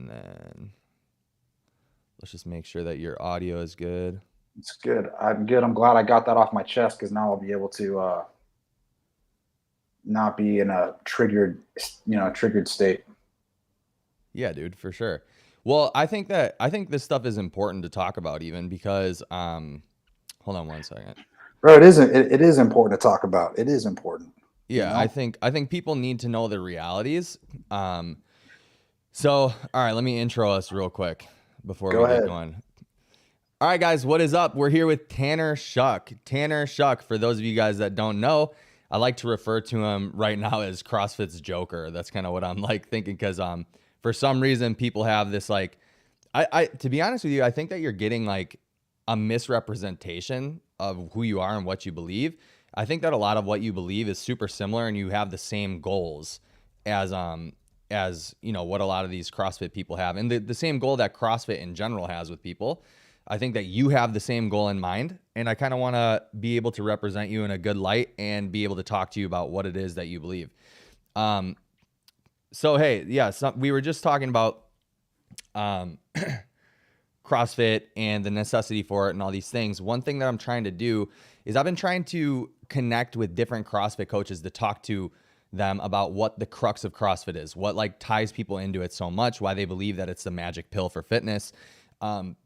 And then let's just make sure that your audio is good. It's good. I'm good. I'm glad I got that off my chest because now I'll be able to not be in a triggered state. Yeah, dude, for sure. Well, I think this stuff is important to talk about even because hold on one second. Bro, it is important to talk about. It is important, you Yeah, know? I think people need to know the realities. So, all right, let me intro us real quick before Go we get ahead. going. All right, guys, what is up? We're here with Tanner Shuck. Tanner Shuck, for those of you guys that don't know, I like to refer to him right now as CrossFit's Joker. That's kind of what I'm like thinking because for some reason people have this like I to be honest with you, I think that you're getting like a misrepresentation of who you are and what you believe. I think that a lot of what you believe is super similar and you have the same goals as you know what a lot of these CrossFit people have. And the same goal that CrossFit in general has with people. I think that you have the same goal in mind, and I kind of want to be able to represent you in a good light and be able to talk to you about what it is that you believe. Um, so hey, yeah, we were just talking about um, CrossFit and the necessity for it and all these things. One thing that I'm trying to do is I've been trying to connect with different CrossFit coaches to talk to them about what the crux of CrossFit is, what like ties people into it so much, why they believe that it's the magic pill for fitness.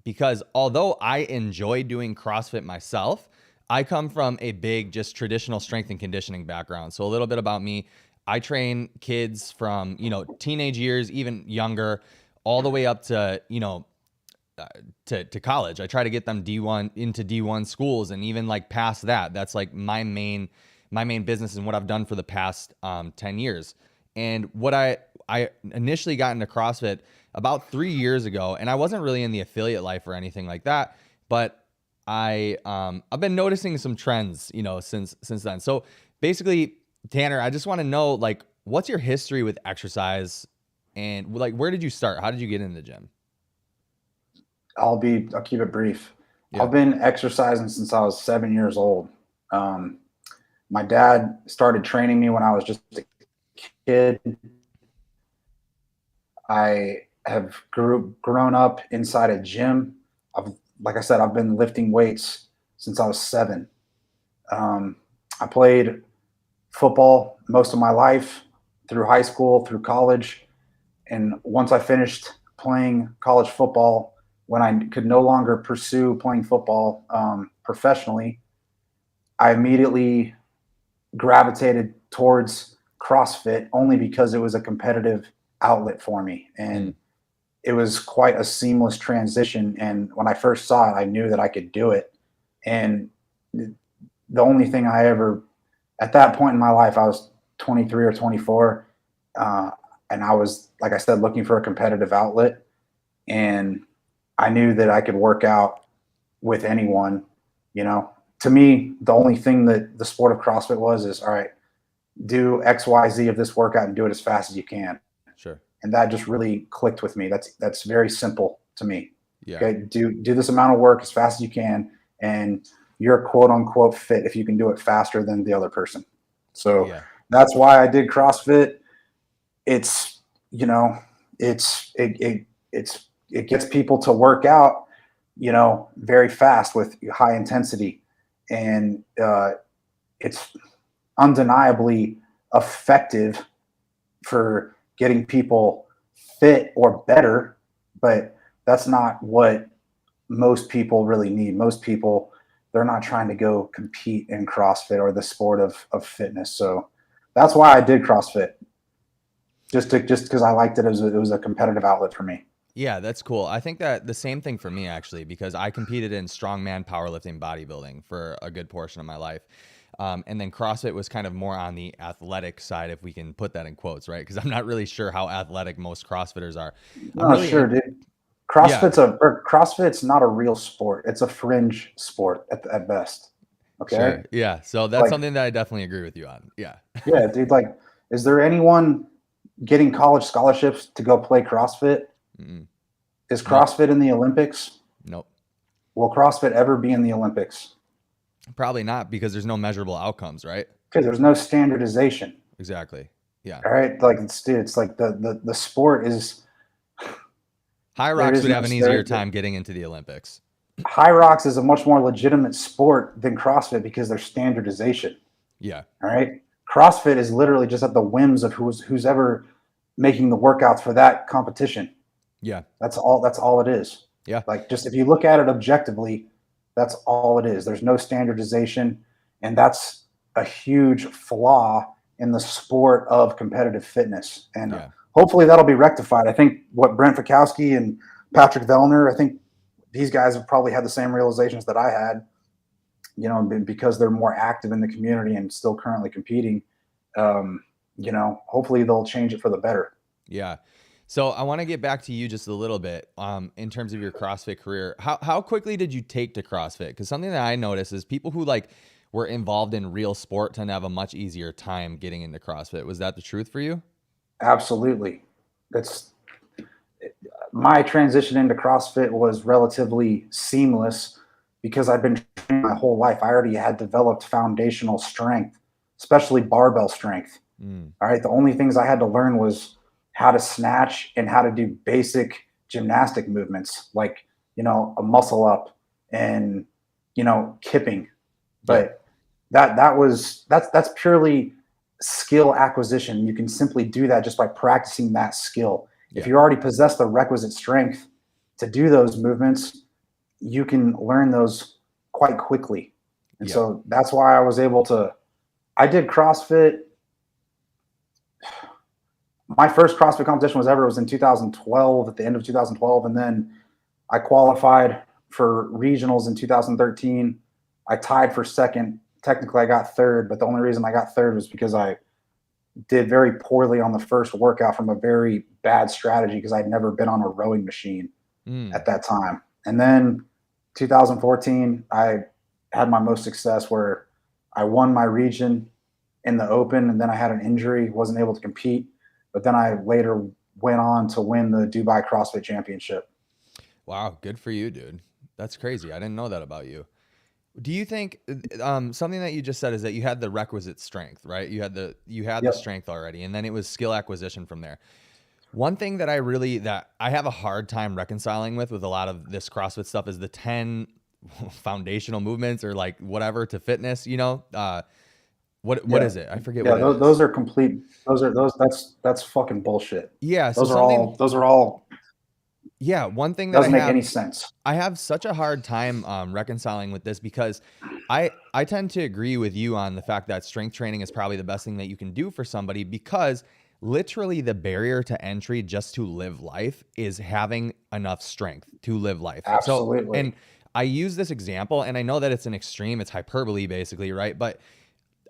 Because although I enjoy doing CrossFit myself, I come from a big, just traditional strength and conditioning background. So a little bit about me. I train kids from, you know, teenage years, even younger, all the way up to, you know, to college. I try to get them D1 into D1 schools and even like past that. That's like my main business and what I've done for the past 10 years. And what I initially got into CrossFit about 3 years ago, and I wasn't really in the affiliate life or anything like that, but I've been noticing some trends, you know, since then. So basically, Tanner, I just want to know like what's your history with exercise and like where did you start? How did you get in the gym? I'll keep it brief. Yeah. I've been exercising since I was 7 years old. Um, my dad started training me when I was just a kid. I have grown up inside a gym. I've, like I said, I've been lifting weights since I was 7. Um, I played football most of my life through high school, through college. And once I finished playing college football, when I could no longer pursue playing football professionally, I immediately gravitated towards CrossFit only because it was a competitive outlet for me. Mm, And it was quite a seamless transition. And when I first saw it, I knew that I could do it. And the only thing I ever, at that point in my life, I was 23 or 24. And I was, like I said, looking for a competitive outlet. And I knew that I could work out with anyone. You know, to me, the only thing that the sport of CrossFit was is, all right, do X, Y, Z of this workout and do it as fast as you can. sure. And that just really clicked with me. That's very simple to me. Yeah. Okay, do this amount of work as fast as you can, and you're quote unquote fit if you can do it faster than the other person. So Yeah. that's why I did CrossFit. It's you know, it gets people to work out, very fast with high intensity, and it's undeniably effective for getting people fit or better, but that's not what most people really need. Most people, they're not trying to go compete in CrossFit or the sport of fitness. So that's why I did CrossFit, just because I liked it. It was a competitive outlet for me. Yeah, that's cool. I think that the same thing for me actually, because I competed in strongman powerlifting bodybuilding for a good portion of my life. And then CrossFit was kind of more on the athletic side, if we can put that in quotes, right? Because I'm not really sure how athletic most CrossFitters are. I'm No, really sure, in, dude. yeah, CrossFit's not a real sport. It's a fringe sport at best. Okay, sure. Yeah. So that's like something that I definitely agree with you on. Yeah. yeah, dude. Like, is there anyone getting college scholarships to go play CrossFit? Mm-mm. Is Nope. CrossFit in the Olympics? Nope. Will CrossFit ever be in the Olympics? Probably not because there's no measurable outcomes, right? Because there's no standardization. Exactly. Yeah. All right, like it's like the sport is. High There Rocks is would no have an easier time getting into the Olympics. High Rocks is a much more legitimate sport than CrossFit because there's standardization. Yeah. All right. CrossFit is literally just at the whims of who's ever making the workouts for that competition. Yeah. That's all it is. Yeah. Like, just if you look at it objectively, that's all it is. There's no standardization. And that's a huge flaw in the sport of competitive fitness. And Yeah. hopefully that'll be rectified. I think what Brent Fikowski and Patrick Vellner, I think these guys have probably had the same realizations that I had, you know, because they're more active in the community and still currently competing. You know, hopefully they'll change it for the better. Yeah. So I want to get back to you just a little bit in terms of your CrossFit career. How quickly did you take to CrossFit? Because something that I noticed is people who like were involved in real sport tend to have a much easier time getting into CrossFit. Was that the truth for you? Absolutely. That's my transition into CrossFit was relatively seamless because I've been training my whole life. I already had developed foundational strength, especially barbell strength. All right. The only things I had to learn was how to snatch and how to do basic gymnastic movements, like, you know, a muscle up and, you know, kipping. But that's purely skill acquisition. You can simply do that just by practicing that skill. If you already possess the requisite strength to do those movements, you can learn those quite quickly. And so that's why I was able to, I did CrossFit. My first CrossFit competition was in 2012, at the end of 2012. And then I qualified for regionals in 2013. I tied for second. Technically I got third, but the only reason I got third was because I did very poorly on the first workout from a very bad strategy because I'd never been on a rowing machine at that time. And then 2014, I had my most success where I won my region in the open, and then I had an injury, wasn't able to compete. But then I later went on to win the Dubai CrossFit Championship. Wow. Good for you, dude. That's crazy. I didn't know that about you. Do you think something that you just said is that you had the requisite strength, right? You had the strength already, and then it was skill acquisition from there. One thing that I have a hard time reconciling with a lot of this CrossFit stuff is the 10 foundational movements or like whatever to fitness, you know, what is it? I forget what it is. Those are complete. That's fucking bullshit. Yeah. Those are all. Yeah. One thing that doesn't make any sense. I have such a hard time reconciling with this because I tend to agree with you on the fact that strength training is probably the best thing that you can do for somebody, because literally the barrier to entry just to live life is having enough strength to live life. Absolutely. So, and I use this example, and I know that it's an extreme, it's hyperbole basically, right? But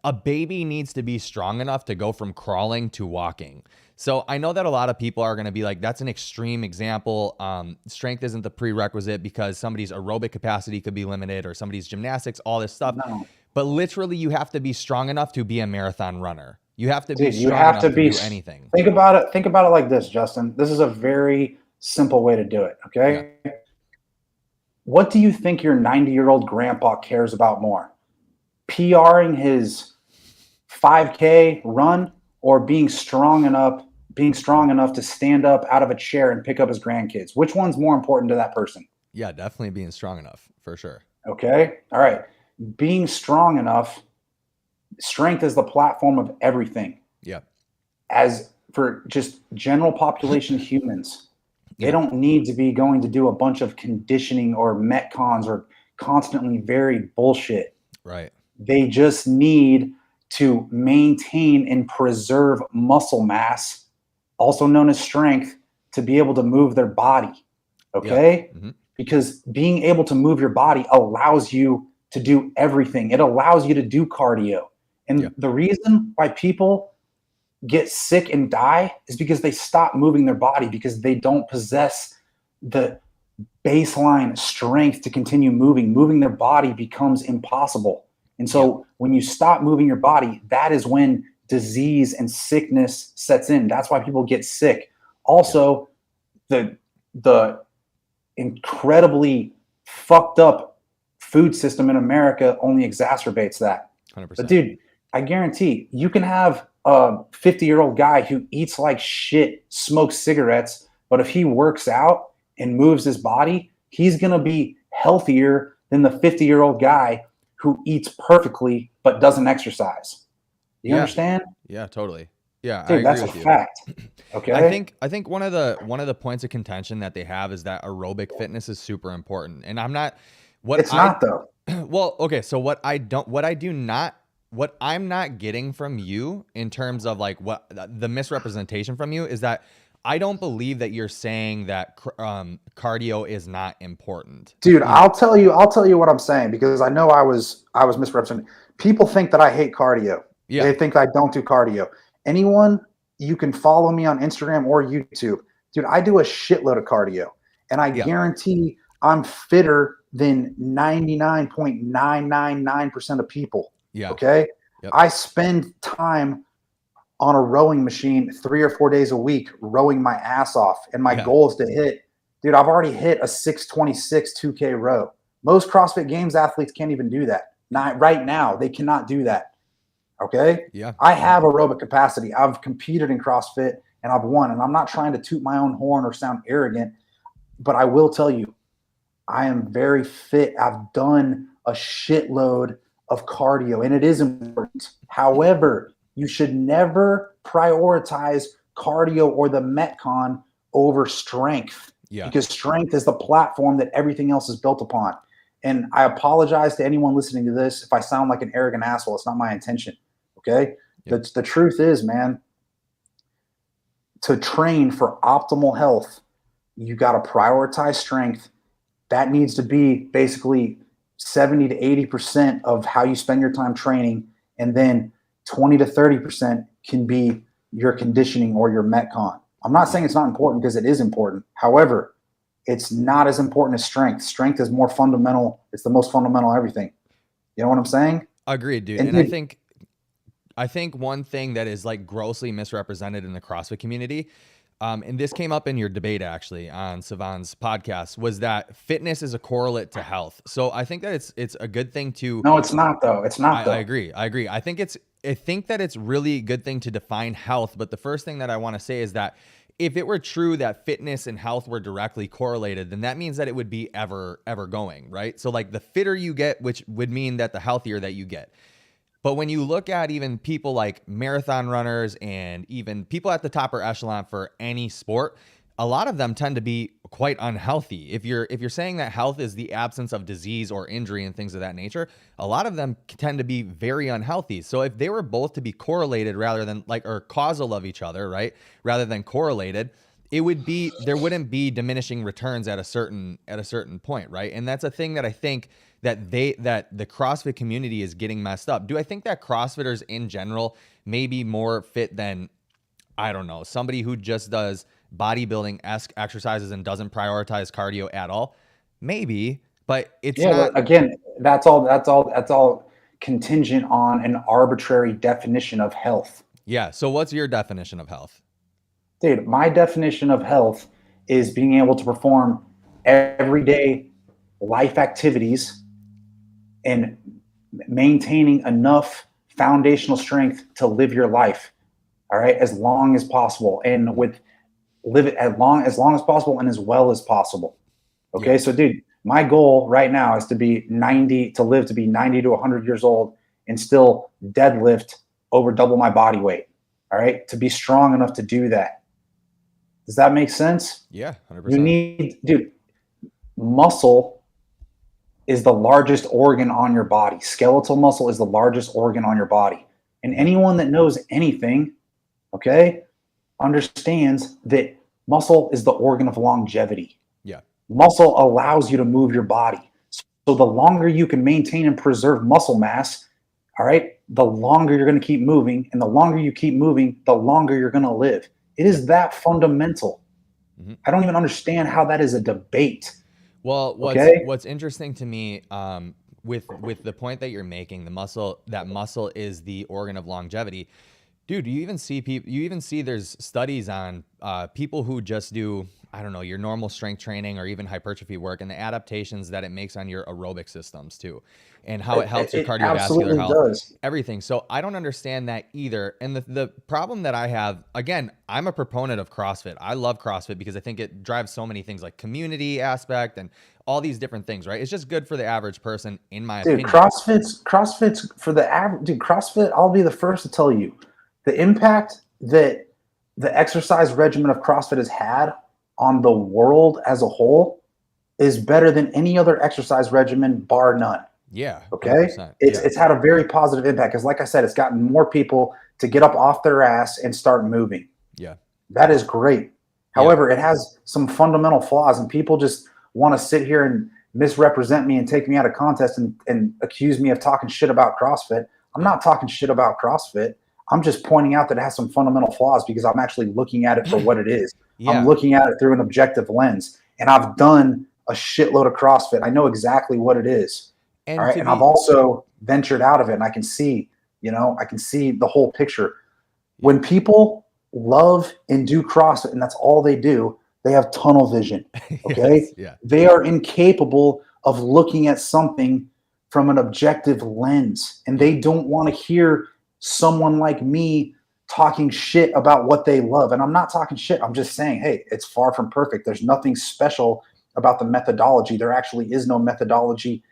a baby needs to be strong enough to go from crawling to walking. So I know that a lot of people are going to be like, that's an extreme example. Strength isn't the prerequisite because somebody's aerobic capacity could be limited, or somebody's gymnastics, all this stuff. No. But literally you have to be strong enough to be a marathon runner. You have to be strong enough to do anything. Think about it like this, Justin. This is a very simple way to do it. Okay. Yeah. What do you think your 90-year-old grandpa cares about more? PRing his 5K run, or being strong enough to stand up out of a chair and pick up his grandkids? Which one's more important to that person? Yeah, definitely being strong enough, for sure. Okay. All right. Being strong enough, strength is the platform of everything. Yeah. As for just general population humans, they don't need to be going to do a bunch of conditioning or metcons or constantly varied bullshit. Right. They just need to maintain and preserve muscle mass, also known as strength, to be able to move their body. Okay? Yeah. Mm-hmm. Because being able to move your body allows you to do everything. It allows you to do cardio. And the reason why people get sick and die is because they stop moving their body, because they don't possess the baseline strength to continue moving. Moving their body becomes impossible. And so when you stop moving your body, that is when disease and sickness sets in. That's why people get sick. Also, the incredibly fucked up food system in America only exacerbates that. 100%. But dude, I guarantee you can have a 50-year-old guy who eats like shit, smokes cigarettes, but if he works out and moves his body, he's going to be healthier than the 50-year-old guy who eats perfectly but doesn't exercise. You Yeah. understand? Yeah, totally. Yeah, I Dude, agree that's a with you. fact. Okay? I think one of the points of contention that they have is that aerobic fitness is super important. And I'm not what It's I not, though. well, okay, so what I'm not getting from you in terms of like what the misrepresentation from you is that I don't believe that you're saying that cardio is not important. Dude, I'll tell you what I'm saying, because I know I was misrepresented. People think that I hate cardio. Yeah. They think I don't do cardio. Anyone, you can follow me on Instagram or YouTube. Dude, I do a shitload of cardio, and I Yeah. guarantee I'm fitter than 99.999% of people. Yeah. Okay? Yep. I spend time on a rowing machine 3 or 4 days a week, rowing my ass off. And my Yeah. goal is to hit, dude, I've already hit a 626 2K row. Most CrossFit Games athletes can't even do that. Not right now. They cannot do that. Okay. Yeah. I have aerobic capacity. I've competed in CrossFit and I've won. And I'm not trying to toot my own horn or sound arrogant, but I will tell you, I am very fit. I've done a shitload of cardio, and it is important. However, you should never prioritize cardio or the Metcon over strength, Yeah. because strength is the platform that everything else is built upon. And I apologize to anyone listening to this if I sound like an arrogant asshole. It's not my intention. Okay. Yep. The truth is, man, to train for optimal health, you got to prioritize strength. That needs to be basically 70 to 80% of how you spend your time training. And then 20 to 30% can be your conditioning or your Metcon. I'm not saying it's not important, because it is important. However, it's not as important as strength. Strength is more fundamental. It's the most fundamental everything. You know what I'm saying? Agreed, dude. And I think one thing that is like grossly misrepresented in the CrossFit community, and this came up in your debate actually on Savan's podcast, was that fitness is a correlate to health. So I think that it's a good thing to. No, it's not though. It's not though. I agree. I think that it's really a good thing to define health. But the first thing that I want to say is that if it were true that fitness and health were directly correlated, then that means that it would be ever going, right? So like the fitter you get, which would mean that the healthier that you get. But when you look at even people like marathon runners and even people at the top or echelon for any sport, a lot of them tend to be quite unhealthy. If you're saying that health is the absence of disease or injury and things of that nature, a lot of them tend to be very unhealthy. So if they were both to be correlated rather than or causal of each other, right? Rather than correlated, there wouldn't be diminishing returns at a certain point, right? And that's a thing that I think that the CrossFit community is getting messed up. Do I think that CrossFitters in general may be more fit than, I don't know, somebody who just does bodybuilding-esque exercises and doesn't prioritize cardio at all? Maybe, but it's not. But again, that's all contingent on an arbitrary definition of health. Yeah. So what's your definition of health? Dude, my definition of health is being able to perform everyday life activities and maintaining enough foundational strength to live your life, all right, as long as possible, and live it as long as possible and as well as possible. Okay. Yeah. So dude, my goal right now is to be 90 to 100 years old and still deadlift over double my body weight. All right. To be strong enough to do that. Does that make sense? Yeah. 100%. You need, dude, muscle is the largest organ on your body. Skeletal muscle is the largest organ on your body. And anyone that knows anything, okay, understands that muscle is the organ of longevity. Yeah. Muscle allows you to move your body. So the longer you can maintain and preserve muscle mass, all right, the longer you're going to keep moving. And the longer you keep moving, the longer you're going to live. It is that fundamental. Mm-hmm. I don't even understand how that is a debate. Well, what's interesting to me with the point that you're making, that muscle is the organ of longevity. Dude, you even see people, you even see there's studies on people who just do, I don't know, your normal strength training or even hypertrophy work and the adaptations that it makes on your aerobic systems too, and how it helps your It cardiovascular absolutely health, does. everything. So I don't understand that either. And the problem that I have, again, I'm a proponent of CrossFit. I love CrossFit because I think it drives so many things like community aspect and all these different things, right? It's just good for the average person, in my Dude, opinion. CrossFit's for the average. Dude, CrossFit, I'll be the first to tell you, the impact that the exercise regimen of CrossFit has had on the world as a whole is better than any other exercise regimen, bar none. Yeah, Okay, 100%. it's Yeah, it's had a very positive impact because, like I said, it's gotten more people to get up off their ass and start moving. yeah, That is great. yeah. However, it has some fundamental flaws, and people just want to sit here and misrepresent me and take me out of context and accuse me of talking shit about CrossFit. I'm Yeah. not talking shit about CrossFit. I'm just pointing out that it has some fundamental flaws because I'm actually looking at it for what it is. I'm Yeah. looking at it through an objective lens, and I've done a shitload of CrossFit. I know exactly what it is. All And right. to And I've be, also ventured out of it and I can see, I can see the whole picture. yeah. When people love and do CrossFit and that's all they do, they have tunnel vision. Okay. Yes, yeah. They are incapable of looking at something from an objective lens. And Yeah. they don't want to hear someone like me talking shit about what they love. And I'm not talking shit. I'm just saying, hey, it's far from perfect. There's nothing special about the methodology. There actually is no methodology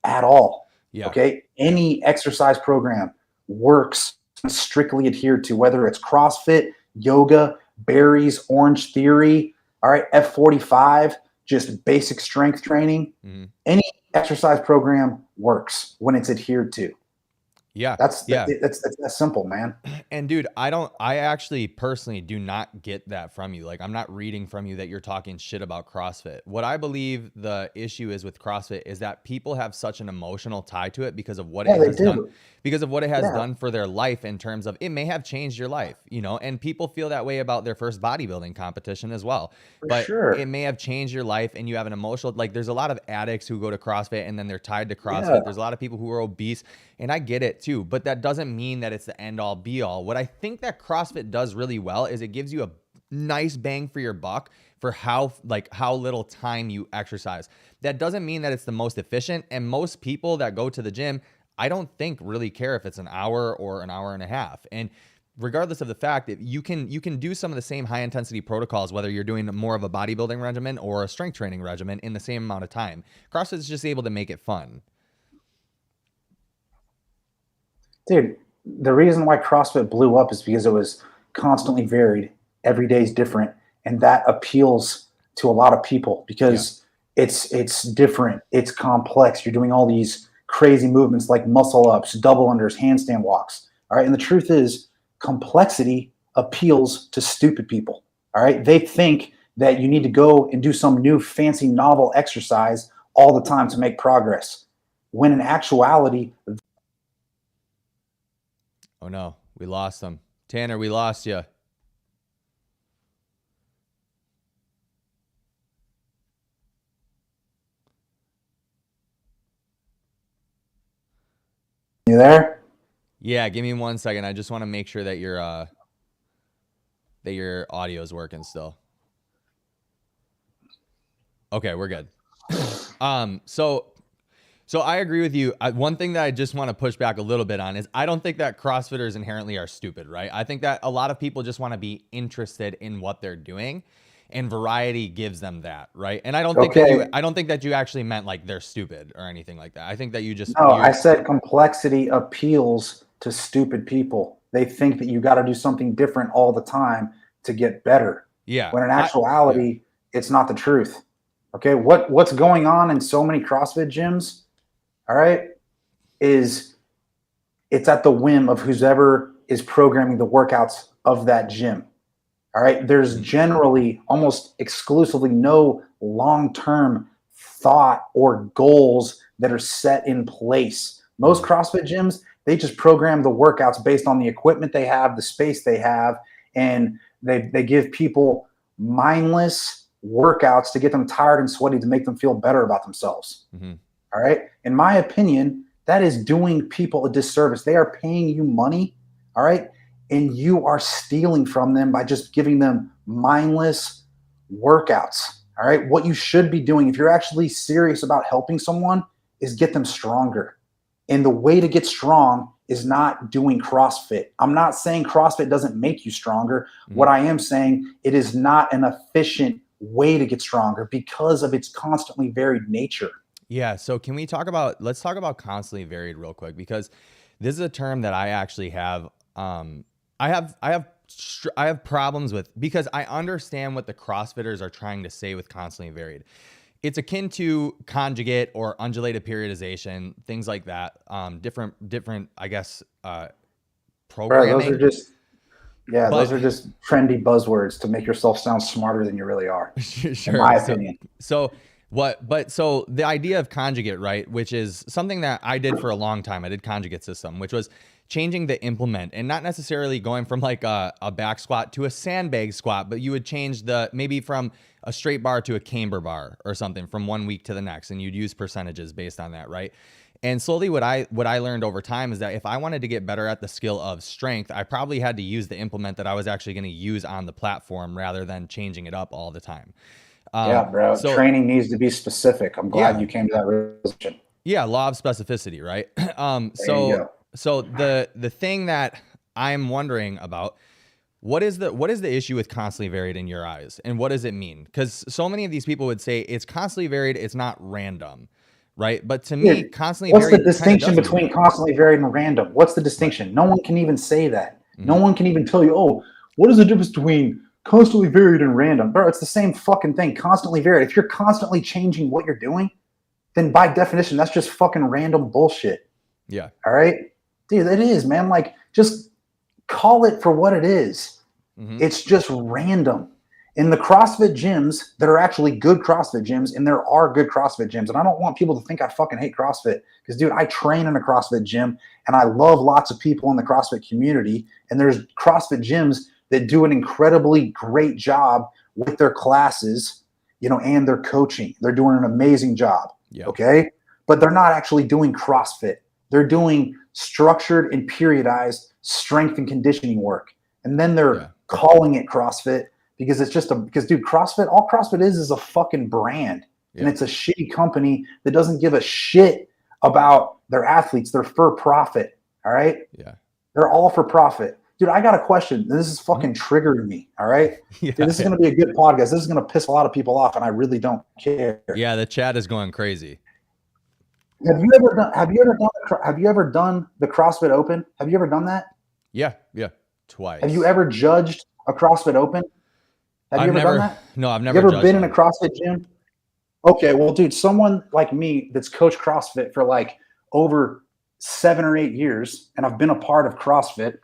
at all. Yeah. Okay. Yeah. Any exercise program works strictly adhered to, whether it's CrossFit, yoga, berries, Orange Theory, all right, F45, just basic strength training. Mhm. Any exercise program works when it's adhered to. Yeah. That's Yeah. that's simple, man. And dude, I actually personally do not get that from you. Like, I'm not reading from you that you're talking shit about CrossFit. What I believe the issue is with CrossFit is that people have such an emotional tie to it because of what Yeah, it they has done, do. because of what it has Yeah, done for their life in terms of it may have changed your life, and people feel that way about their first bodybuilding competition as well. for But it sure. may have changed your life and you have an emotional, like, there's a lot of addicts who go to CrossFit and then they're tied to Yeah, CrossFit. There's a lot of people who are obese, and I get it too, but that doesn't mean that it's the end all be all. What I think that CrossFit does really well is it gives you a nice bang for your buck for how little time you exercise. That doesn't mean that it's the most efficient, and most people that go to the gym, I don't think really care if it's an hour or an hour and a half. And regardless of the fact that you can do some of the same high intensity protocols, whether you're doing more of a bodybuilding regimen or a strength training regimen, in the same amount of time. CrossFit is just able to make it fun. dude. The reason why CrossFit blew up is because it was constantly varied. Every day is different, and that appeals to a lot of people Yeah. because it's different. It's complex. You're doing all these crazy movements like muscle ups, double unders, handstand walks. All right, and the truth is, complexity appeals to stupid people. All right, they think that you need to go and do some new fancy novel exercise all the time to make progress. When in actuality, Oh no, we lost them. Tanner, we lost you. you there? Yeah, give me 1 second. I just want to make sure that your audio is working still. Okay, we're good. So I agree with you. One thing that I just want to push back a little bit on is I don't think that CrossFitters inherently are stupid, right? I think that a lot of people just want to be interested in what they're doing, and variety gives them that, right? And Okay. I don't think that you actually meant like they're stupid or anything like that. I think that No, I you're said complexity appeals to stupid people. They think that you got to do something different all the time to get better. yeah, When in yeah, actuality, it's not the truth. Okay, what's going on in so many CrossFit gyms, all right, is it's at the whim of whoever is programming the workouts of that gym. All right. There's mhm, generally almost exclusively no long term thought or goals that are set in place. Most mhm, CrossFit gyms, they just program the workouts based on the equipment they have, the space they have, and they give people mindless workouts to get them tired and sweaty to make them feel better about themselves. mhm, All right. In my opinion, that is doing people a disservice. They are paying you money. All right. and you are stealing from them by just giving them mindless workouts. All right. What you should be doing, if you're actually serious about helping someone, is get them stronger. And the way to get strong is not doing CrossFit. I'm not saying CrossFit doesn't make you stronger. What I am saying, it is not an efficient way to get stronger because of its constantly varied nature. Yeah. So can we talk about, let's talk about constantly varied real quick, because this is a term that I actually have, I have problems with, because I understand what the CrossFitters are trying to say with constantly varied. It's akin to conjugate or undulated periodization, things like that. Different, I guess, programming. Bro, those are just trendy buzzwords to make yourself sound smarter than you really are. Sure. In my opinion. So the idea of conjugate, right, which is something that I did for a long time. I did conjugate system, which was changing the implement and not necessarily going from like a back squat to a sandbag squat, but you would change maybe from a straight bar to a camber bar or something from one week to the next. And you'd use percentages based on that. Right. And slowly what I learned over time is that if I wanted to get better at the skill of strength, I probably had to use the implement that I was actually going to use on the platform rather than changing it up all the time. Yeah, bro. So, training needs to be specific. I'm glad you came to that realization. Yeah, law of specificity, right? So the thing that I'm wondering about, what is the issue with constantly varied in your eyes, and what does it mean? Because so many of these people would say it's constantly varied, it's not random, right? But to me, constantly varied. What's the distinction between constantly varied and random? What's the distinction? Right. No one can even say that. No one can even tell you, oh, what is the difference between constantly varied and random? Bro, it's the same fucking thing. Constantly varied. If you're constantly changing what you're doing, then by definition, that's just fucking random bullshit. Yeah. All right? Dude, it is, man. Like, just call it for what it is. It's just random. In the CrossFit gyms, that are actually good CrossFit gyms, and there are good CrossFit gyms, and I don't want people to think I fucking hate CrossFit, because, dude, I train in a CrossFit gym, and I love lots of people in the CrossFit community, and there's CrossFit gyms that do an incredibly great job with their classes, and their coaching. They're doing an amazing job. Yeah. Okay. But they're not actually doing CrossFit. They're doing structured and periodized strength and conditioning work. And then they're calling it CrossFit because it's just because, dude, CrossFit, all CrossFit is a fucking brand. Yeah. And it's a shitty company that doesn't give a shit about their athletes. They're for profit. All right. Yeah. They're all for profit. Dude, I got a question. This is fucking triggering me. All right. Dude, this is going to be a good podcast. This is going to piss a lot of people off, and I really don't care. Yeah. The chat is going crazy. Have you ever done the CrossFit Open? Have you ever done that? Yeah. Twice. Have you ever judged a CrossFit Open? Have you ever done that? No, I've never. You ever been in a CrossFit gym? Okay, well, dude, someone like me that's coached CrossFit for like over 7 or 8 years, and I've been a part of CrossFit.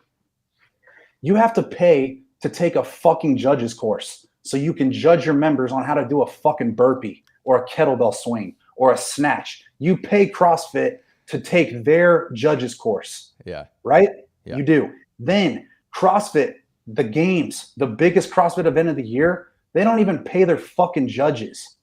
You have to pay to take a fucking judge's course so you can judge your members on how to do a fucking burpee or a kettlebell swing or a snatch. You pay CrossFit to take their judge's course. Yeah. Right? Yeah. You do. Then CrossFit, the games, the biggest CrossFit event of the year, they don't even pay their fucking judges.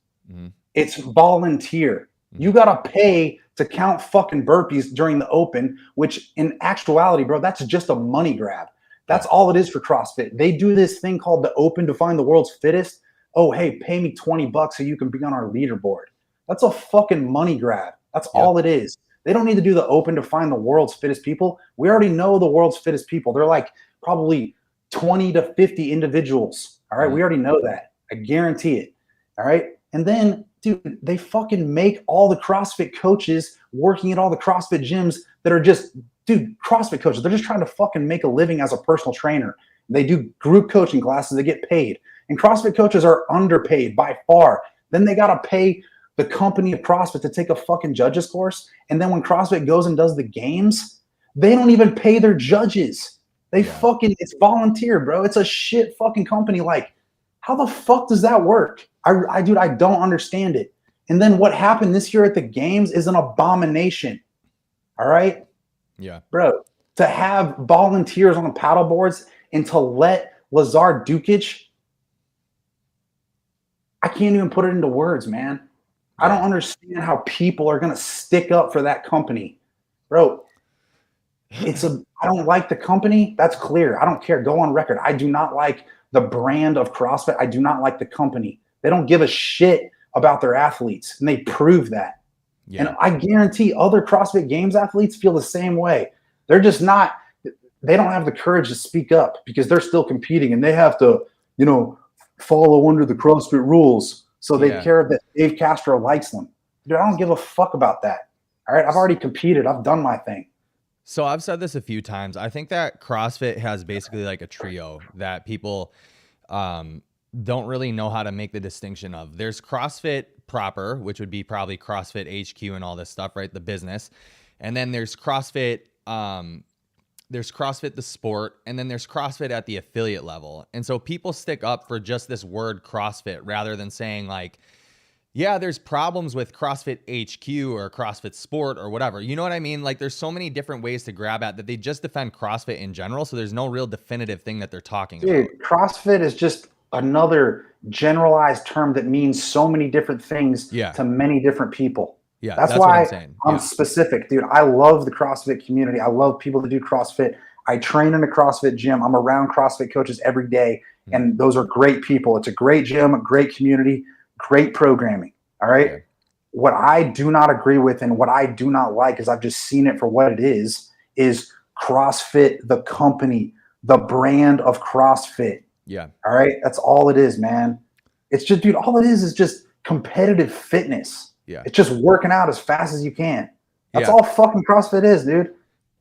It's volunteer. You got to pay to count fucking burpees during the Open, which in actuality, bro, that's just a money grab. That's all it is for CrossFit. They do this thing called the Open to find the world's fittest. Oh, hey, pay me $20 so you can be on our leaderboard. That's a fucking money grab. That's all it is. They don't need to do the Open to find the world's fittest people. We already know the world's fittest people. They're like probably 20 to 50 individuals. All right. We already know that. I guarantee it. All right. And then, dude, they fucking make all the CrossFit coaches working at all the CrossFit gyms that are just, dude, CrossFit coaches, they're just trying to fucking make a living as a personal trainer. They do group coaching classes, they get paid. And CrossFit coaches are underpaid by far. Then they got to pay the company of CrossFit to take a fucking judges course. And then when CrossFit goes and does the games, they don't even pay their judges. They fucking, it's volunteer, bro. It's a shit fucking company. Like, how the fuck does that work? Dude, I don't understand it. And then what happened this year at the games is an abomination. All right? Yeah. Bro, to have volunteers on the paddle boards and to let Lazar Dukic, I can't even put it into words, man. I don't understand how people are going to stick up for that company. Bro, I don't like the company. That's clear. I don't care. Go on record. I do not like the brand of CrossFit. I do not like the company. They don't give a shit about their athletes, and they prove that. Yeah. And I guarantee other CrossFit Games athletes feel the same way. They're just not, they don't have the courage to speak up because they're still competing and they have to, follow under the CrossFit rules. So they care that Dave Castro likes them. Dude, I don't give a fuck about that. All right. I've already competed. I've done my thing. So I've said this a few times. I think that CrossFit has basically like a trio that people don't really know how to make the distinction of. There's CrossFit proper, which would be probably CrossFit HQ and all this stuff, right? The business. And then there's CrossFit, there's CrossFit the sport, and then there's CrossFit at the affiliate level. And so people stick up for just this word CrossFit rather than saying like, yeah, there's problems with CrossFit HQ or CrossFit Sport or whatever. You know what I mean? Like there's so many different ways to grab at that they just defend CrossFit in general. So there's no real definitive thing that they're talking about. CrossFit is just another generalized term that means so many different things to many different people. Yeah, that's why what I'm saying. I'm specific, dude. I love the CrossFit community. I love people that do CrossFit. I train in a CrossFit gym. I'm around CrossFit coaches every day, and those are great people. It's a great gym, a great community, great programming. All right. Yeah. What I do not agree with and what I do not like is I've just seen it for what it is CrossFit, the company, the brand of CrossFit. Yeah. All right. That's all it is, man. It's just, dude, all it is just competitive fitness. Yeah. It's just working out as fast as you can. That's all fucking CrossFit is, dude.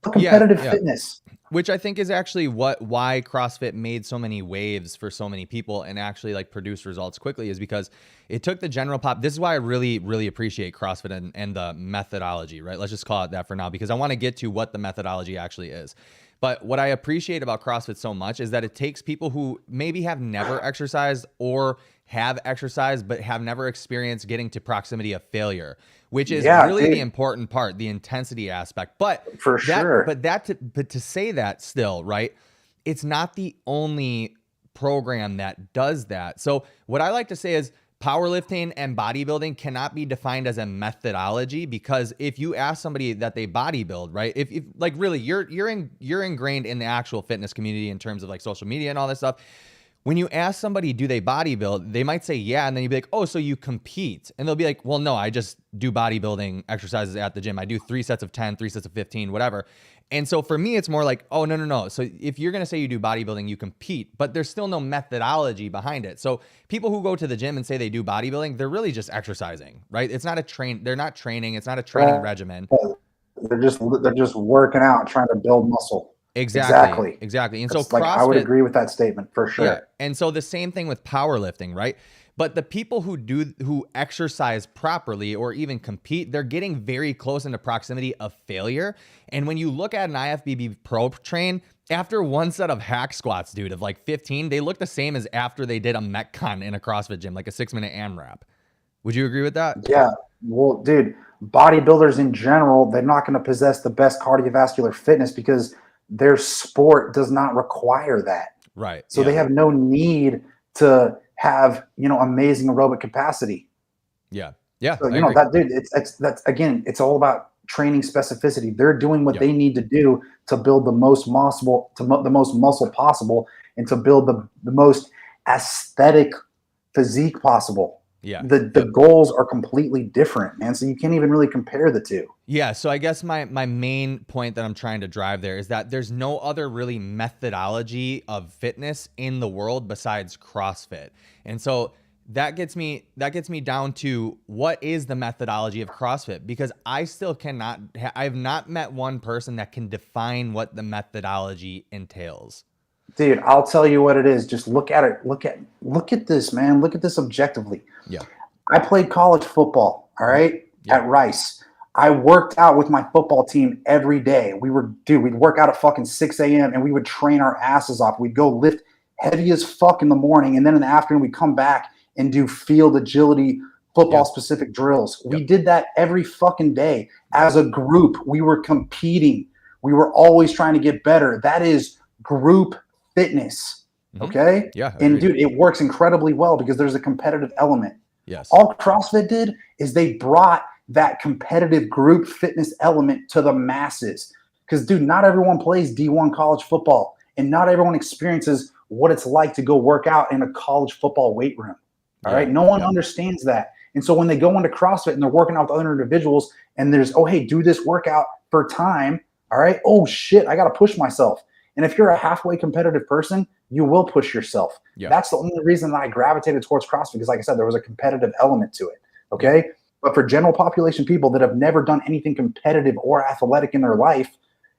Competitive fitness. Which I think is actually why CrossFit made so many waves for so many people and actually like produce results quickly, is because it took the general pop. This is why I really, really appreciate CrossFit and the methodology, right? Let's just call it that for now, because I want to get to what the methodology actually is. But what I appreciate about CrossFit so much is that it takes people who maybe have never exercised or have exercised, but have never experienced getting to proximity of failure, which is really the important part, the intensity aspect. But for sure, but to say that still, right? It's not the only program that does that. So what I like to say is powerlifting and bodybuilding cannot be defined as a methodology, because if you ask somebody that they bodybuild, right? If like really you're ingrained in the actual fitness community in terms of like social media and all this stuff. When you ask somebody, do they bodybuild? They might say, yeah. And then you'd be like, oh, so you compete. And they'll be like, well, no, I just do bodybuilding exercises at the gym. I do 3 sets of 10, 3 sets of 15, whatever. And so for me, it's more like, oh, no. So if you're going to say you do bodybuilding, you compete, but there's still no methodology behind it. So people who go to the gym and say they do bodybuilding, they're really just exercising, right? It's not they're not training. It's not a training regimen. They're just working out, trying to build muscle. Exactly. And that's so CrossFit, I would agree with that statement for sure. Yeah. And so the same thing with powerlifting, right? But the people who exercise properly or even compete, they're getting very close into proximity of failure. And when you look at an IFBB pro train, after one set of hack squats, dude, of like 15, they look the same as after they did a Metcon in a CrossFit gym, like a 6-minute AMRAP. Would you agree with that? Yeah. Well, dude, bodybuilders in general, they're not going to possess the best cardiovascular fitness because their sport does not require that. Right. So they have no need to have, amazing aerobic capacity. Yeah. So, that dude, that's again, it's all about training specificity. They're doing what they need to do to build the most muscle, possible, and to build the most aesthetic physique possible. Yeah. The goals are completely different, man. So you can't even really compare the two. Yeah. So I guess my main point that I'm trying to drive there is that there's no other really methodology of fitness in the world besides CrossFit. And so that gets me down to what is the methodology of CrossFit, because I still I've not met one person that can define what the methodology entails. Dude, I'll tell you what it is. Just look at it. Look at this, man. Look at this objectively. Yeah. I played college football, all right, at Rice. I worked out with my football team every day. We'd work out at fucking 6 a.m. and we would train our asses off. We'd go lift heavy as fuck in the morning. And then in the afternoon, we'd come back and do field agility, football specific drills. We did that every fucking day. As a group, we were competing. We were always trying to get better. That is group fitness. Okay. Yeah. And dude, it works incredibly well because there's a competitive element. Yes. All CrossFit did is they brought that competitive group fitness element to the masses. Because, dude, not everyone plays D1 college football, and not everyone experiences what it's like to go work out in a college football weight room. All right. No one understands that. And so when they go into CrossFit and they're working out with other individuals and there's, oh, hey, do this workout for time. All right. Oh, shit, I got to push myself. And if you're a halfway competitive person, you will push yourself. Yeah. That's the only reason that I gravitated towards CrossFit because, like I said, there was a competitive element to it. Okay. But for general population people that have never done anything competitive or athletic in their life,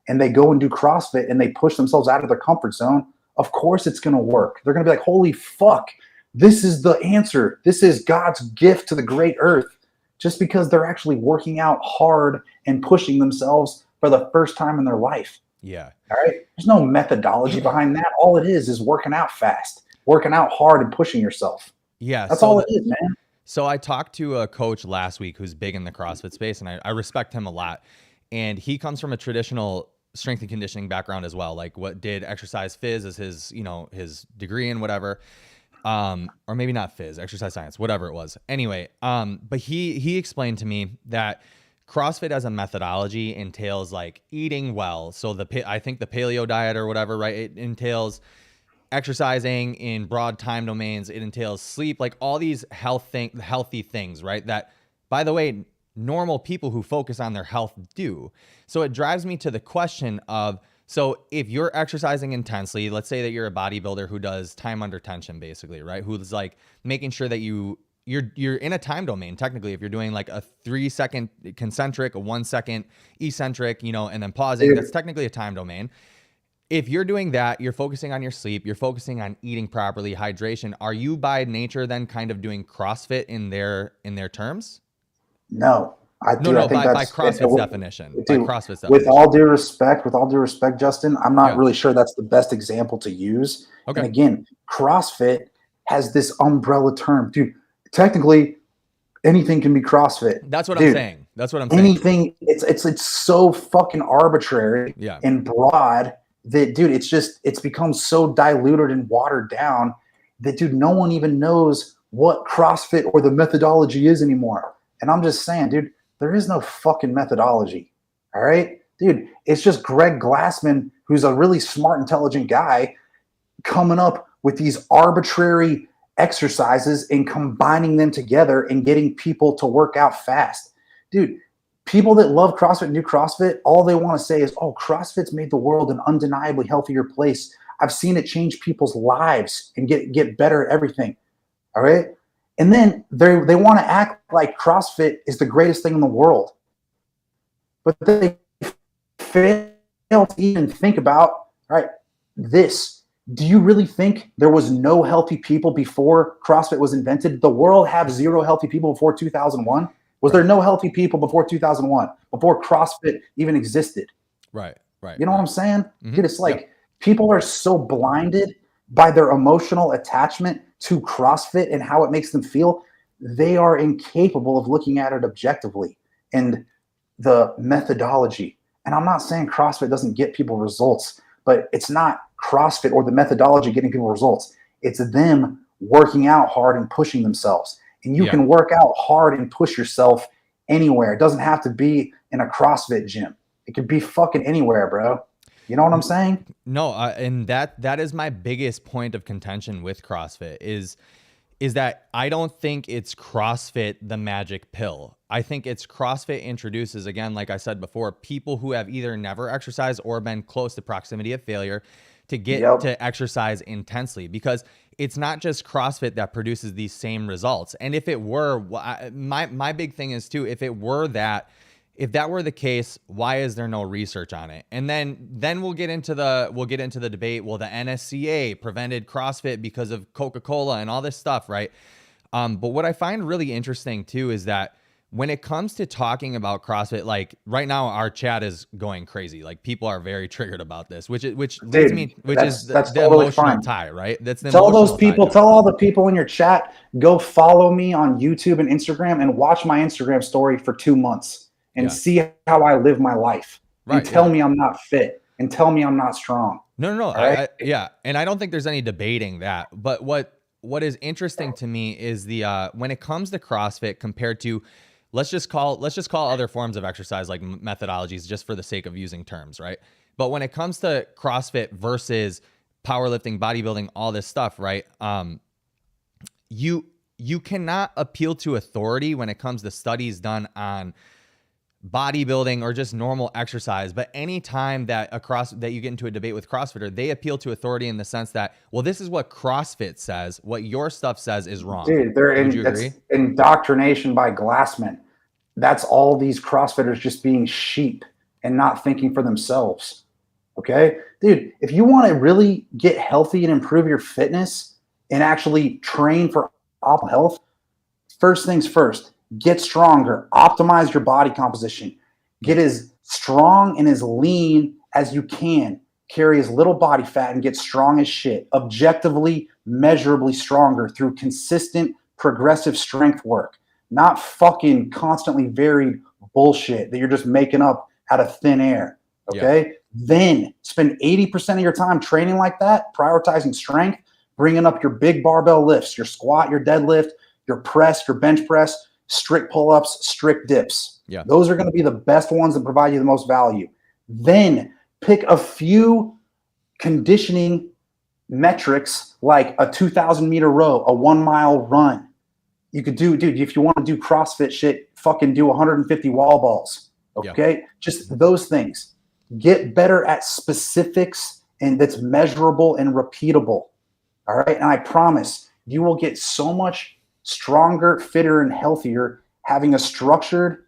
and they go and do CrossFit and they push themselves out of their comfort zone, of course it's going to work. They're going to be like, holy fuck, this is the answer. This is God's gift to the great earth, just because they're actually working out hard and pushing themselves for the first time in their life. Yeah. All right. There's no methodology behind that. All it is working out fast, working out hard and pushing yourself. Yeah. That's all it is, man. So I talked to a coach last week who's big in the CrossFit space, and I respect him a lot. And he comes from a traditional strength and conditioning background as well. Like what did exercise phys as his, his degree in whatever. Or maybe not phys, exercise science, whatever it was. Anyway, but he explained to me that CrossFit as a methodology entails like eating well. So I think the paleo diet or whatever, right? It entails exercising in broad time domains. It entails sleep, like all these healthy things, right? That, by the way, normal people who focus on their health do. So it drives me to the question of, so if you're exercising intensely, let's say that you're a bodybuilder who does time under tension, basically, right? Who's like making sure that you're in a time domain. Technically, if you're doing like a 3-second concentric, a 1-second eccentric, and then pausing, that's technically a time domain. If you're doing that, you're focusing on your sleep, you're focusing on eating properly, hydration. Are you by nature then kind of doing CrossFit in their terms? No. I think by CrossFit's definition. Dude, by CrossFit's definition. With all due respect, Justin, I'm not really sure that's the best example to use. Okay. And again, CrossFit has this umbrella term. Dude, technically, anything can be CrossFit. That's what I'm saying. Anything, it's so fucking arbitrary and broad that, dude, it's become so diluted and watered down that, dude, no one even knows what CrossFit or the methodology is anymore. And I'm just saying, dude, there is no fucking methodology. All right, dude, it's just Greg Glassman, who's a really smart, intelligent guy, coming up with these arbitrary exercises and combining them together and getting people to work out fast. Dude, people that love CrossFit and do CrossFit, all they want to say is, oh, CrossFit's made the world an undeniably healthier place. I've seen it change people's lives and get better at everything. All right. And then they want to act like CrossFit is the greatest thing in the world. But they fail to even think about, all right, this. Do you really think there was no healthy people before CrossFit was invented? Did the world have zero healthy people before 2001? Was there no healthy people before 2001, before CrossFit even existed? Right. You know what I'm saying? Mm-hmm. Dude, it's like people are so blinded by their emotional attachment to CrossFit and how it makes them feel. They are incapable of looking at it objectively and the methodology. And I'm not saying CrossFit doesn't get people results, but it's not CrossFit or the methodology getting people results. It's them working out hard and pushing themselves. And you can work out hard and push yourself anywhere. It doesn't have to be in a CrossFit gym. It could be fucking anywhere, bro. You know what I'm saying? No, and that is my biggest point of contention with CrossFit is that I don't think it's CrossFit the magic pill. I think it's CrossFit introduces, again, like I said before, people who have either never exercised or been close to proximity of failure to get to exercise intensely, because it's not just CrossFit that produces these same results. And if it were, my big thing is too, if that were the case, why is there no research on it? And then we'll get into the debate. Well, the NSCA prevented CrossFit because of Coca-Cola and all this stuff, right? But what I find really interesting too is that when it comes to talking about CrossFit, like right now our chat is going crazy. Like people are very triggered about this, which is the totally emotional fine. tie, right? That's the tell all the people in your chat, go follow me on YouTube and Instagram and watch my Instagram story for 2 months. And see how I live my life. Right, and tell me I'm not fit. And tell me I'm not strong. No. Right? And I don't think there's any debating that. But what is interesting to me is the when it comes to CrossFit compared to let's just call other forms of exercise like methodologies just for the sake of using terms, right? But when it comes to CrossFit versus powerlifting, bodybuilding, all this stuff, right? You cannot appeal to authority when it comes to studies done on bodybuilding or just normal exercise. But anytime that you get into a debate with CrossFitter, they appeal to authority in the sense that, well, this is what CrossFit says. What your stuff says is wrong. Dude, that's indoctrination by Glassman. That's all these CrossFitters just being sheep and not thinking for themselves. Okay? Dude, if you want to really get healthy and improve your fitness and actually train for optimal health, first things first, get stronger, optimize your body composition, get as strong and as lean as you can, carry as little body fat and get strong as shit, objectively, measurably stronger through consistent, progressive strength work, not fucking constantly varied bullshit that you're just making up out of thin air. Okay? Yeah. Then spend 80% of your time training like that, prioritizing strength, bringing up your big barbell lifts, your squat, your deadlift, your press, your bench press, strict pull-ups, strict dips. Yeah. Those are going to be the best ones that provide you the most value. Then pick a few conditioning metrics like a 2,000 meter row, a 1 mile run. You could do, dude, if you want to do CrossFit shit, fucking do 150 wall balls. Okay? Yeah. Just those things. Get better at specifics and that's measurable and repeatable. All right? And I promise you will get so much stronger, fitter, and healthier having a structured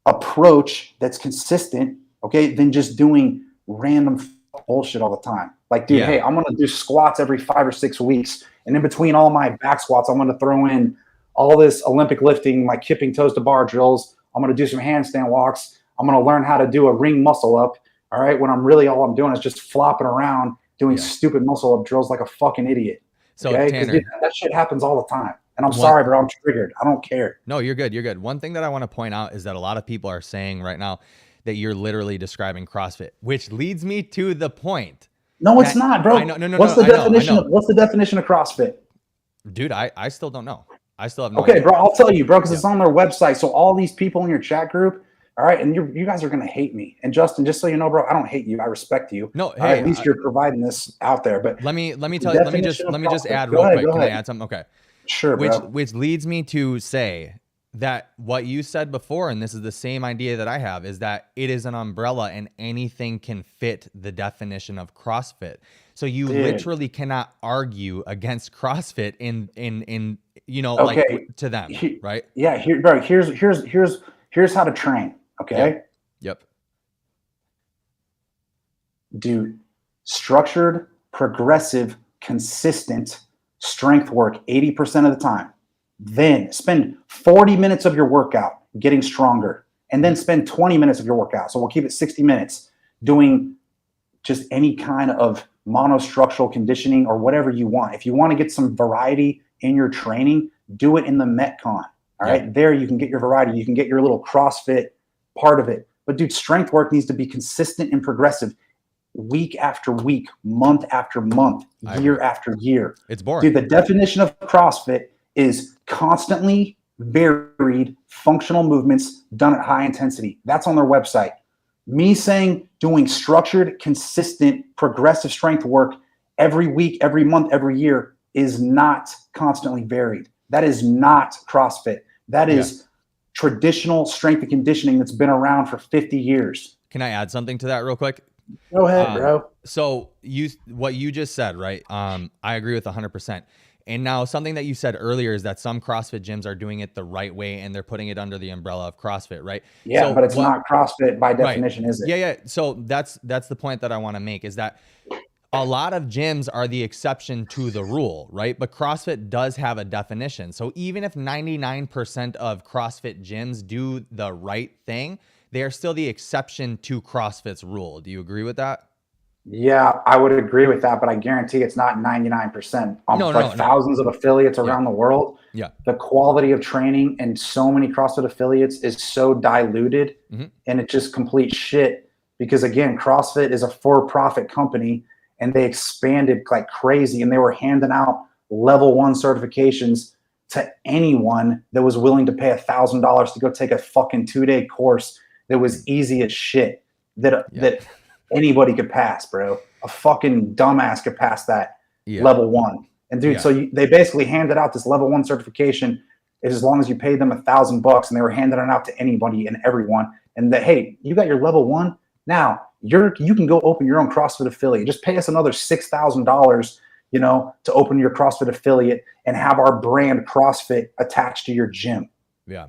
approach that's consistent, okay, than just doing random bullshit all the time. Like, dude, hey, I'm going to do squats every 5 or 6 weeks. And in between all my back squats, I'm going to throw in all this Olympic lifting, my kipping toes to bar drills. I'm going to do some handstand walks. I'm going to learn how to do a ring muscle up. All right. When all I'm doing is just flopping around doing stupid muscle up drills like a fucking idiot. So okay? Tanner, dude, that shit happens all the time. And I'm sorry, bro. I'm triggered. I don't care. No, you're good. You're good. One thing that I want to point out is that a lot of people are saying right now that you're literally describing CrossFit, which leads me to the point. No, it's not, bro. What's the definition of CrossFit? Dude, I still don't know. I still have no idea. idea. Bro, I'll tell you, bro, because it's on their website. So all these people in your chat group, all right, and you guys are going to hate me. And Justin, just so you know, bro, I don't hate you. I respect you. No, hey, at least you're providing this out there. But let me tell you, let me just add real quick. Can I add something? Okay. Sure, which leads me to say that what you said before, and this is the same idea that I have, is that it is an umbrella and anything can fit the definition of CrossFit. So you literally cannot argue against CrossFit in like to them, right? Yeah, here's how to train. Okay. Yep. Do structured, progressive, consistent strength work 80% of the time. Then spend 40 minutes of your workout getting stronger. And then spend 20 minutes of your workout. So we'll keep it 60 minutes doing just any kind of monostructural conditioning or whatever you want. If you want to get some variety in your training, do it in the Metcon. All right. There you can get your variety. You can get your little CrossFit part of it. But dude, strength work needs to be consistent and progressive. Week after week, month after month, year after year. It's boring. Dude, the definition of CrossFit is constantly varied functional movements done at high intensity. That's on their website. Me saying doing structured, consistent, progressive strength work every week, every month, every year is not constantly varied. That is not CrossFit. That is traditional strength and conditioning that's been around for 50 years. Can I add something to that real quick? Go ahead, bro. So what you just said, right? I agree with 100%. And now something that you said earlier is that some CrossFit gyms are doing it the right way and they're putting it under the umbrella of CrossFit, right? Yeah, so but it's not CrossFit by definition, is it? Yeah. So that's the point that I want to make is that a lot of gyms are the exception to the rule, right? But CrossFit does have a definition. So even if 99% of CrossFit gyms do the right thing, they are still the exception to CrossFit's rule. Do you agree with that? Yeah, I would agree with that, but I guarantee it's not 99%. Thousands of affiliates around the world. Yeah. The quality of training and so many CrossFit affiliates is so diluted and it's just complete shit because again, CrossFit is a for-profit company and they expanded like crazy and they were handing out level 1 certifications to anyone that was willing to pay $1,000 to go take a fucking 2-day course that was easy as shit that anybody could pass, bro. A fucking dumbass could pass that level 1. And dude, so they basically handed out this level 1 certification as long as you paid them $1,000, and they were handing it out to anybody and everyone. And that, hey, you got your level 1. Now you can go open your own CrossFit affiliate. Just pay us another $6,000, to open your CrossFit affiliate and have our brand CrossFit attached to your gym. Yeah.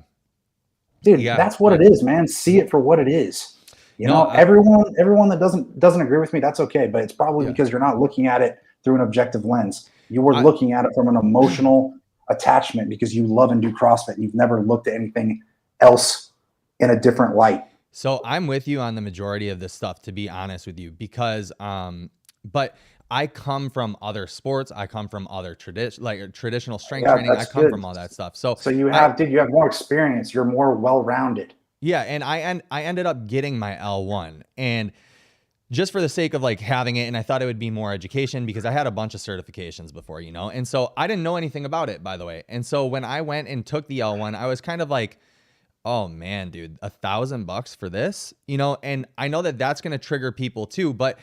Dude, that's what it is, man. See it for what it is. Everyone that doesn't agree with me, that's okay. But it's probably because you're not looking at it through an objective lens. You were looking at it from an emotional attachment because you love and do CrossFit. You've never looked at anything else in a different light. So I'm with you on the majority of this stuff, to be honest with you, because, but I come from other sports. I come from other traditional strength training. I come from all that stuff. So you have more experience. You're more well-rounded. Yeah. And I ended up getting my L1, and just for the sake of like having it. And I thought it would be more education because I had a bunch of certifications before, and so I didn't know anything about it, by the way. And so when I went and took the L1, I was kind of like, oh man, dude, $1,000 for this, and I know that that's going to trigger people too. But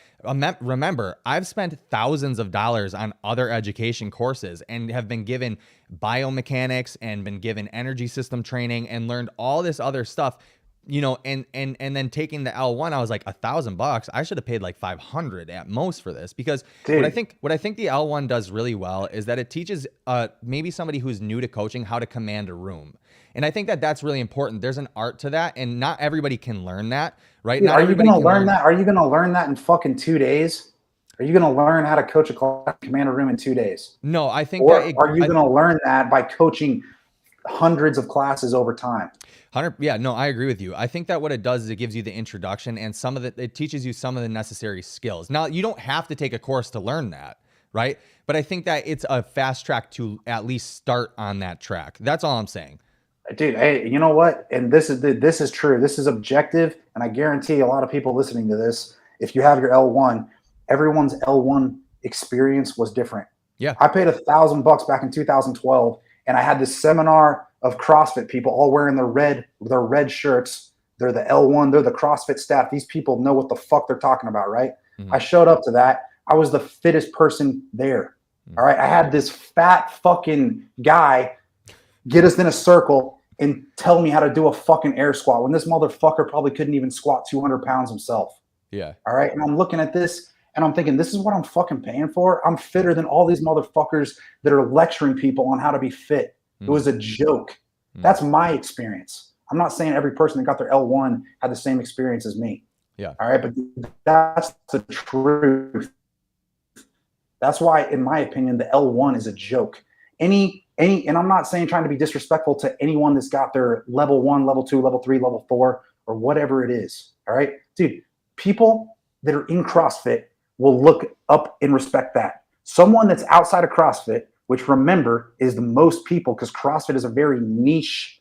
remember, I've spent thousands of dollars on other education courses and have been given biomechanics and been given energy system training and learned all this other stuff, and then taking the L1, I was like, $1,000. I should have paid like 500 at most for this, because what I think the L1 does really well is that it teaches maybe somebody who's new to coaching how to command a room. And I think that that's really important. There's an art to that, and not everybody can learn that, right? Dude, are you going to learn that? Are you going to learn that in fucking 2 days? Are you going to learn how to coach a class, command a room in 2 days? No, I think are you going to learn that by coaching hundreds of classes over time? 100. Yeah, no, I agree with you. I think that what it does is it gives you the introduction and it teaches you some of the necessary skills. Now, you don't have to take a course to learn that, right? But I think that it's a fast track to at least start on that track. That's all I'm saying. Dude, hey, you know what? And this is true. This is objective, and I guarantee a lot of people listening to this, if you have your L1, everyone's L1 experience was different. Yeah. I paid $1,000 back in 2012, and I had this seminar of CrossFit people all wearing their red shirts. They're the L1, they're the CrossFit staff. These people know what the fuck they're talking about, right? Mm-hmm. I showed up to that. I was the fittest person there. Mm-hmm. All right. I had this fat fucking guy get us in a circle and tell me how to do a fucking air squat when this motherfucker probably couldn't even squat 200 pounds himself. Yeah. All right. And I'm looking at this and I'm thinking, this is what I'm fucking paying for. I'm fitter than all these motherfuckers that are lecturing people on how to be fit. It was a joke. That's my experience. I'm not saying every person that got their L1 had the same experience as me. Yeah. All right. But that's the truth. That's why, in my opinion, the L1 is a joke. And I'm not saying trying to be disrespectful to anyone that's got their level 1, level 2, level 3, level 4, or whatever it is. All right. Dude, people that are in CrossFit will look up and respect that. Someone that's outside of CrossFit, which remember is the most people, because CrossFit is a very niche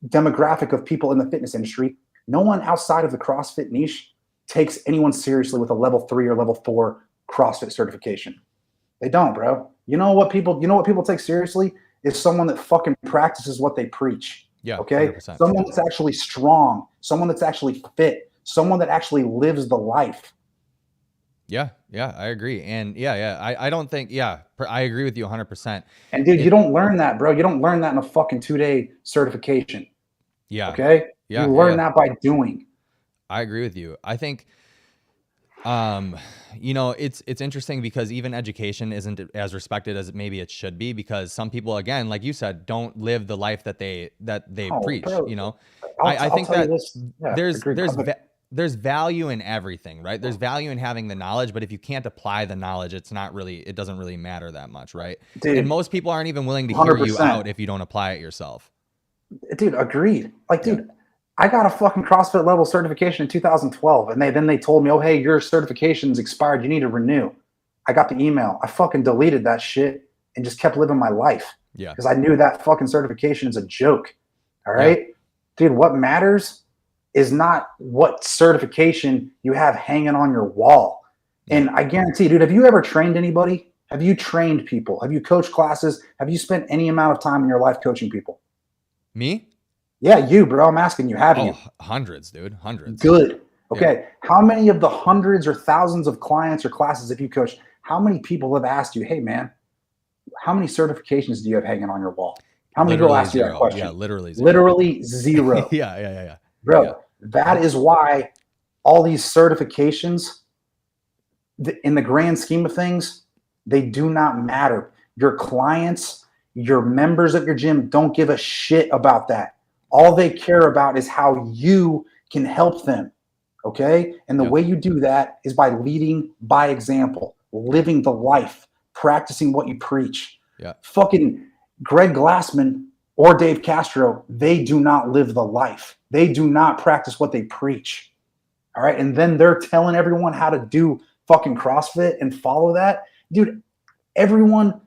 demographic of people in the fitness industry. No one outside of the CrossFit niche takes anyone seriously with a level 3 or level 4 CrossFit certification. They don't, bro. You know what people take seriously is someone that fucking practices what they preach. Yeah. Okay. 100%. Someone that's actually strong, someone that's actually fit, someone that actually lives the life. Yeah. Yeah. I agree. And I don't think, I agree with you 100%. And dude, you don't learn that, bro. You don't learn that in a fucking 2-day certification. Yeah. Okay. Yeah. You learn that by doing. I agree with you. I think, it's interesting because even education isn't as respected as maybe it should be, because some people, again, like you said, don't live the life that they preach. Bro. I think that there's value in everything, right? There's value in having the knowledge, but if you can't apply the knowledge, it doesn't really matter that much, right? Dude, and most people aren't even willing to hear 100%. You out if you don't apply it yourself. Dude, agreed. Like, dude, I got a fucking CrossFit level certification in 2012, and then they told me, oh, hey, your certification's expired. You need to renew. I got the email. I fucking deleted that shit and just kept living my life. Yeah. Because I knew that fucking certification is a joke. All right? Yeah. Dude, what matters is not what certification you have hanging on your wall. Yeah. And I guarantee, dude, have you ever trained anybody? Have you trained people? Have you coached classes? Have you spent any amount of time in your life coaching people? Me? Yeah, you, bro. I'm asking you, have you? Hundreds, dude. Hundreds. Good. Yeah. Okay. How many of the hundreds or thousands of clients or classes have you coached? How many people have asked you, hey, man, how many certifications do you have hanging on your wall? How many people Literally ask you that zero. Yeah, question? literally zero. Literally zero. Yeah. Bro, Yeah. that is why all these certifications, in the grand scheme of things, they do not matter. Your clients, your members of your gym don't give a shit about that. All they care about is how you can help them. Okay. And the Yep. way you do that is by leading by example, living the life, practicing what you preach. Yeah. Fucking Greg Glassman or Dave Castro, they do not live the life. They do not practice what they preach. All right. And then they're telling everyone how to do fucking CrossFit and follow that. Dude, everyone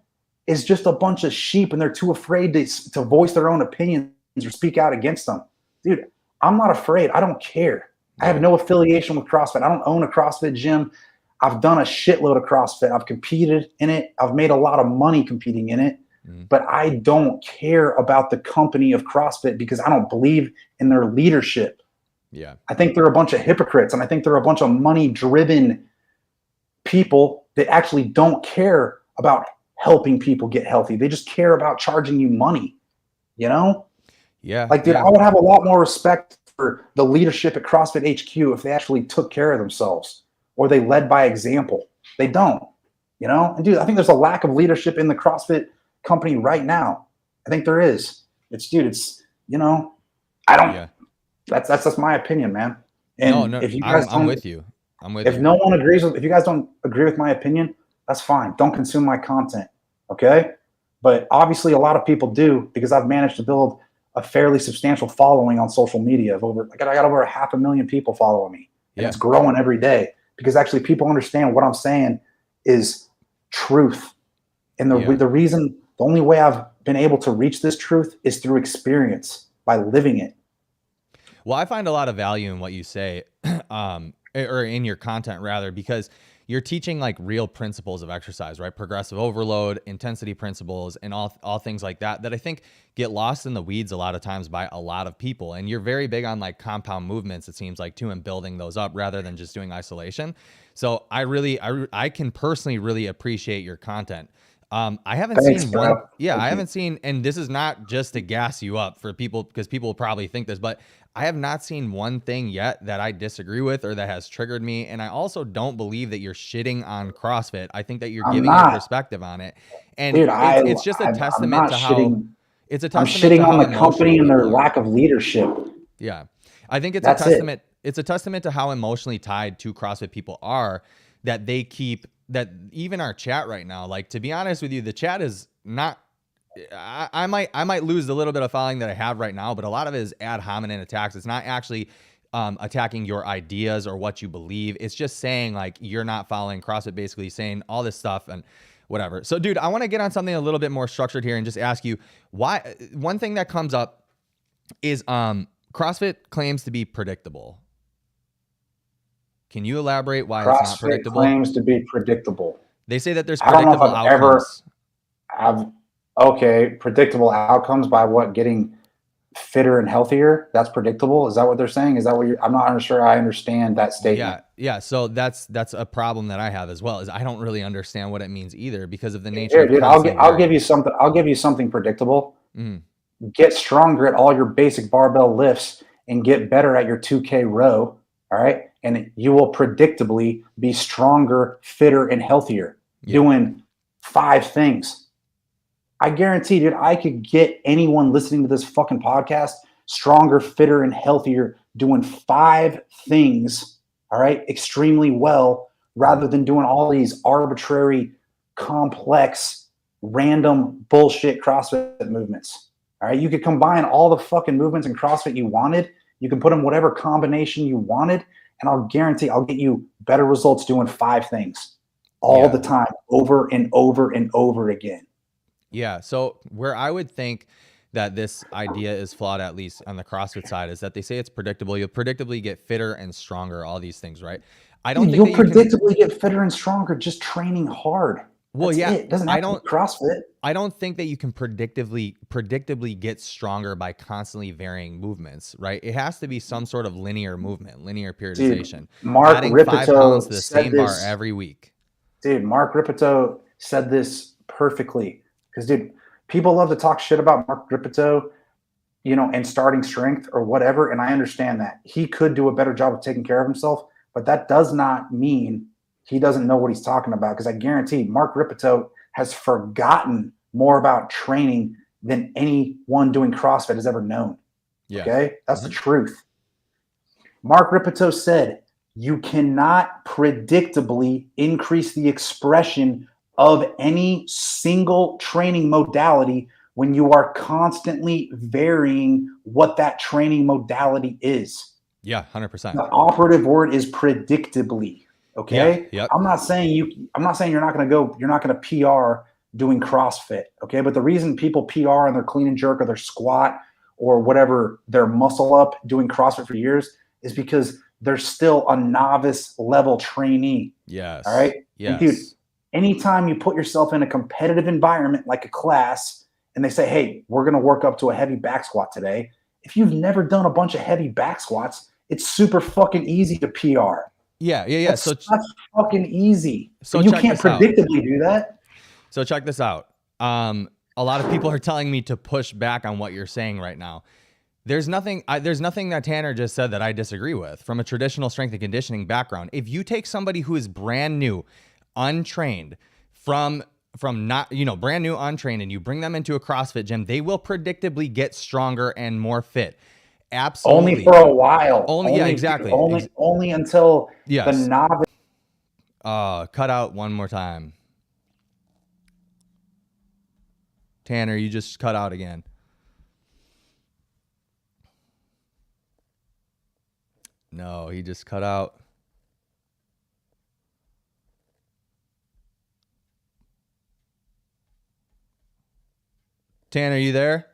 is just a bunch of sheep and they're too afraid to voice their own opinions or speak out against them. Dude, I'm not afraid. I don't care. I have no affiliation with CrossFit. I don't own a CrossFit gym. I've done a shitload of CrossFit. I've competed in it. I've made a lot of money competing in it. But I don't care about the company of CrossFit because I don't believe in their leadership. Yeah. I think they're a bunch of hypocrites, and I think they're a bunch of money-driven people that actually don't care about helping people get healthy. They just care about charging you money, you know? Yeah. Like, dude, I would have a lot more respect for the leadership at CrossFit HQ if they actually took care of themselves or they led by example. They don't, you know? And dude, I think there's a lack of leadership in the CrossFit company right now. I think there is. It's, you know, I don't. Yeah. That's my opinion, man. And if you guys I'm with you. If no one agrees with, if you guys don't agree with my opinion, that's fine. Don't consume my content. Okay. But obviously a lot of people do because I've managed to build a fairly substantial following on social media of I got over 500,000 people following me, and it's growing every day because actually people understand what I'm saying is truth. And the only way I've been able to reach this truth is through experience by living it. Well, I find a lot of value in what you say, or in your content rather, because you're teaching like real principles of exercise, right? Progressive overload, intensity principles, and all things like that I think get lost in the weeds a lot of times by a lot of people. And you're very big on like compound movements, it seems like, too, and building those up rather than just doing isolation. So I can personally really appreciate your content. I haven't seen one. Yeah, I haven't seen, and this is not just to gas you up for people, because people will probably think this, but I have not seen one thing yet that I disagree with or that has triggered me. And I also don't believe that you're shitting on CrossFit. I think that you're giving your perspective on it. And dude, it's just a testament to how it's a testament I'm shitting on the company and their lack of leadership. Yeah. I think it's a testament. It's a testament to how emotionally tied to CrossFit people are, that they keep that. Even our chat right now, like, to be honest with you, the chat is not, I might lose a little bit of following that I have right now, but a lot of it is ad hominem attacks. It's not actually attacking your ideas or what you believe. It's just saying like you're not following CrossFit, basically saying all this stuff and whatever. So dude, I want to get on something a little bit more structured here and just ask you why. One thing that comes up is CrossFit claims to be predictable. Can you elaborate why it's not predictable? CrossFit claims to be predictable. They say that there's predictable outcomes. Predictable outcomes by what? Getting fitter and healthier? That's predictable? Is that what they're saying? Is that what I'm not sure I understand that statement. Yeah. So that's a problem that I have as well, is I don't really understand what it means either because of the nature of I'll give you something. I'll give you something predictable. Get stronger at all your basic barbell lifts and get better at your 2K row. All right. And you will predictably be stronger, fitter, and healthier doing 5 things. I guarantee, dude, I could get anyone listening to this fucking podcast stronger, fitter, and healthier doing 5 things, all right, extremely well, rather than doing all these arbitrary, complex, random bullshit CrossFit movements. All right, you could combine all the fucking movements in CrossFit you wanted. You can put them whatever combination you wanted, and I'll guarantee I'll get you better results doing 5 things all the time, over and over and over again. Yeah. So where I would think that this idea is flawed, at least on the CrossFit side, is that they say it's predictable. You'll predictably get fitter and stronger, all these things, right? I don't think you'll predictably get fitter and stronger just training hard. Well, That's yeah, it. It doesn't I have to don't be CrossFit. I don't think that you can predictably get stronger by constantly varying movements, right? It has to be some sort of linear movement, linear Dude, periodization. Mark Adding 5 pounds to Ripito the said same bar this. every week. Dude, Mark Ripito said this perfectly. Because, dude, people love to talk shit about Mark Ripito, and starting strength or whatever. And I understand that. He could do a better job of taking care of himself, but that does not mean he doesn't know what he's talking about. Because I guarantee Mark Ripito has forgotten more about training than anyone doing CrossFit has ever known. Yeah. Okay? That's the truth. Mark Ripito said, you cannot predictably increase the expression of any single training modality when you are constantly varying what that training modality is. Yeah, 100%. The operative word is predictably. Okay. Yeah, yep. I'm not saying you're not going to PR doing CrossFit. Okay. But the reason people PR and their clean and jerk or their squat or whatever, their muscle up doing CrossFit for years is because they're still a novice level trainee. Yes. All right. Yes. And dude, anytime you put yourself in a competitive environment like a class and they say, hey, we're going to work up to a heavy back squat today. If you've never done a bunch of heavy back squats, it's super fucking easy to PR. Yeah. That's fucking easy. So but you can't predictably do that. So check this out. A lot of people are telling me to push back on what you're saying right now. There's nothing that Tanner just said that I disagree with from a traditional strength and conditioning background. If you take somebody who is brand new, untrained, from not, brand new, untrained, and you bring them into a CrossFit gym, they will predictably get stronger and more fit. Absolutely. Only for a while. Yeah, exactly. Only until the novice. Cut out one more time. Tanner, you just cut out again. No, he just cut out. Tanner, you there?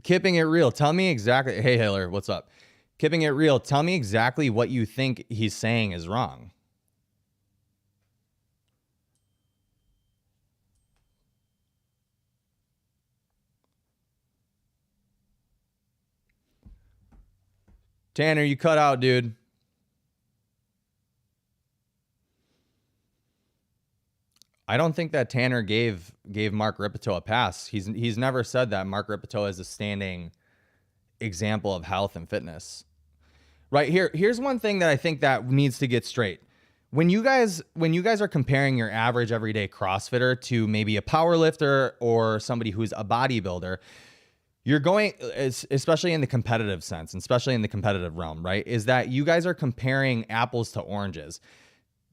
Keeping it real. Tell me exactly. Hey, Hiller, what's up? Keeping it real. Tell me exactly what you think he's saying is wrong. Tanner, you cut out, dude. I don't think that Tanner gave Mark Ripito a pass. He's never said that Mark Ripito is a standing example of health and fitness. Right here, here's one thing that I think that needs to get straight. When you guys are comparing your average everyday CrossFitter to maybe a power lifter or somebody who's a bodybuilder, you're going, especially in the competitive sense, and especially in the competitive realm, right? Is that you guys are comparing apples to oranges.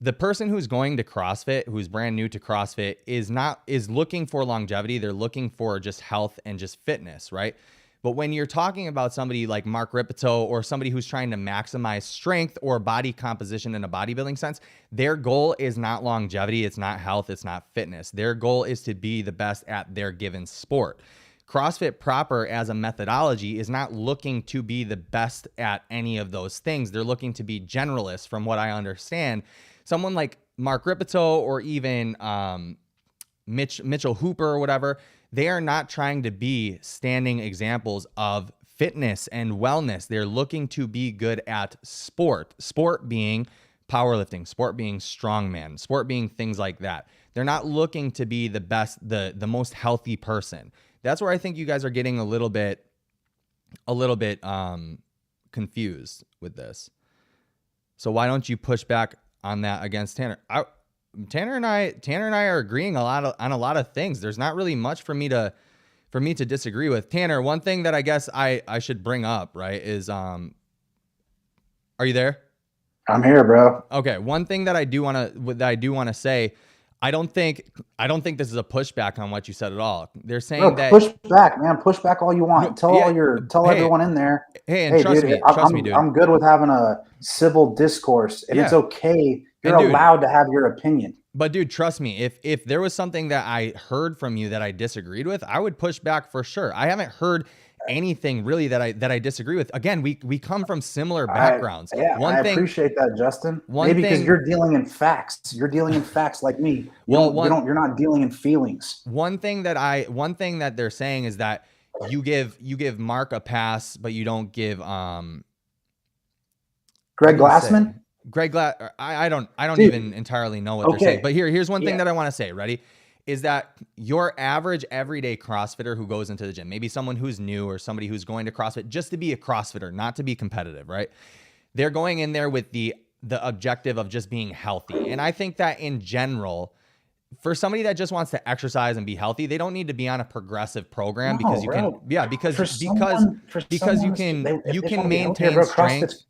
The person who's going to CrossFit, who's brand new to CrossFit, is looking for longevity. They're looking for just health and just fitness, right? But when you're talking about somebody like Mark Ripito or somebody who's trying to maximize strength or body composition in a bodybuilding sense, their goal is not longevity. It's not health. It's not fitness. Their goal is to be the best at their given sport. CrossFit proper as a methodology is not looking to be the best at any of those things. They're looking to be generalists from what I understand. Someone like Mark Ripito or even Mitchell Hooper or whatever, they are not trying to be standing examples of fitness and wellness. They're looking to be good at sport being powerlifting, sport being strongman, sport being things like that. They're not looking to be the best, the most healthy person. That's where I think you guys are getting a little bit confused with this. So why don't you push back on that against Tanner? Tanner and I are agreeing on a lot of things. There's not really much for me to disagree with. Tanner, one thing that I guess I should bring up, right, is are you there? I'm here, bro. Okay. One thing that I do want to say, I don't think this is a pushback on what you said at all. They're saying that push back, man. Push back all you want. Tell everyone in there. Hey, trust me, dude. I'm good with having a civil discourse, and it's okay. You're allowed to have your opinion. But dude, trust me, if there was something that I heard from you that I disagreed with, I would push back for sure. I haven't heard anything really that I disagree with. Again, we come from similar backgrounds. I appreciate that, Justin. Maybe because you're dealing in facts. You're dealing in facts like me. You're not dealing in feelings. One thing that they're saying is that you give Mark a pass, but you don't give Greg Glassman. I don't even entirely know what they're saying. But here's one thing that I want to say. Ready? Is that your average everyday CrossFitter who goes into the gym, maybe someone who's new or somebody who's going to CrossFit just to be a CrossFitter, not to be competitive, right? They're going in there with the objective of just being healthy. And I think that in general, for somebody that just wants to exercise and be healthy, they don't need to be on a progressive program because you can maintain strength.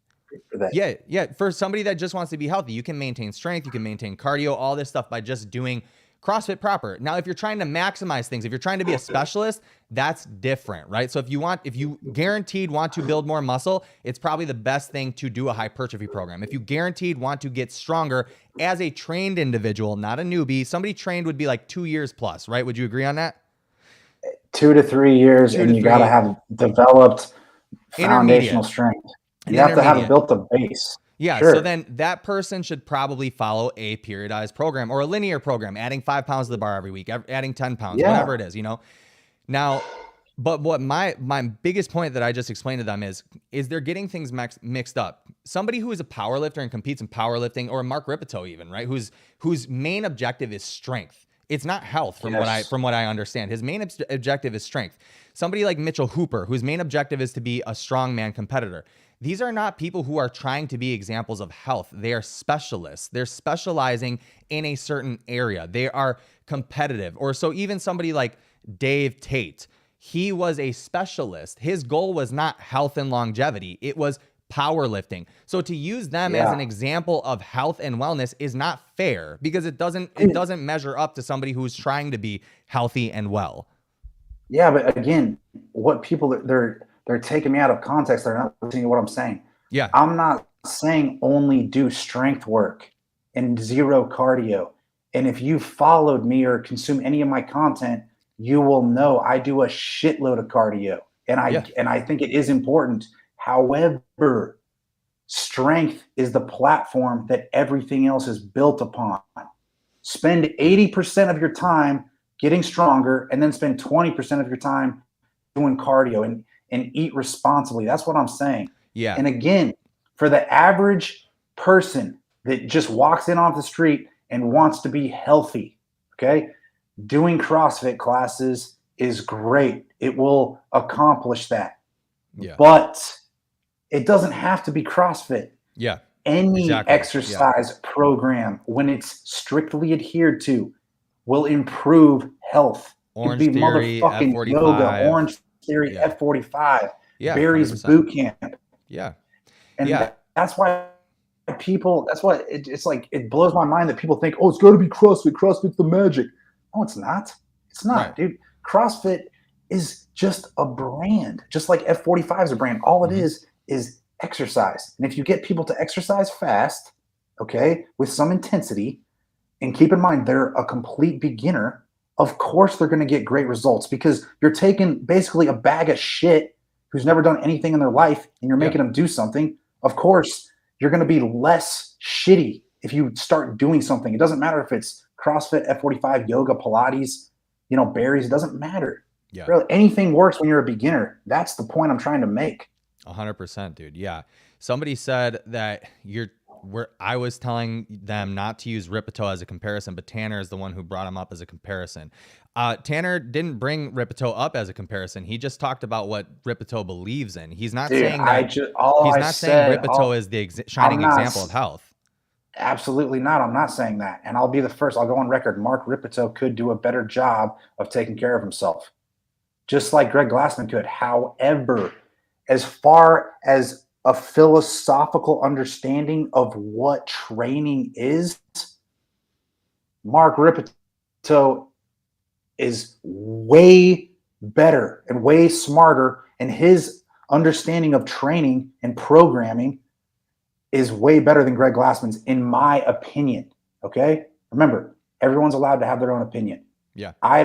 For somebody that just wants to be healthy, you can maintain strength, you can maintain cardio, all this stuff by just doing CrossFit proper. Now, if you're trying to maximize things, if you're trying to be a specialist, that's different, right? So if you guaranteed want to build more muscle, it's probably the best thing to do a hypertrophy program. If you guaranteed want to get stronger as a trained individual, not a newbie, somebody trained would be like 2 years plus, right? Would you agree on that? 2 to 3 years, and you got to have developed foundational strength. You have to have built a base. Yeah, sure. So then that person should probably follow a periodized program or a linear program, adding 5 pounds to the bar every week, adding 10 pounds, whatever it is, Now, but what my biggest point that I just explained to them is they're getting things mixed up. Somebody who is a power lifter and competes in powerlifting, or Mark Ripito even, right? Whose main objective is strength. It's not health from what I understand. His main objective is strength. Somebody like Mitchell Hooper, whose main objective is to be a strongman competitor. These are not people who are trying to be examples of health. They are specialists. They're specializing in a certain area. They are competitive. Or so even somebody like Dave Tate, he was a specialist. His goal was not health and longevity. It was powerlifting. So to use them as an example of health and wellness is not fair because it doesn't measure up to somebody who's trying to be healthy and well. Yeah, but again, what people they're taking me out of context. They're not listening to what I'm saying. Yeah. I'm not saying only do strength work and zero cardio. And if you followed me or consume any of my content, you will know I do a shitload of cardio. And I think it is important. However, strength is the platform that everything else is built upon. Spend 80% of your time getting stronger and then spend 20% of your time doing cardio and eat responsibly. That's what I'm saying. Yeah. And again, for the average person that just walks in off the street and wants to be healthy, okay, doing CrossFit classes is great. It will accomplish that. Yeah. But it doesn't have to be CrossFit. Yeah. Any exercise program, when it's strictly adhered to, will improve health. Orange Theory, F45. Yoga, Orange Theory, F45, Barry's 100%. Boot Camp. Yeah. And that's why it's like, it blows my mind that people think, oh, it's got to be CrossFit. CrossFit's the magic. No, it's not. It's not, dude. CrossFit is just a brand, just like F45 is a brand. All it is exercise. And if you get people to exercise fast, okay, with some intensity, and keep in mind they're a complete beginner, of course they're going to get great results because you're taking basically a bag of shit who's never done anything in their life and you're making them do something. Of course, you're going to be less shitty if you start doing something. It doesn't matter if it's CrossFit, F45, yoga, Pilates, berries. It doesn't matter. Yeah. Really, anything works when you're a beginner. That's the point I'm trying to make. 100%, dude. Yeah. Somebody said that I was telling them not to use Ripito as a comparison, but Tanner is the one who brought him up as a comparison. Tanner didn't bring Ripito up as a comparison. He just talked about what Ripito believes in. He's not saying that. Saying Ripito is the shining example of health. Absolutely not. I'm not saying that. And I'll be the first. I'll go on record. Mark Ripito could do a better job of taking care of himself, just like Greg Glassman could. However, as far as a philosophical understanding of what training is, Mark Ripito is way better and way smarter, and his understanding of training and programming is way better than Greg Glassman's, in my opinion. Okay? Remember, everyone's allowed to have their own opinion. Yeah. I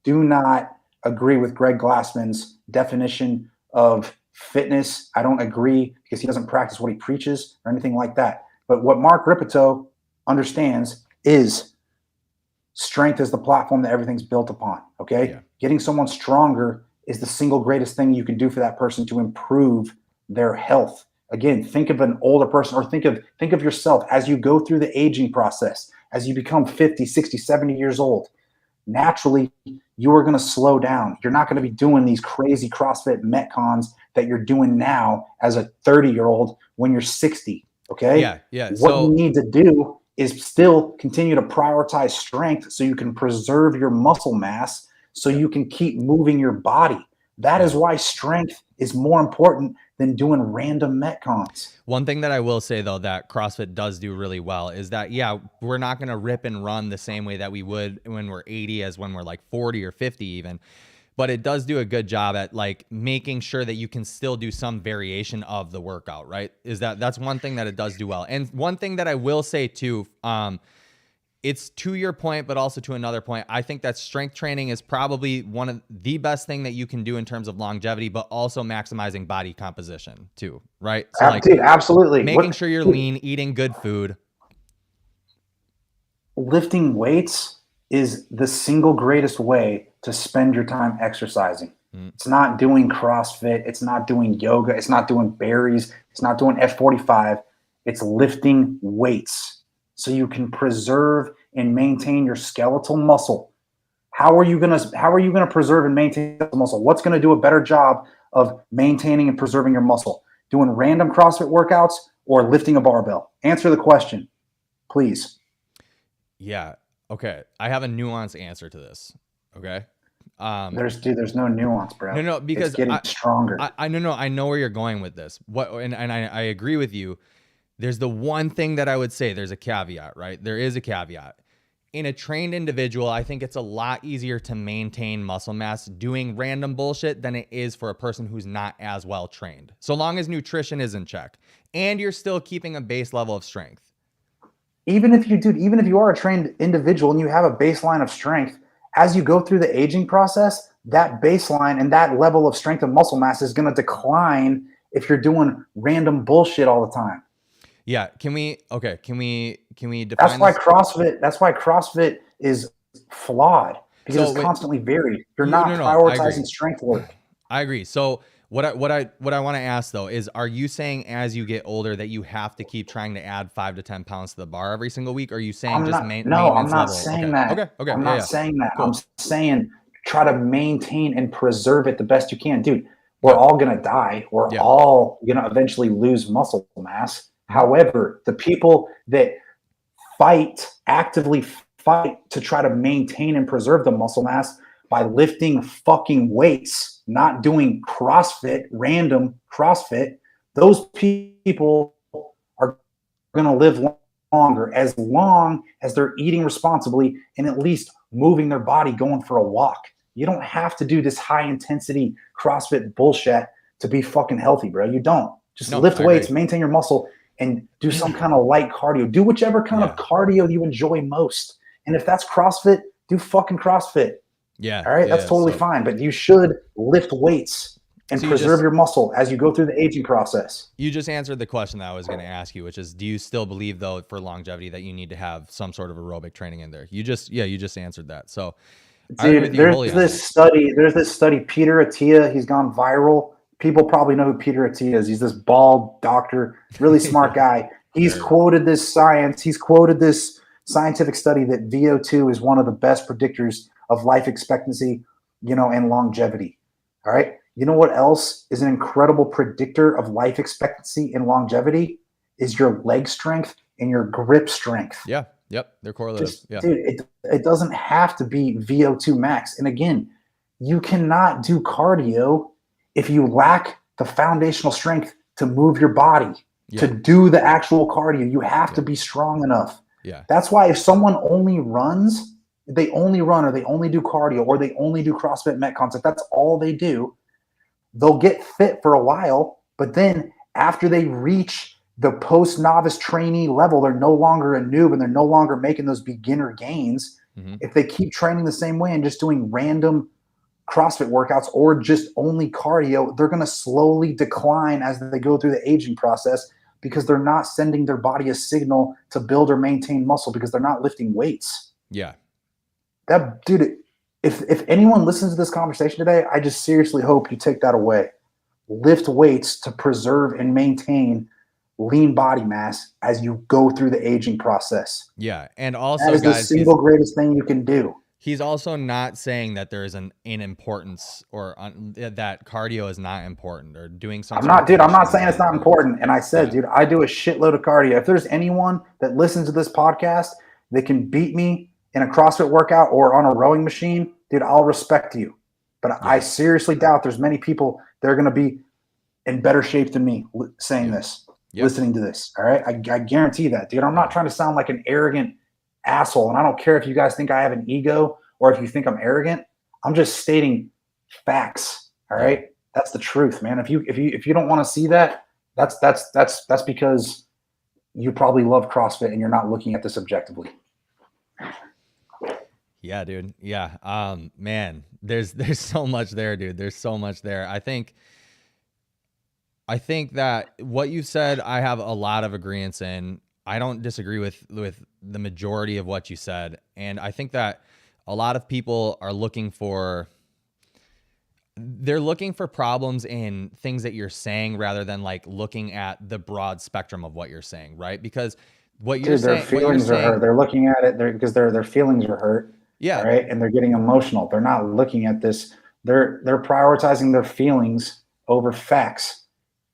do not agree with Greg Glassman's definition of fitness. I don't agree because he doesn't practice what he preaches or anything like that. But what Mark Ripito understands is strength is the platform that everything's built upon. Okay. Yeah. Getting someone stronger is the single greatest thing you can do for that person to improve their health. Again, think of an older person, or think of yourself as you go through the aging process, as you become 50, 60, 70 years old. Naturally, you are going to slow down. You're not going to be doing these crazy CrossFit Metcons that you're doing now as a 30-year-old when you're 60. Okay. Yeah. Yeah. What you need to do is still continue to prioritize strength so you can preserve your muscle mass, so you can keep moving your body. That is why strength is more important than doing random Metcons. One thing that I will say, though, that CrossFit does do really well is that, yeah, we're not going to rip and run the same way that we would when we're 80 as when we're like 40 or 50 even. But it does do a good job at like making sure that you can still do some variation of the workout, right? That's one thing that it does do well. And one thing that I will say too, it's to your point, but also to another point. I think that strength training is probably one of the best thing that you can do in terms of longevity, but also maximizing body composition too, right? So like, dude, absolutely. Making sure you're lean, eating good food. Lifting weights is the single greatest way to spend your time exercising. It's not doing CrossFit. It's not doing yoga. It's not doing berries. It's not doing F45. It's lifting weights so you can preserve and maintain your skeletal muscle. How are you gonna preserve and maintain the muscle? What's gonna do a better job of maintaining and preserving your muscle? Doing random CrossFit workouts or lifting a barbell? Answer the question, please. Yeah. Okay. I have a nuanced answer to this. Okay. There's no nuance, bro. No, because it's getting stronger. I know where you're going with this. And I agree with you. There's the one thing that I would say, there's a caveat, right? There is a caveat. In a trained individual, I think it's a lot easier to maintain muscle mass doing random bullshit than it is for a person who's not as well trained. So long as nutrition is in check and you're still keeping a base level of strength. Even if you are a trained individual and you have a baseline of strength, as you go through the aging process, that baseline and that level of strength and muscle mass is going to decline if you're doing random bullshit all the time. Yeah. Can we define That's why CrossFit is flawed, because it's constantly varied. You're not prioritizing strength work. I agree. So what I want to ask though is, are you saying as you get older that you have to keep trying to add 5 to 10 pounds to the bar every single week? Or are you saying maintenance level? I'm not saying that. Okay. I'm not saying that. Cool. I'm saying try to maintain and preserve it the best you can. Dude, we're all going to die. We're all going to eventually lose muscle mass. However, the people that actively fight to try to maintain and preserve the muscle mass by lifting fucking weights, not doing CrossFit, random CrossFit, those people are going to live longer as long as they're eating responsibly and at least moving their body, going for a walk. You don't have to do this high intensity CrossFit bullshit to be fucking healthy, bro. You don't. Just lift weights, maintain your muscle, and do some kind of light cardio. Do whichever kind of cardio you enjoy most. And if that's CrossFit, do fucking CrossFit. Yeah. All right. That's totally fine. But you should lift weights and preserve your muscle as you go through the aging process. You just answered the question that I was going to ask you, which is, do you still believe though for longevity that you need to have some sort of aerobic training in there? You just answered that. So dude, there's this study, Peter Attia, he's gone viral. People probably know who Peter Attia is. He's this bald doctor, really smart guy. He's quoted this scientific study that VO2 is one of the best predictors of life expectancy, and longevity. All right. You know what else is an incredible predictor of life expectancy and longevity is your leg strength and your grip strength. Yeah. Yep. They're correlative. Dude, it doesn't have to be VO2 max. And again, you cannot do cardio if you lack the foundational strength to move your body, to do the actual cardio. You have to be strong enough. Yeah. That's why if someone only runs, they only run or they only do cardio or they only do CrossFit Metcons, if that's all they do, they'll get fit for a while. But then after they reach the post-novice trainee level, they're no longer a noob and they're no longer making those beginner gains. If they keep training the same way and just doing random CrossFit workouts or just only cardio, they're going to slowly decline as they go through the aging process because they're not sending their body a signal to build or maintain muscle because they're not lifting weights. Yeah. That dude, if anyone listens to this conversation today, I just seriously hope you take that away. Lift weights to preserve and maintain lean body mass as you go through the aging process. Yeah. And also, that is guys, the single greatest thing you can do. He's also not saying that there is an importance or that cardio is not important or doing something. I'm not saying it's not important. And I said, dude, I do a shitload of cardio. If there's anyone that listens to this podcast that can beat me in a CrossFit workout or on a rowing machine, dude, I'll respect you. But I seriously doubt there's many people that are going to be in better shape than me saying this, listening to this. All right. I guarantee that, dude. I'm not trying to sound like an arrogant asshole. And I don't care if you guys think I have an ego or if you think I'm arrogant. I'm just stating facts. All right. That's the truth, man. If you don't want to see that, that's because you probably love CrossFit and you're not looking at this objectively. Yeah, dude. Yeah. Man, there's so much there, dude. There's so much there. I think that what you said, I have a lot of agreements in. I don't disagree with the majority of what you said. And I think that a lot of people are looking for problems in things that you're saying rather than like looking at the broad spectrum of what you're saying, right? Because what you're saying, their feelings are hurt. They're looking at it because their feelings are hurt. Yeah. All right. And they're getting emotional. They're not looking at this. They're prioritizing their feelings over facts.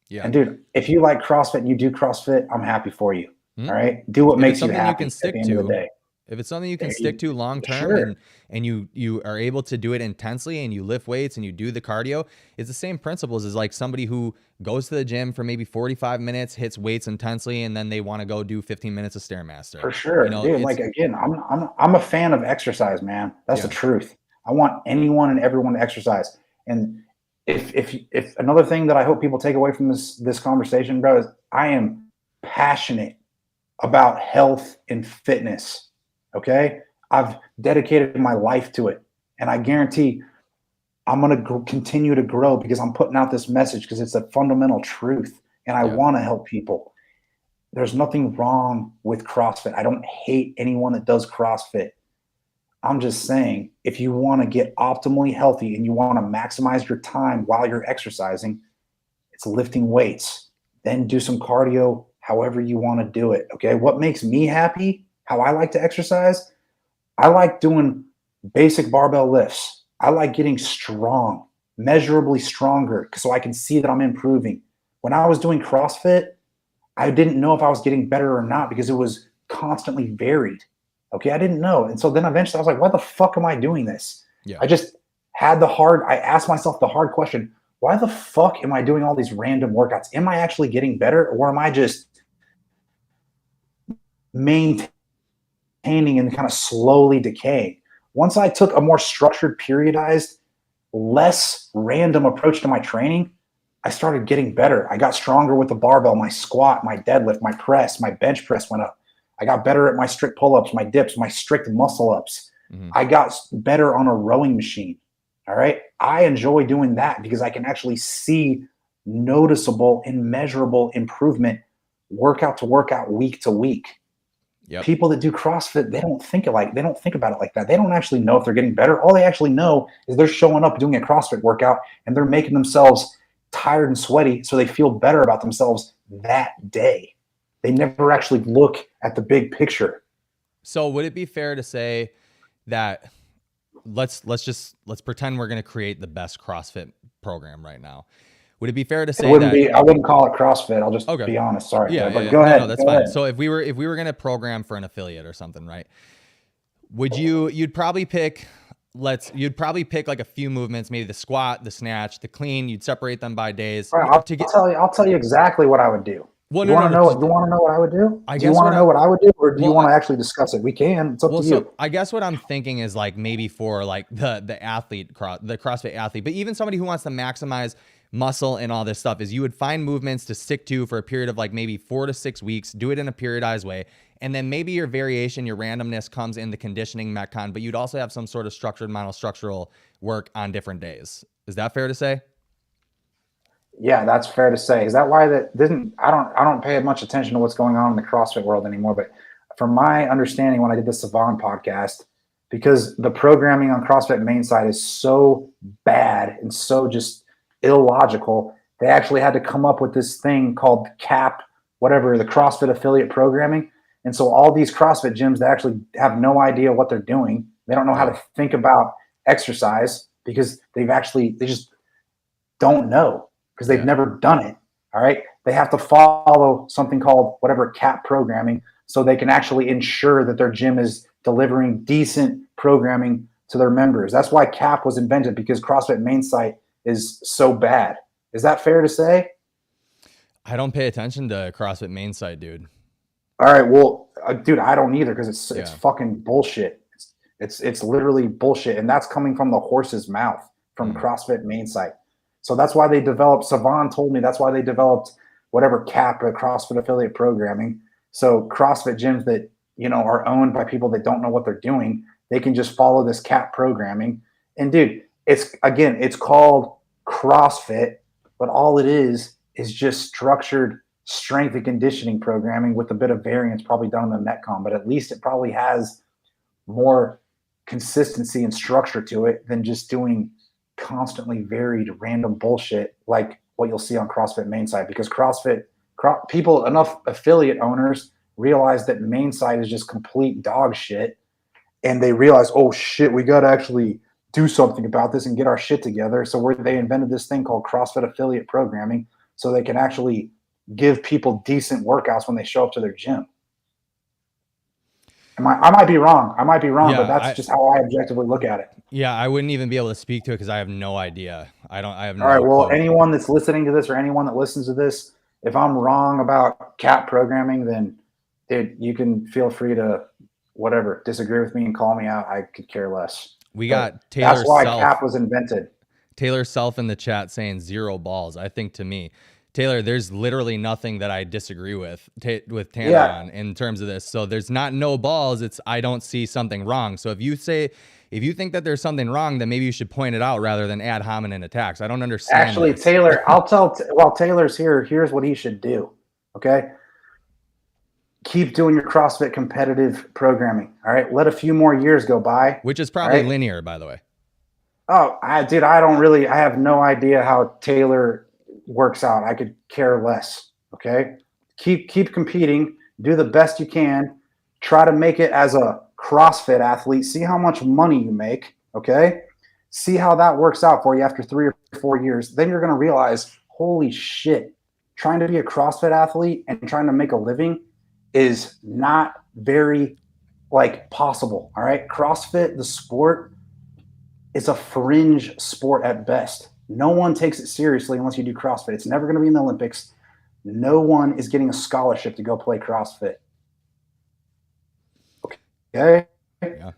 Yeah. And dude, if you like CrossFit and you do CrossFit, I'm happy for you. All right. Do what makes you happy at the end of the day. If it's something you can stick to long term and you are able to do it intensely and you lift weights and you do the cardio, it's the same principles as like somebody who goes to the gym for maybe 45 minutes, hits weights intensely, and then they want to go do 15 minutes of Stairmaster. For sure. You know, dude, like again, I'm a fan of exercise, man. That's the truth. I want anyone and everyone to exercise. And if another thing that I hope people take away from this conversation, bro, is I am passionate about health and fitness. Okay. I've dedicated my life to it. And I guarantee I'm going to continue to grow because I'm putting out this message because it's a fundamental truth. And I want to help people. There's nothing wrong with CrossFit. I don't hate anyone that does CrossFit. I'm just saying, if you want to get optimally healthy and you want to maximize your time while you're exercising, it's lifting weights. Then do some cardio however you want to do it. Okay. What makes me happy, how I like to exercise, I like doing basic barbell lifts. I like getting strong, measurably stronger, so I can see that I'm improving. When I was doing CrossFit, I didn't know if I was getting better or not because it was constantly varied. Okay, I didn't know. And so then eventually I was like, why the fuck am I doing this? Yeah. I just had I asked myself the hard question, why the fuck am I doing all these random workouts? Am I actually getting better or am I just maintaining and kind of slowly decaying? Once I took a more structured, periodized, less random approach to my training, I started getting better. I got stronger with the barbell, my squat, my deadlift, my press, my bench press went up. I got better at my strict pull-ups, my dips, my strict muscle-ups. Mm-hmm. I got better on a rowing machine. All right. I enjoy doing that because I can actually see noticeable and measurable improvement workout to workout, week to week. Yep. People that do CrossFit, they don't think about it like that. They don't actually know if they're getting better. All they actually know is they're showing up doing a CrossFit workout and they're making themselves tired and sweaty so they feel better about themselves that day. They never actually look at the big picture. So would it be fair to say that let's pretend we're going to create the best CrossFit program right now? Would it be fair to say I wouldn't call it CrossFit. I'll just be honest. Sorry. Yeah, but go ahead. No, that's fine. So if we were going to program for an affiliate or something, right? You'd probably pick like a few movements, maybe the squat, the snatch, the clean. You'd separate them by days. Right, I'll tell you exactly what I would do. Well, you want to know what I would do? Do you want to know what I would do, or do you want to actually discuss it? We can. It's up to you. So I guess what I'm thinking is like maybe for like the athlete, the CrossFit athlete, but even somebody who wants to maximize muscle and all this stuff, is you would find movements to stick to for a period of like maybe 4 to 6 weeks, do it in a periodized way, And then maybe your variation, your randomness comes in the conditioning metcon, but you'd also have some sort of structured monostructural work on different days. Is that fair to say? Yeah, that's fair to say. Is that why that didn't? I don't pay much attention to what's going on in the CrossFit world anymore. But from my understanding, when I did the Savant podcast, because the programming on CrossFit main site is so bad and so just illogical, they actually had to come up with this thing called CAP, whatever, the CrossFit affiliate programming. And so all these CrossFit gyms, they actually have no idea what they're doing. They don't know how to think about exercise because they just don't know because they've never done it. All right. They have to follow something called whatever CAP programming so they can actually ensure that their gym is delivering decent programming to their members. That's why CAP was invented, because CrossFit main site is so bad. Is that fair to say? I don't pay attention to CrossFit main site, dude. All right. Well, dude, I don't either, because it's fucking bullshit. It's literally bullshit. And that's coming from the horse's mouth from CrossFit main site. So that's why they developed, Savan told me that's why they developed whatever CAP or CrossFit affiliate programming. So CrossFit gyms that, are owned by people that don't know what they're doing, they can just follow this CAP programming. And dude, it's called CrossFit, but all it is just structured strength and conditioning programming with a bit of variance probably done in the Metcon, but at least it probably has more consistency and structure to it than just doing constantly varied random bullshit like what you'll see on CrossFit main site. Because people, enough affiliate owners realize that main site is just complete dog shit, and they realize, oh shit, we got to actually do something about this and get our shit together. So they invented this thing called CrossFit affiliate programming so they can actually give people decent workouts when they show up to their gym. I might be wrong, but that's just how I objectively look at it. Yeah, I wouldn't even be able to speak to it because I have no idea. I have no All right, well, clue. anyone that's listening to this or anyone that listens to this, if I'm wrong about CAP programming, then dude, you can feel free to disagree with me and call me out. I could care less. We got Taylor That's why Self. CAP was invented. Taylor Self in the chat saying 0 balls. I think to me, Taylor, there's literally nothing that I disagree with Tanner on in terms of this. So there's not no balls. It's I don't see something wrong. So if you think that there's something wrong, then maybe you should point it out rather than ad hominem attacks. I don't understand. Actually, this. Taylor, I'll tell. While Taylor's here, here's what he should do. Okay. Keep doing your CrossFit competitive programming. All right. Let a few more years go by. Which is probably linear, by the way. Oh, I have no idea how Taylor works out. I could care less. Okay. Keep competing. Do the best you can. Try to make it as a CrossFit athlete. See how much money you make. Okay. See how that works out for you after 3 or 4 years. Then you're going to realize, holy shit, trying to be a CrossFit athlete and trying to make a living is not very possible. All right. CrossFit, the sport, is a fringe sport at best. No one takes it seriously unless you do CrossFit. It's never going to be in the Olympics. No one is getting a scholarship to go play CrossFit. Okay. Yeah.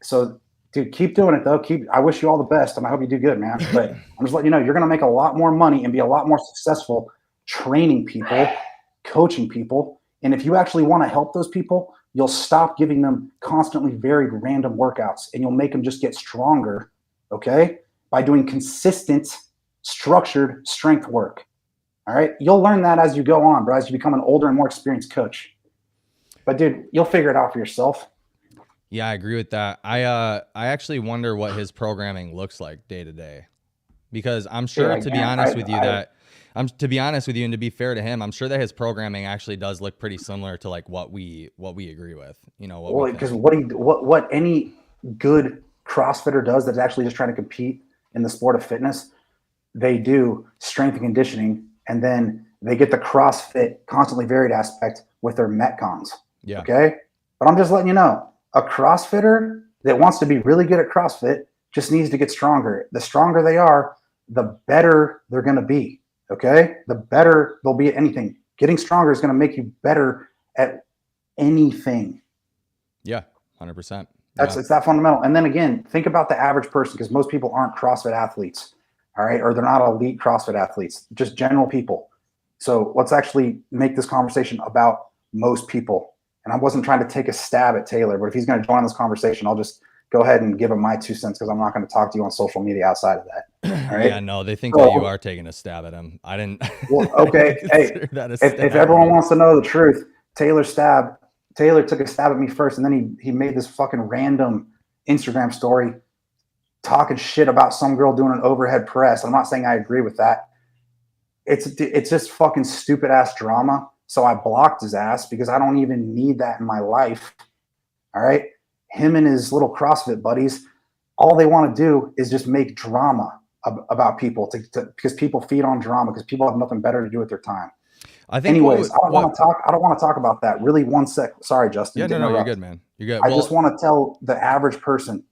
So, dude, keep doing it though. I wish you all the best, and I hope you do good, man. But I'm just letting you know, you're going to make a lot more money and be a lot more successful training people, coaching people. And if you actually want to help those people, you'll stop giving them constantly varied random workouts, and you'll make them just get stronger, okay, by doing consistent, structured strength work. All right. You'll learn that as you go on, bro, as you become an older and more experienced coach. But dude, you'll figure it out for yourself. Yeah, I agree with that. I actually wonder what his programming looks like day to day, because I'm sure, to be honest with you, and to be fair to him, I'm sure that his programming actually does look pretty similar to what we agree with. Because what any good CrossFitter does that's actually just trying to compete in the sport of fitness, they do strength and conditioning, and then they get the CrossFit constantly varied aspect with their Metcons. Yeah. Okay. But I'm just letting you know, a CrossFitter that wants to be really good at CrossFit just needs to get stronger. The stronger they are, the better they're going to be. Okay. The better they'll be at anything. Getting stronger is going to make you better at anything. Yeah. 100%. It's that fundamental. And then again, think about the average person, because most people aren't CrossFit athletes. All right. Or they're not elite CrossFit athletes, just general people. So let's actually make this conversation about most people. And I wasn't trying to take a stab at Taylor, but if he's going to join this conversation, I'll just go ahead and give him my 2 cents because I'm not going to talk to you on social media outside of that. All right. Yeah, no, they think that you are taking a stab at him. I didn't. Well, okay. Hey, if everyone wants to know the truth, Taylor took a stab at me first, and then he made this fucking random Instagram story talking shit about some girl doing an overhead press. I'm not saying I agree with that. It's just fucking stupid ass drama. So I blocked his ass because I don't even need that in my life. All right. Him and his little CrossFit buddies, all they want to do is just make drama about people because people feed on drama because people have nothing better to do with their time. I don't want to talk about that. Really, 1 sec. Sorry, Justin. Yeah, no, you're good, man. You're good. I just want to tell the average person,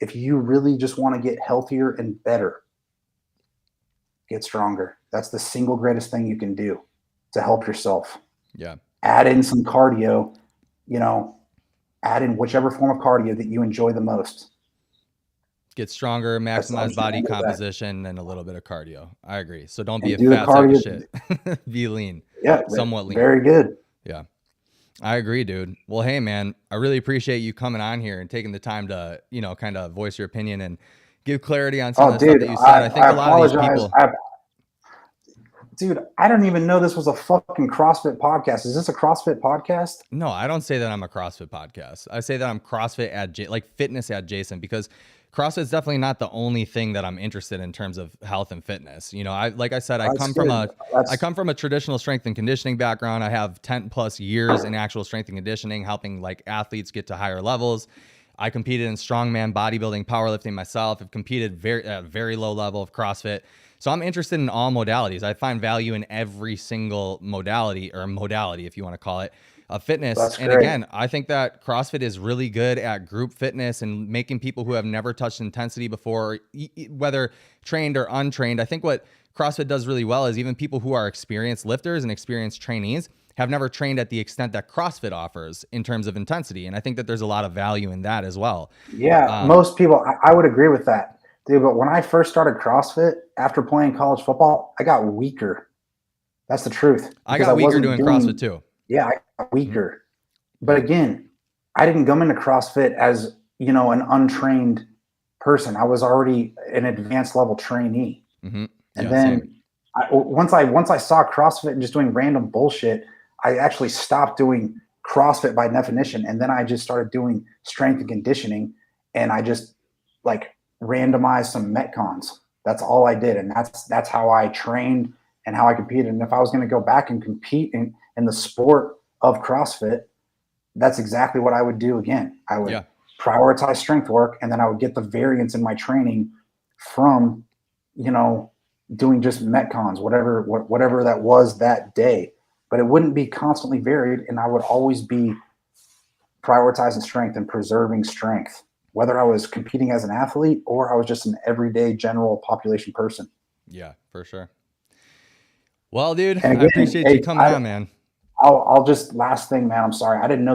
if you really just want to get healthier and better, get stronger. That's the single greatest thing you can do to help yourself. Yeah. Add in some cardio, add in whichever form of cardio that you enjoy the most. Get stronger, maximize body composition, and a little bit of cardio. I agree. So don't be a fat sack of shit. Be lean. Yeah. Somewhat lean. Very good. Yeah. I agree, dude. Well, hey, man, I really appreciate you coming on here and taking the time to, kind of voice your opinion and give clarity on some of the stuff that you said. I think a lot of these people. Dude, I don't even know this was a fucking CrossFit podcast. Is this a CrossFit podcast? No, I don't say that I'm a CrossFit podcast. I say that I'm CrossFit fitness adjacent, because CrossFit is definitely not the only thing that I'm interested in terms of health and fitness. Like I said, I come from a traditional strength and conditioning background. I have 10 plus years in actual strength and conditioning, helping like athletes get to higher levels. I competed in strongman, bodybuilding, powerlifting myself. I've competed at a very low level of CrossFit. So I'm interested in all modalities. I find value in every single modality, if you want to call it, of fitness. That's and great. Again, I think that CrossFit is really good at group fitness and making people who have never touched intensity before, whether trained or untrained. I think what CrossFit does really well is even people who are experienced lifters and experienced trainees have never trained at the extent that CrossFit offers in terms of intensity. And I think that there's a lot of value in that as well. Yeah, most people, I would agree with that. Dude, but when I first started CrossFit after playing college football, I got weaker. That's the truth. I got weaker doing CrossFit too. Yeah, I got weaker. But again, I didn't come into CrossFit as, an untrained person. I was already an advanced level trainee. Mm-hmm. And then once I saw CrossFit and just doing random bullshit, I actually stopped doing CrossFit by definition. And then I just started doing strength and conditioning, and I just randomized some Metcons. That's all I did. And that's how I trained and how I competed. And if I was going to go back and compete in the sport of CrossFit, that's exactly what I would do again. I would prioritize strength work, and then I would get the variance in my training from, doing just Metcons, whatever that was that day. But it wouldn't be constantly varied, and I would always be prioritizing strength and preserving strength, whether I was competing as an athlete or I was just an everyday general population person. Yeah, for sure. Well, dude, again, I appreciate you coming on, man. I'll just, last thing, man, I'm sorry. I didn't know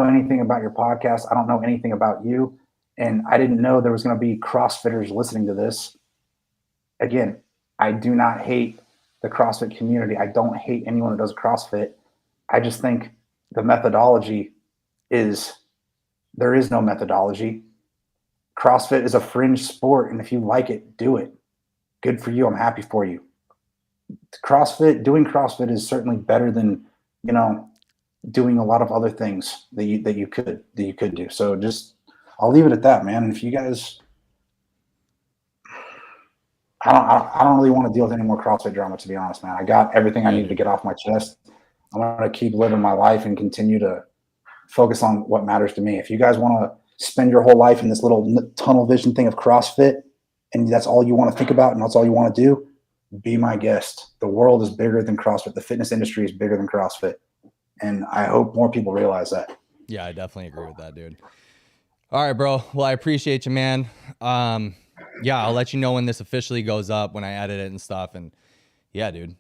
anything about your podcast. I don't know anything about you. And I didn't know there was going to be CrossFitters listening to this. Again, I do not hate the CrossFit community. I don't hate anyone that does CrossFit. I just think the methodology there is no methodology. CrossFit is a fringe sport, and if you like it, do it. Good for you. I'm happy for you. Doing CrossFit is certainly better than, doing a lot of other things that you could do. So just, I'll leave it at that, man. And if you guys, I don't really want to deal with any more CrossFit drama, to be honest, man. I got everything I needed to get off my chest. I'm going to keep living my life and continue to focus on what matters to me. If you guys want to spend your whole life in this little tunnel vision thing of CrossFit, and that's all you want to think about and that's all you want to do, be my guest. The world is bigger than CrossFit. The fitness industry is bigger than CrossFit. And I hope more people realize that. Yeah, I definitely agree with that, dude. All right, bro. Well, I appreciate you, man. I'll let you know when this officially goes up, when I edit it and stuff. And yeah, dude.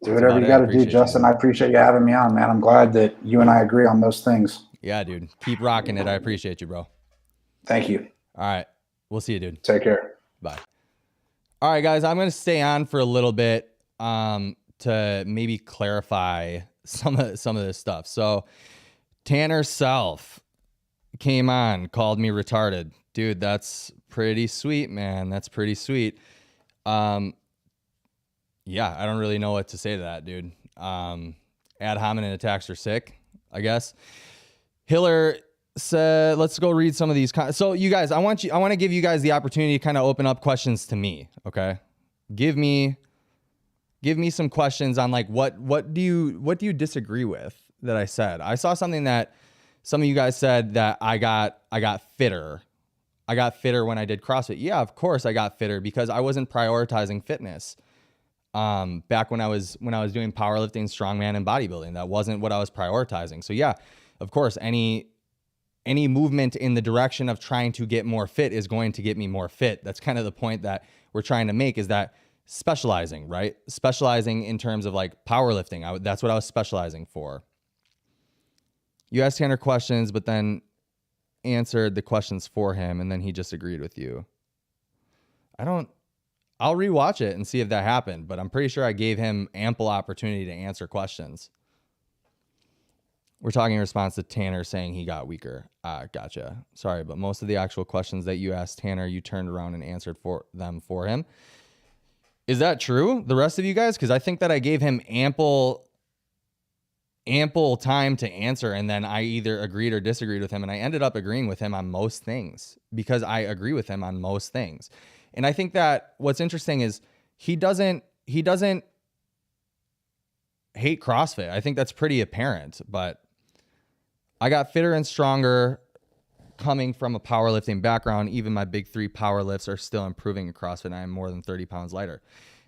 Do whatever you got to do, Justin. I appreciate you having me on, man. I'm glad that you and I agree on those things. Yeah, dude. Keep rocking it. I appreciate you, bro. Thank you. All right. We'll see you, dude. Take care. Bye. All right, guys. I'm going to stay on for a little bit to maybe clarify some of this stuff. So Tanner Self came on, called me retarded. Dude, that's pretty sweet, man. That's pretty sweet. Yeah, I don't really know what to say to that, dude. Ad hominem attacks are sick, I guess. Hiller said, let's go read some of these. So you guys, I want to give you guys the opportunity to kind of open up questions to me. Okay. Give me some questions on like, what do you disagree with that I said? I saw something that some of you guys said that I got fitter. I got fitter when I did CrossFit. Yeah, of course I got fitter because I wasn't prioritizing fitness. Back when I was doing powerlifting, strongman, and bodybuilding, that wasn't what I was prioritizing. So yeah, of course, any movement in the direction of trying to get more fit is going to get me more fit. That's kind of the point that we're trying to make, is that specializing, right? Specializing in terms of like powerlifting. That's what I was specializing for. You asked Tanner questions, but then answered the questions for him, and then he just agreed with you. I'll rewatch it and see if that happened, but I'm pretty sure I gave him ample opportunity to answer questions. We're talking in response to Tanner saying he got weaker. Gotcha. Sorry, but most of the actual questions that you asked Tanner, you turned around and answered for him. Is that true? The rest of you guys? Because I think that I gave him ample time to answer, and then I either agreed or disagreed with him, and I ended up agreeing with him on most things because I agree with him on most things. And I think that what's interesting is he doesn't hate CrossFit. I think that's pretty apparent, but I got fitter and stronger coming from a powerlifting background. Even my big 3 power lifts are still improving in CrossFit, and I'm more than 30 pounds lighter.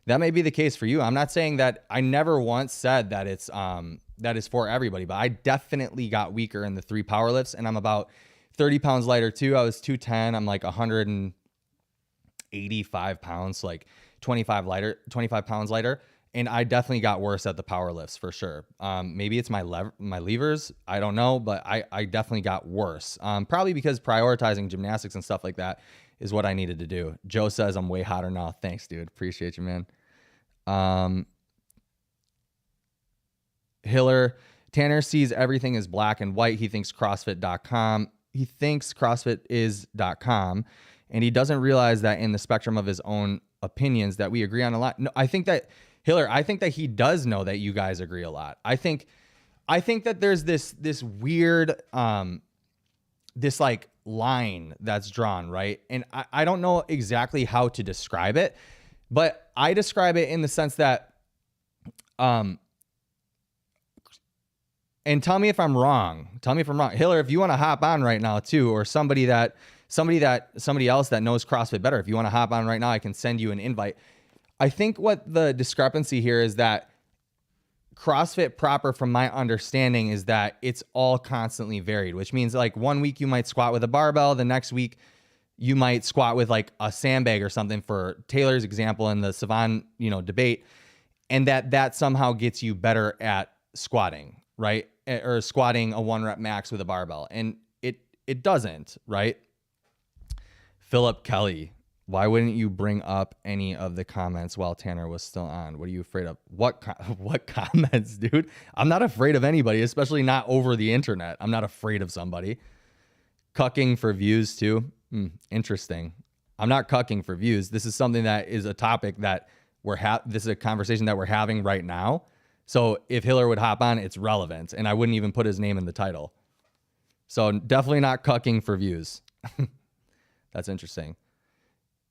That may be the case for you. I'm not saying that. I never once said that it's that is for everybody, but I definitely got weaker in the 3 power lifts, and I'm about 30 pounds lighter too. I was 210. I'm like 185 pounds, like 25 pounds lighter. And I definitely got worse at the power lifts for sure. Maybe it's my levers. I don't know, but I definitely got worse. Probably because prioritizing gymnastics and stuff like that is what I needed to do. Joe says I'm way hotter now. Thanks, dude. Appreciate you, man. Hiller, Tanner sees everything as black and white. He thinks CrossFit.com. He thinks CrossFit.com, and he doesn't realize that in the spectrum of his own opinions that we agree on a lot. No, I think that Hiller, I think that he does know that you guys agree a lot. I think that there's this weird, this like line that's drawn, right? And I don't know exactly how to describe it, but I describe it in the sense that, and tell me if I'm wrong. Hiller, if you want to hop on right now too, or somebody else that knows CrossFit better, if you want to hop on right now, I can send you an invite. I think what the discrepancy here is that CrossFit proper, from my understanding, is that it's all constantly varied, which means like 1 week you might squat with a barbell, the next week you might squat with like a sandbag or something, for Taylor's example in the Savan, debate, and that somehow gets you better at squatting, right? Or squatting a 1 rep max with a barbell. And it doesn't, right? Philip Kelly, why wouldn't you bring up any of the comments while Tanner was still on? What are you afraid of? What comments, dude? I'm not afraid of anybody, especially not over the internet. I'm not afraid of somebody. Cucking for views too. Interesting. I'm not cucking for views. This is something that is a topic that this is a conversation that we're having right now. So if Hiller would hop on, it's relevant, and I wouldn't even put his name in the title. So definitely not cucking for views. That's interesting.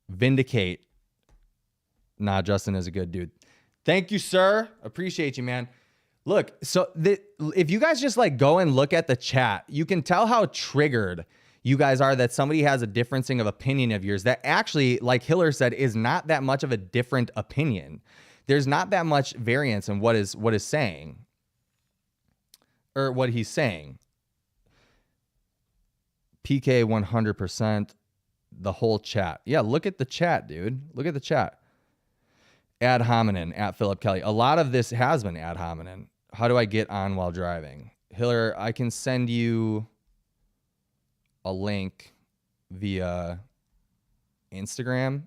Vindicate. Nah, Justin is a good dude. Thank you, sir. Appreciate you, man. Look, so if you guys just like go and look at the chat, you can tell how triggered you guys are that somebody has a differencing of opinion of yours that actually, like Hiller said, is not that much of a different opinion. There's not that much variance in what is saying, or what he's saying. PK 100%, the whole chat. Yeah, look at the chat, dude. Look at the chat. Ad hominem at Philip Kelly. A lot of this has been ad hominem. How do I get on while driving? Hiller, I can send you a link via Instagram,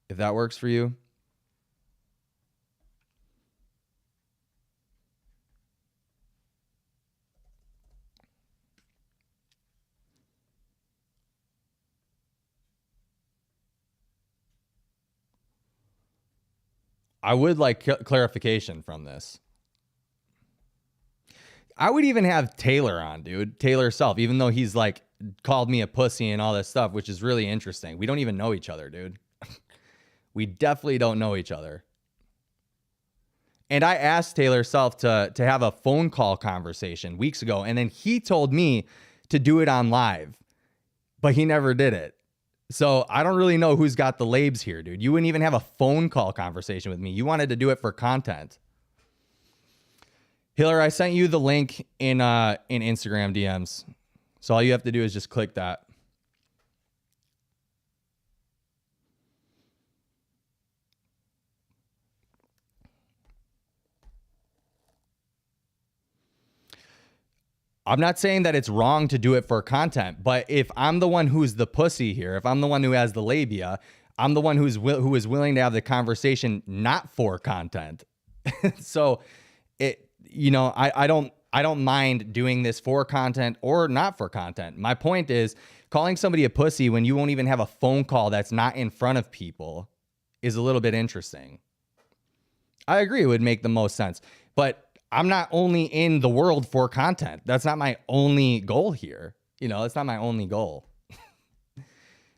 if that works for you. I would like clarification from this. I would even have Taylor on, dude. Taylor Self, even though he's like called me a pussy and all this stuff, which is really interesting. We don't even know each other, dude. We definitely don't know each other. And I asked Taylor Self to have a phone call conversation weeks ago, and then he told me to do it on live, but he never did it. So I don't really know who's got the labes here, dude. You wouldn't even have a phone call conversation with me. You wanted to do it for content. Hiller, I sent you the link in Instagram DMs. So all you have to do is just click that. I'm not saying that it's wrong to do it for content, but if I'm the one who's the pussy here, if I'm the one who has the labia, I'm the one who is willing to have the conversation not for content. So I don't mind doing this for content or not for content. My point is calling somebody a pussy when you won't even have a phone call that's not in front of people is a little bit interesting. I agree it would make the most sense, but I'm not only in the world for content. That's not my only goal here. That's not my only goal.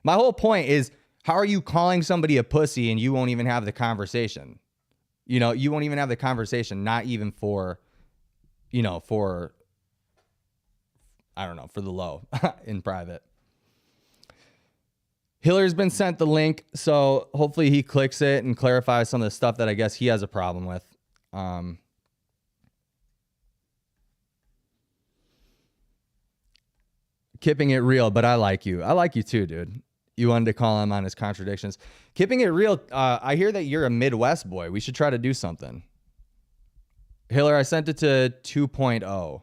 My whole point is, how are you calling somebody a pussy and you won't even have the conversation? You won't even have the conversation, not even for I don't know, for the low in private. Hiller's been sent the link, so hopefully he clicks it and clarifies some of the stuff that I guess he has a problem with. Keeping it real, but I like you. I like you too, dude. You wanted to call him on his contradictions. Keeping it real, I hear that you're a Midwest boy. We should try to do something. Hiller, I sent it to 2.0.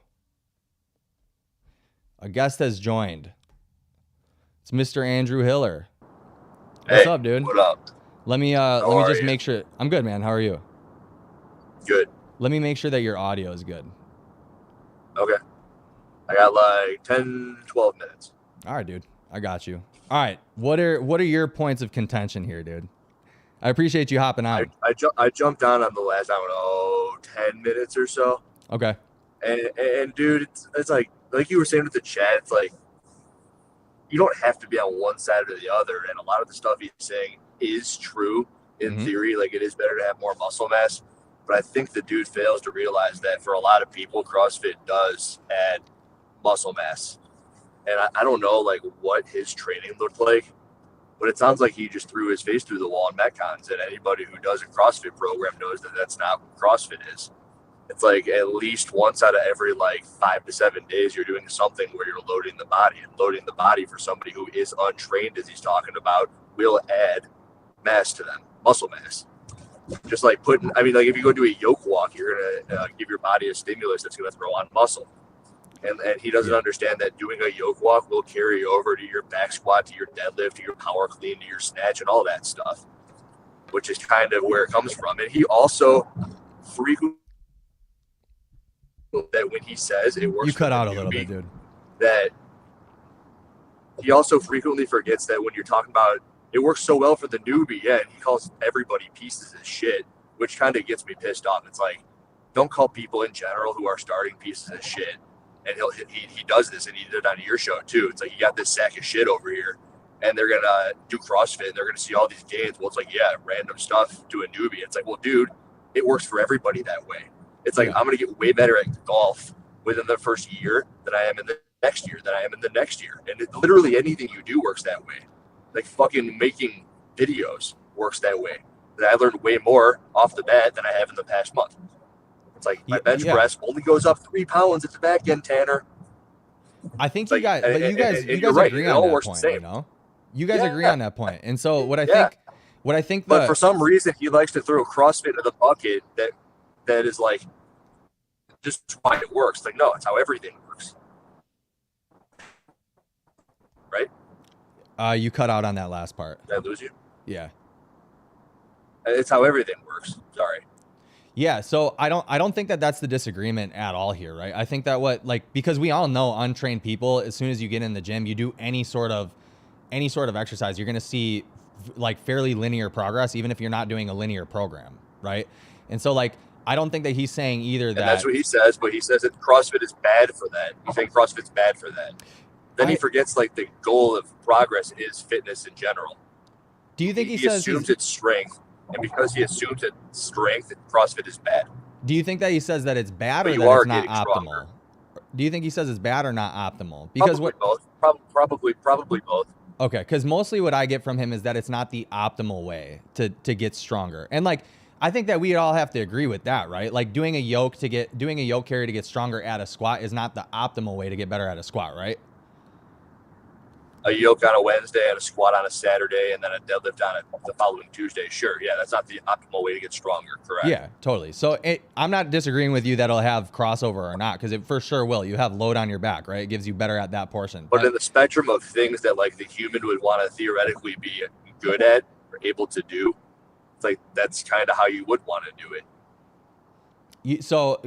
A guest has joined. It's Mr. Andrew Hiller. What's up, dude? What up? Let me just make sure. I'm good, man. How are you? Good. Let me make sure that your audio is good. Okay. I got like 10, 12 minutes. All right, dude. I got you. All right. What are your points of contention here, dude? I appreciate you hopping on. I jumped on the last, 10 minutes or so. Okay. And dude, it's like you were saying with the chat, it's like you don't have to be on one side or the other. And a lot of the stuff he's saying is true in theory. Like, it is better to have more muscle mass. But I think the dude fails to realize that for a lot of people, CrossFit does add muscle mass. And I don't know like what his training looked like, but it sounds like he just threw his face through the wall in Metcons. And anybody who does a CrossFit program knows that that's not what CrossFit is. It's like at least once out of every like 5 to 7 days, you're doing something where you're loading the body, and loading the body for somebody who is untrained, as he's talking about, will add mass to them, muscle mass. Just like if you go do a yoke walk, you're going to give your body a stimulus that's going to throw on muscle. And he doesn't understand that doing a yoke walk will carry over to your back squat, to your deadlift, to your power clean, to your snatch, and all that stuff, which is kind of where it comes from. And he also frequently, that when he says it works, you cut out a little bit, dude. That he also frequently forgets that when you're talking about it works so well for the newbie, and he calls everybody pieces of shit, which kind of gets me pissed off. It's like, don't call people in general who are starting pieces of shit. And he does this, and he did it on your show too. It's like, you got this sack of shit over here, and they're gonna do CrossFit, and they're gonna see all these gains. Well, it's like, yeah, random stuff to a newbie. It's like, well, dude, it works for everybody that way. It's like, I'm gonna get way better at golf within the first year than I am in the next year, and literally anything you do works that way. Like fucking making videos works that way. That I learned way more off the bat than I have in the past month. It's like my bench press only goes up 3 pounds at the back end, Tanner. I think you guys agree on that point, you know? You guys agree on that point. And so what I think but for some reason he likes to throw CrossFit into the bucket that is like just why it works. Like, no, it's how everything works. Right? You cut out on that last part. Did I lose you? Yeah. It's how everything works. Sorry. Yeah, so I don't think that that's the disagreement at all here, right? I think that because we all know untrained people, as soon as you get in the gym, you do any sort of exercise, you're going to see like fairly linear progress, even if you're not doing a linear program, right? And so like, I don't think that he's saying either that. And that's what he says, but he says that CrossFit is bad for that. You think CrossFit's bad for that? Then he forgets like the goal of progress is fitness in general. Do you think he assumes it's strength, and because he assumes it's strength, CrossFit is bad? Do you think that he says that it's bad or that it's not optimal? Stronger. Do you think he says it's bad or not optimal? Because probably both. Probably both. Okay, because mostly what I get from him is that it's not the optimal way to get stronger, and like I think that we all have to agree with that, right? Like doing a yoke carry to get stronger at a squat is not the optimal way to get better at a squat, right? A yoke on a Wednesday and a squat on a Saturday and then a deadlift on the following Tuesday. Sure. Yeah. That's not the optimal way to get stronger. Correct. Yeah, totally. So I'm not disagreeing with you that it'll have crossover or not, because it for sure will. You have load on your back, right? It gives you better at that portion. But in the spectrum of things that like the human would want to theoretically be good at or able to do, it's like, that's kind of how you would want to do it. So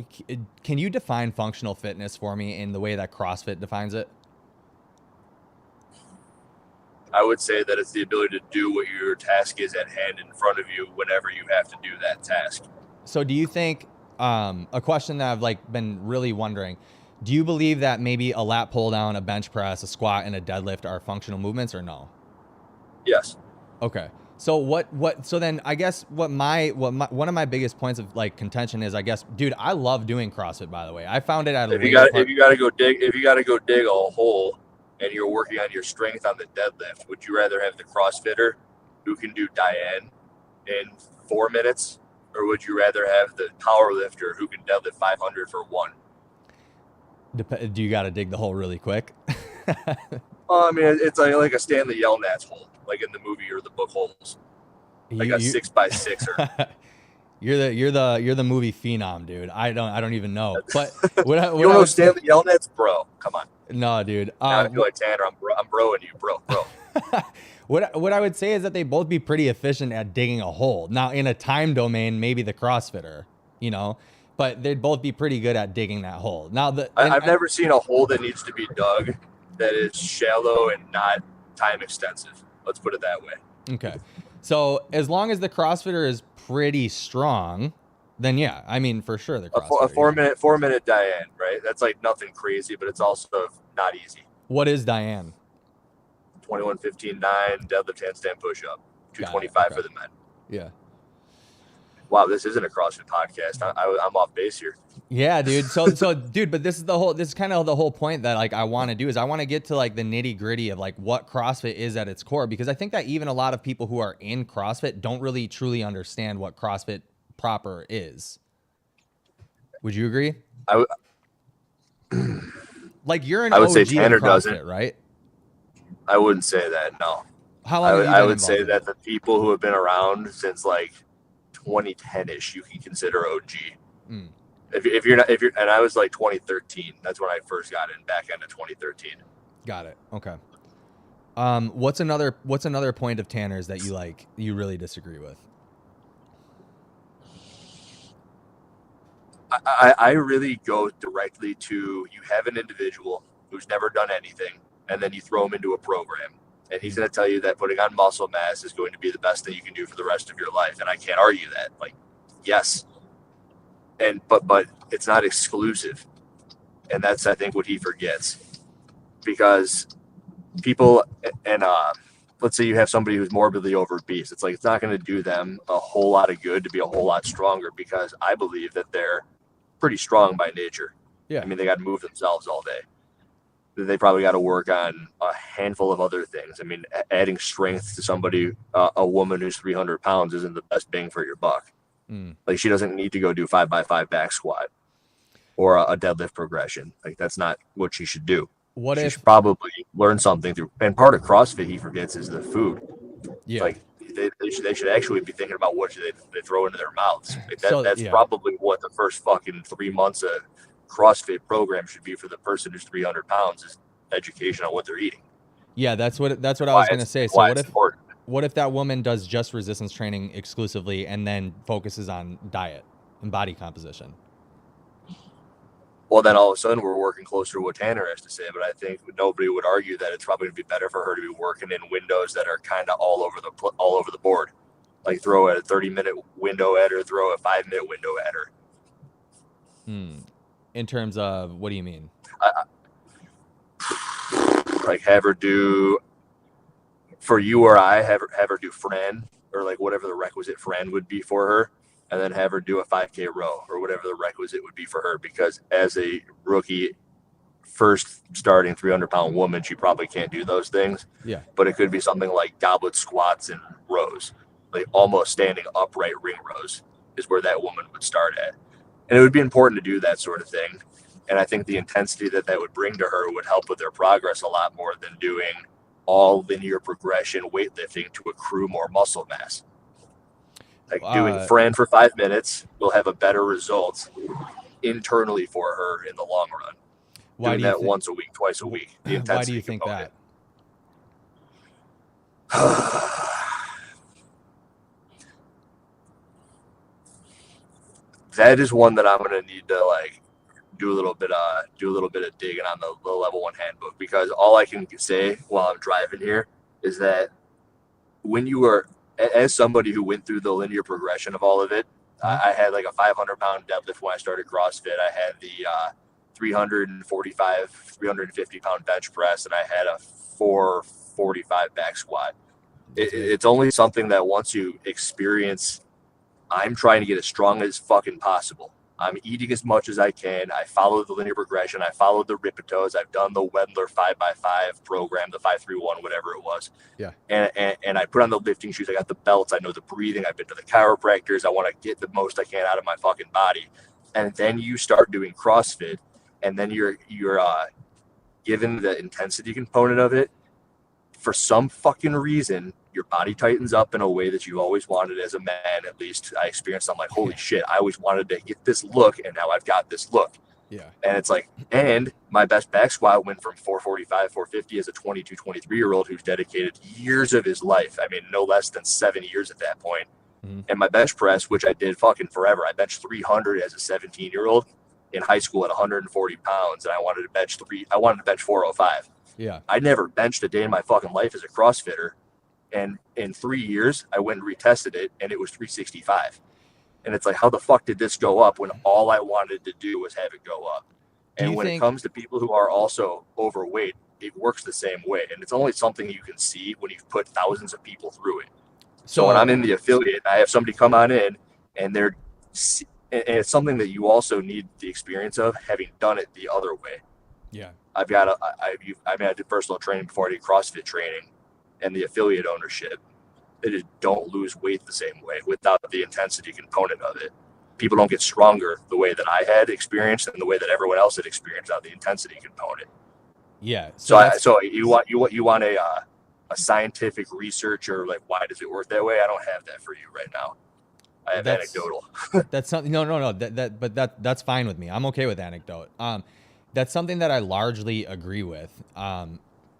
can you define functional fitness for me in the way that CrossFit defines it? I would say that it's the ability to do what your task is at hand in front of you whenever you have to do that task. So do you think, a question that I've like been really wondering, do you believe that maybe a lat pull down, a bench press, a squat, and a deadlift are functional movements or no? Yes. Okay. So so then I guess one of my biggest points of like contention is, I guess, dude, I love doing CrossFit, by the way. I found it at if you got to go dig a hole and you're working on your strength on the deadlift, would you rather have the CrossFitter who can do Diane in 4 minutes, or would you rather have the power lifter who can deadlift 500 for 1? Do you got to dig the hole really quick? Well, I mean, it's like a Stanley Yelnats hole, like in the movie or the book holes, like a 6x6er. You're the movie phenom, dude. I don't even know. But you don't know Stanley Yelnats, bro? Come on. No, dude. I feel like Tanner. I'm broing you, bro. What I would say is that they both be pretty efficient at digging a hole. Now, in a time domain, maybe the CrossFitter, but they'd both be pretty good at digging that hole. Now, I've never seen a hole that needs to be dug that is shallow and not time extensive. Let's put it that way. Okay. So as long as the CrossFitter is pretty strong, then yeah, I mean, for sure the CrossFitter. A 4 minute Diane, right? That's like nothing crazy, but it's also not easy. What is Diane? 21, 15, 9, deadlift, handstand, push up, 225 for the men. Yeah. Wow, this isn't a CrossFit podcast. I'm off base here. Yeah, dude. So dude, but this is kind of the whole point that like I want to do is I want to get to like the nitty gritty of like what CrossFit is at its core, because I think that even a lot of people who are in CrossFit don't really truly understand what CrossFit proper is. Would you agree? Like you're an OG would say Tanner of CrossFit, doesn't. Right? I wouldn't say that. No. How long? I would say that the people who have been around since like 2010-ish, you can consider OG. Mm. If you're, and I was like 2013. That's when I first got in, back end of 2013. Got it. Okay. What's another point of Tanner's that you really disagree with? I really go directly to, you have an individual who's never done anything, and then you throw him into a program, and he's going to tell you that putting on muscle mass is going to be the best thing you can do for the rest of your life. And I can't argue that. Like, yes. But it's not exclusive. And that's, I think, what he forgets, because people, and let's say you have somebody who's morbidly obese. It's like, it's not going to do them a whole lot of good to be a whole lot stronger, because I believe that they're pretty strong by nature. Yeah. I mean, they got to move themselves all day. They probably got to work on a handful of other things. I mean, adding strength to somebody, a woman who's 300 pounds isn't the best bang for your buck. Mm. Like, she doesn't need to go do 5x5 back squat or a deadlift progression. Like, that's not what she should do. She should probably learn something through, and part of CrossFit he forgets is the food. Yeah. Like, they should actually be thinking about what they throw into their mouths. Like that's probably what the first fucking 3 months of CrossFit program should be for the person who's 300 pounds, is education on what they're eating. Yeah, that's what I was going to say. So what if that woman does just resistance training exclusively and then focuses on diet and body composition? Well, then all of a sudden we're working closer to what Tanner has to say, but I think nobody would argue that it's probably going to be better for her to be working in windows that are kind of all over the board. Like throw a 30-minute window at her, throw a 5-minute window at her. In terms of, what do you mean? Like have her do, for you or I, have her do friend, or like whatever the requisite friend would be for her, and then have her do a 5K row or whatever the requisite would be for her. Because as a rookie, first starting 300-pound woman, she probably can't do those things. Yeah. But it could be something like goblet squats and rows, like almost standing upright ring rows is where that woman would start at. And it would be important to do that sort of thing. And I think the intensity that would bring to her would help with their progress a lot more than doing all linear progression weightlifting to accrue more muscle mass. Like doing friend for 5 minutes will have a better result internally for her in the long run. Why doing that once a week, twice a week. The intensity. Why do you think component. that? That is one that I'm going to need to like do a little bit of digging on the level 1 handbook, because all I can say while I'm driving here is that when you are, as somebody who went through the linear progression of all of it, I had like a 500-pound deadlift when I started CrossFit. I had the 350-pound bench press, and I had a 445 back squat. It's only something that once you experience, I'm trying to get as strong as fucking possible. I'm eating as much as I can. I follow the linear progression. I followed the Ripitos. I've done the Wendler 5x5 program, the 531, whatever it was. Yeah. And I put on the lifting shoes. I got the belts. I know the breathing. I've been to the chiropractors. I want to get the most I can out of my fucking body. And then you start doing CrossFit, and then you're given the intensity component of it. For some fucking reason, your body tightens up in a way that you always wanted as a man. At least I experienced. I'm like, holy shit, I always wanted to get this look, and now I've got this look. Yeah. And it's like, and my best back squat went from 445, 450 as a 22, 23-year-old who's dedicated years of his life. I mean, no less than 7 years at that point. Mm-hmm. And my bench press, which I did fucking forever, I benched 300 as a 17-year-old in high school at 140 pounds, and I wanted to bench 405. Yeah. I never benched a day in my fucking life as a CrossFitter. And in 3 years, I went and retested it, and it was 365. And it's like, how the fuck did this go up when all I wanted to do was have it go up? And when it comes to people who are also overweight, it works the same way. And it's only something you can see when you've put thousands of people through it. So when I'm in the affiliate, I have somebody come on in, and it's something that you also need the experience of having done it the other way. Yeah. I did personal training before I did CrossFit training, and the affiliate ownership. They just don't lose weight the same way without the intensity component of it. People don't get stronger the way that I had experienced and the way that everyone else had experienced without the intensity component. Yeah. So you want a scientific research, or like, why does it work that way? I don't have that for you right now. I have anecdotal. That's something. No. That's fine with me. I'm okay with anecdote. That's something that I largely agree with.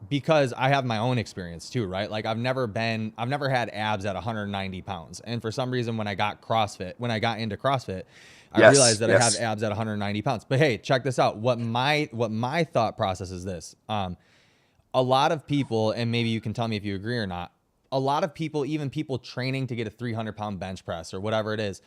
Because I have my own experience too, right? Like I've never had abs at 190 pounds. And for some reason, when I got into CrossFit, I realized that I have abs at 190 pounds. But hey, check this out. What my thought process is this. A lot of people, and maybe you can tell me if you agree or not, a lot of people, even people training to get a 300-pound bench press or whatever it is,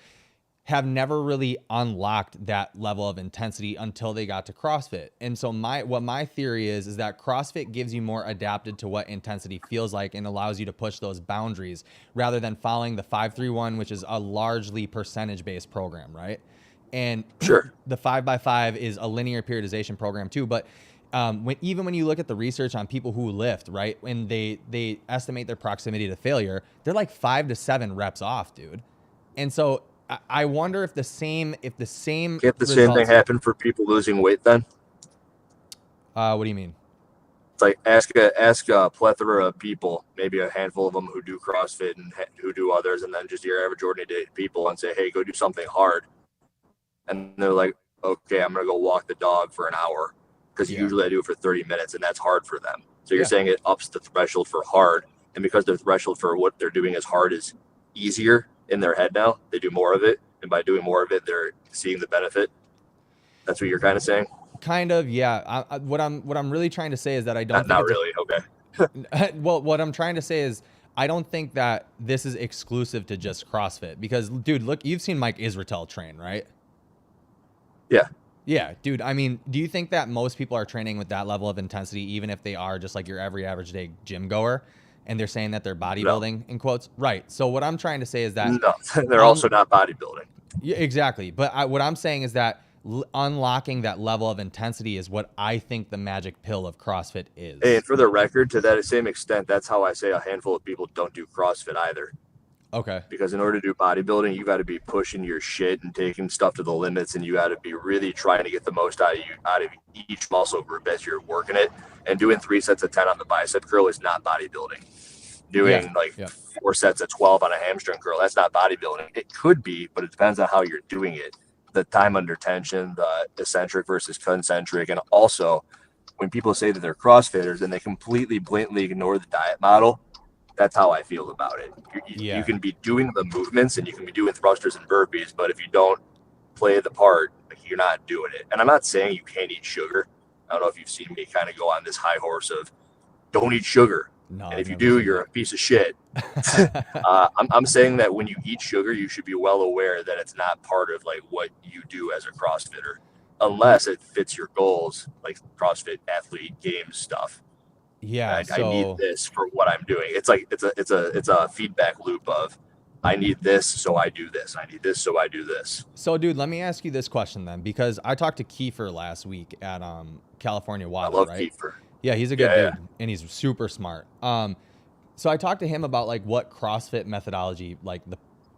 have never really unlocked that level of intensity until they got to CrossFit. And so what my theory is that CrossFit gives you more adapted to what intensity feels like and allows you to push those boundaries rather than following the 531, which is a largely percentage-based program, right? And sure, the 5x5 is a linear periodization program too. But when you look at the research on people who lift, right, when they estimate their proximity to failure, they're like 5 to 7 reps off, dude. And so I wonder if the same Can't the same thing happen for people losing weight then? What do you mean? It's like ask a plethora of people, maybe a handful of them who do CrossFit and who do others, and then just your average ordinary people, and say, hey, go do something hard. And they're like, okay, I'm going to go walk the dog for an hour, because usually I do it for 30 minutes, and that's hard for them. So you're saying it ups the threshold for hard, and because the threshold for what they're doing as hard is easier in their head now, they do more of it, and by doing more of it, they're seeing the benefit. That's what you're kind of saying. Kind of, yeah. What I'm really trying to say is that I don't. Not really. Okay. Well, what I'm trying to say is I don't think that this is exclusive to just CrossFit because, dude, look, you've seen Mike Israetel train, right? Yeah. Yeah, dude. I mean, do you think that most people are training with that level of intensity, even if they are just like your every average day gym goer, and they're saying that they're bodybuilding in quotes? Right. So what I'm trying to say is that no, they're also not bodybuilding. Yeah, exactly. But what I'm saying is that unlocking that level of intensity is what I think the magic pill of CrossFit is. And for the record, to that same extent, that's how I say a handful of people don't do CrossFit either. Okay. Because in order to do bodybuilding, you got to be pushing your shit and taking stuff to the limits, and you got to be really trying to get the most out of each muscle group as you're working it. And doing 3 sets of 10 on the bicep curl is not bodybuilding. Doing 4 sets of 12 on a hamstring curl, that's not bodybuilding. It could be, but it depends on how you're doing it. The time under tension, the eccentric versus concentric, and also when people say that they're CrossFitters and they completely blatantly ignore the diet model, that's how I feel about it. You can be doing the movements and you can be doing thrusters and burpees, but if you don't play the part, you're not doing it. And I'm not saying you can't eat sugar. I don't know if you've seen me kind of go on this high horse of don't eat sugar. No, and if you do, you're a piece of shit. I'm saying that when you eat sugar, you should be well aware that it's not part of like what you do as a CrossFitter, unless it fits your goals, like CrossFit athlete games stuff. Yeah, I need this for what I'm doing. It's like it's a feedback loop of I need this, so I do this. I need this, so I do this. So, dude, let me ask you this question then, because I talked to Kiefer last week at California Water. I love right? Kiefer. Yeah, he's a good dude, and he's super smart. So I talked to him about like what CrossFit methodology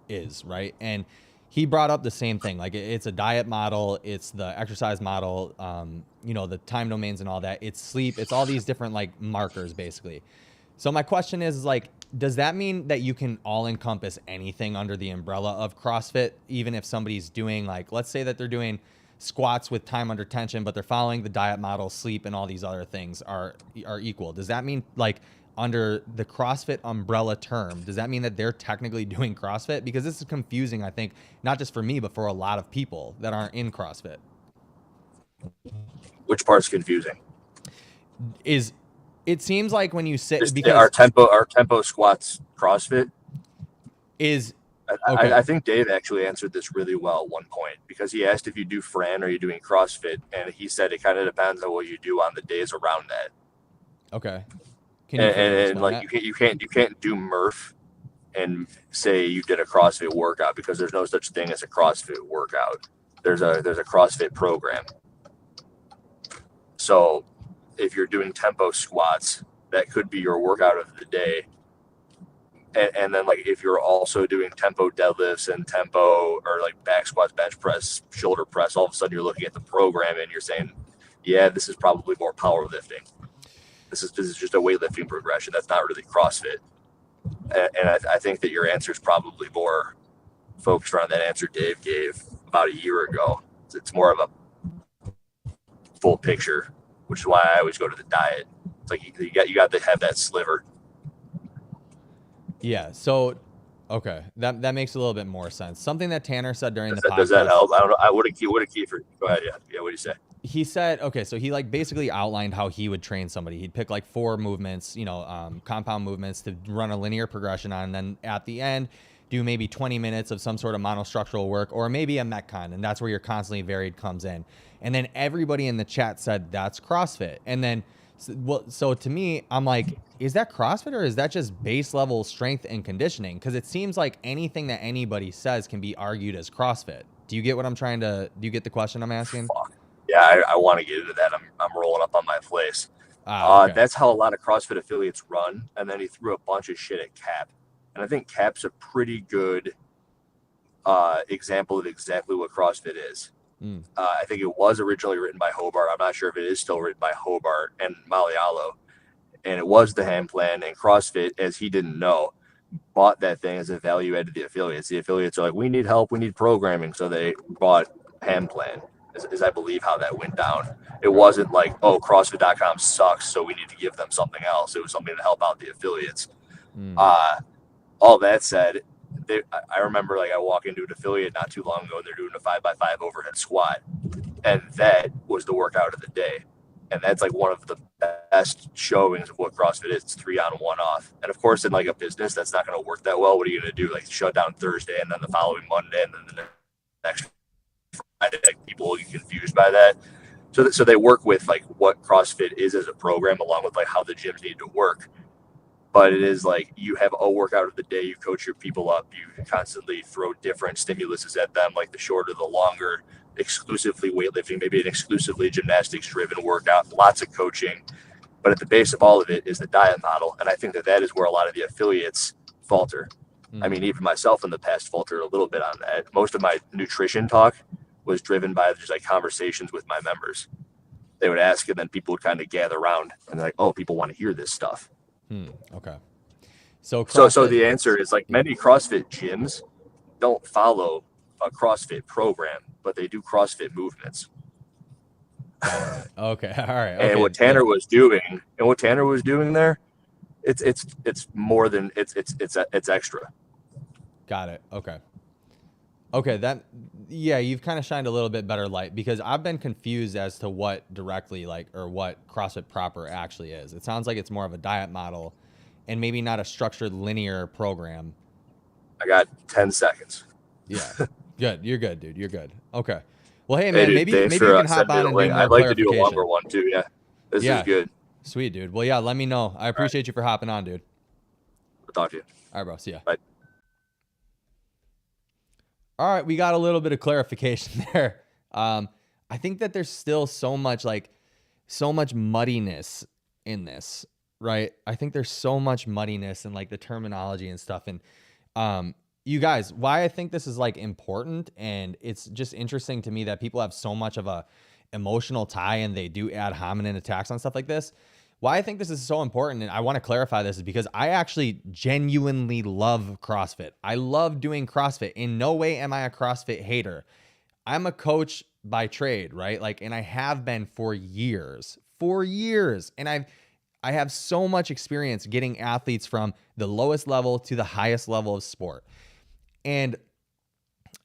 is, right? And he brought up the same thing. Like it's a diet model, it's the exercise model, the time domains and all that. It's sleep, it's all these different like markers basically. So my question is like, does that mean that you can all encompass anything under the umbrella of CrossFit, even if somebody's doing like, let's say that they're doing squats with time under tension, but they're following the diet model, sleep, and all these other things are equal? Does that mean like under the CrossFit umbrella term, does that mean that they're technically doing CrossFit? Because this is confusing, I think, not just for me, but for a lot of people that aren't in CrossFit. Which part's confusing? It seems like when you sit, because our tempo squats CrossFit is okay. I think Dave actually answered this really well at one point, because he asked if you do Fran or you doing CrossFit, and he said it kind of depends on what you do on the days around that. Okay. And like that? you can't do Murph and say you did a CrossFit workout, because there's no such thing as a CrossFit workout. There's a CrossFit program. So if you're doing tempo squats, that could be your workout of the day. And then like if you're also doing tempo deadlifts and tempo or like back squats, bench press, shoulder press, all of a sudden you're looking at the program and you're saying, yeah, this is probably more powerlifting. This is just a weightlifting progression. That's not really CrossFit. And I think that your answer is probably more focused around that answer Dave gave about a year ago. It's more of a full picture, which is why I always go to the diet. It's like you got to have that sliver. Yeah. So, okay, that makes a little bit more sense. Something that Tanner said during the podcast. Does that help? I don't know. What a Kiefer. Go ahead. Yeah. What do you say? He said, okay, so he like basically outlined how he would train somebody. He'd pick like 4 movements, compound movements to run a linear progression on, and then at the end do maybe 20 minutes of some sort of monostructural work, or maybe a Metcon, and that's where your constantly varied comes in. And then everybody in the chat said that's CrossFit. And then, so to me, I'm like, is that CrossFit or is that just base level strength and conditioning? Because it seems like anything that anybody says can be argued as CrossFit. Do you get what I'm trying to? Do you get the question I'm asking? Fuck. Yeah, I want to get into that. I'm rolling up on my place. Okay. That's how a lot of CrossFit affiliates run. And then he threw a bunch of shit at Cap. And I think Cap's a pretty good example of exactly what CrossFit is. I think it was originally written by Hobart. I'm not sure if it is still written by Hobart and Malialo. And it was the hand plan. And CrossFit, as he didn't know, bought that thing as a value add to the affiliates. The affiliates are like, we need help. We need programming. So they bought hand plan. Is I believe how that went down. It wasn't like, oh, CrossFit.com sucks, so we need to give them something else. It was something to help out the affiliates. All that said, I remember like I walked into an affiliate not too long ago and they're doing a 5x5 overhead squat. And that was the workout of the day. And that's like one of the best showings of what CrossFit is. It's 3 on, 1 off. And of course, in like a business, that's not going to work that well. What are you going to do? Like shut down Thursday and then the following Monday and then the next Friday? Like, people will get confused by that. So they work with like what CrossFit is as a program, along with like how the gyms need to work. But it is like you have a workout of the day, you coach your people up, you constantly throw different stimuluses at them, like the shorter, the longer, exclusively weightlifting, maybe an exclusively gymnastics driven workout, lots of coaching. But at the base of all of it is the diet model. And I think that is where a lot of the affiliates falter. I mean, even myself in the past faltered a little bit on that. Most of my nutrition talk was driven by just like conversations with my members. They would ask, and then people would kind of gather around and they're like, oh, people want to hear this stuff. Okay. So the answer is like many CrossFit gyms don't follow a CrossFit program, but they do CrossFit movements. Okay. All right. And okay. what Tanner was doing there, it's more than it's extra. Got it. Okay. Okay. You've kind of shined a little bit better light, because I've been confused as to what directly or what CrossFit proper actually is. It sounds like it's more of a diet model and maybe not a structured linear program. I got 10 seconds. Yeah. Good. You're good, dude. You're good. Okay. Well, hey man, maybe you for can hop on and do more I'd like to do a clarification. longer one too. Yeah. This is good. Sweet, dude. Well, yeah, let me know. I appreciate you for hopping on, dude. I'll talk to you. All right, bro. See ya. Bye. All right, we got a little bit of clarification there. I think that there's still so much muddiness in this, right? I think there's so much muddiness in like the terminology and stuff. And you guys, why I think this is like important, and it's just interesting to me that people have so much of a emotional tie and they do ad hominem attacks on stuff like this. Why I think this is so important, and I want to clarify this, is because I actually genuinely love CrossFit. I love doing CrossFit. In no way am I a CrossFit hater. I'm a coach by trade, right? Like, and I have been for years. And I have so much experience getting athletes from the lowest level to the highest level of sport. And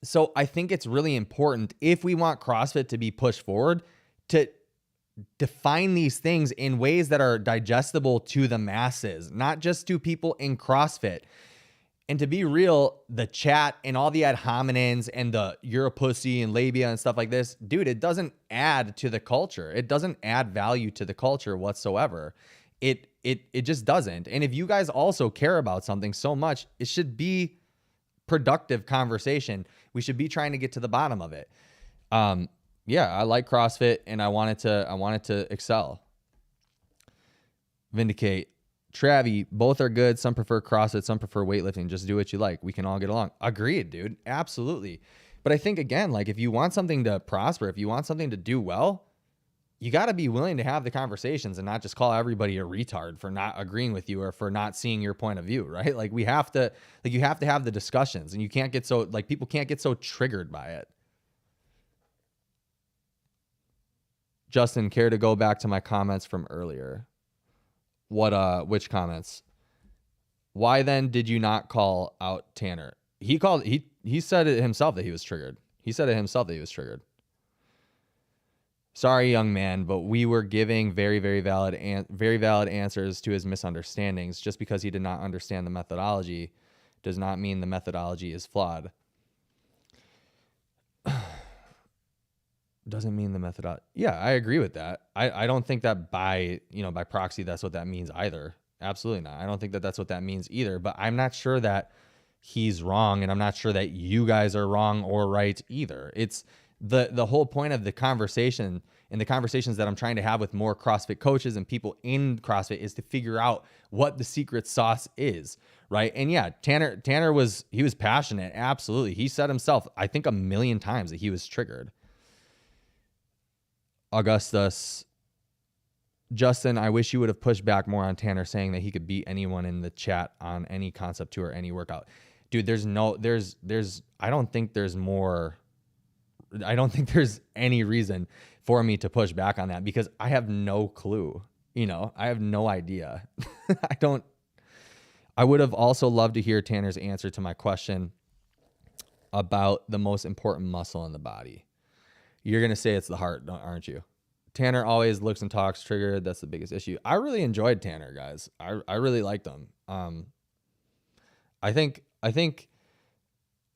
so I think it's really important, if we want CrossFit to be pushed forward, to define these things in ways that are digestible to the masses, not just to people in CrossFit. And to be real, the chat and all the ad hominems and the you're a pussy and labia and stuff like this, dude, it doesn't add to the culture. It doesn't add value to the culture whatsoever. It just doesn't. And if you guys also care about something so much, it should be productive conversation. We should be trying to get to the bottom of it. Yeah, I like CrossFit and I wanted to excel. Vindicate. Travi, both are good. Some prefer CrossFit, some prefer weightlifting. Just do what you like. We can all get along. Agreed, dude. Absolutely. But I think, again, like if you want something to prosper, if you want something to do well, you got to be willing to have the conversations and not just call everybody a retard for not agreeing with you or for not seeing your point of view, right? Like you have to have the discussions, and you can't get so, like, people can't get so triggered by it. Justin, care to go back to my comments from earlier? Which comments? Why then did you not call out Tanner? He said it himself that he was triggered. Sorry, young man, but we were giving very, very valid answers to his misunderstandings. Just because he did not understand the methodology does not mean the methodology is flawed. Doesn't mean the methodology. Yeah, I agree with that. I don't think that by proxy, that's what that means either. Absolutely not. I don't think that that's what that means either, but I'm not sure that he's wrong, and I'm not sure that you guys are wrong or right either. It's the whole point of the conversation and the conversations that I'm trying to have with more CrossFit coaches and people in CrossFit is to figure out what the secret sauce is, right? And yeah, Tanner was passionate. Absolutely. He said himself, I think 1 million times, that he was triggered. Augustus, Justin, I wish you would have pushed back more on Tanner saying that he could beat anyone in the chat on any concept tour, any workout. Dude, I don't think there's any reason for me to push back on that, because I have no clue. I have no idea. I would have also loved to hear Tanner's answer to my question about the most important muscle in the body. You're going to say it's the heart, aren't you? Tanner always looks and talks triggered. That's the biggest issue. I really enjoyed Tanner, guys. I really liked him. I think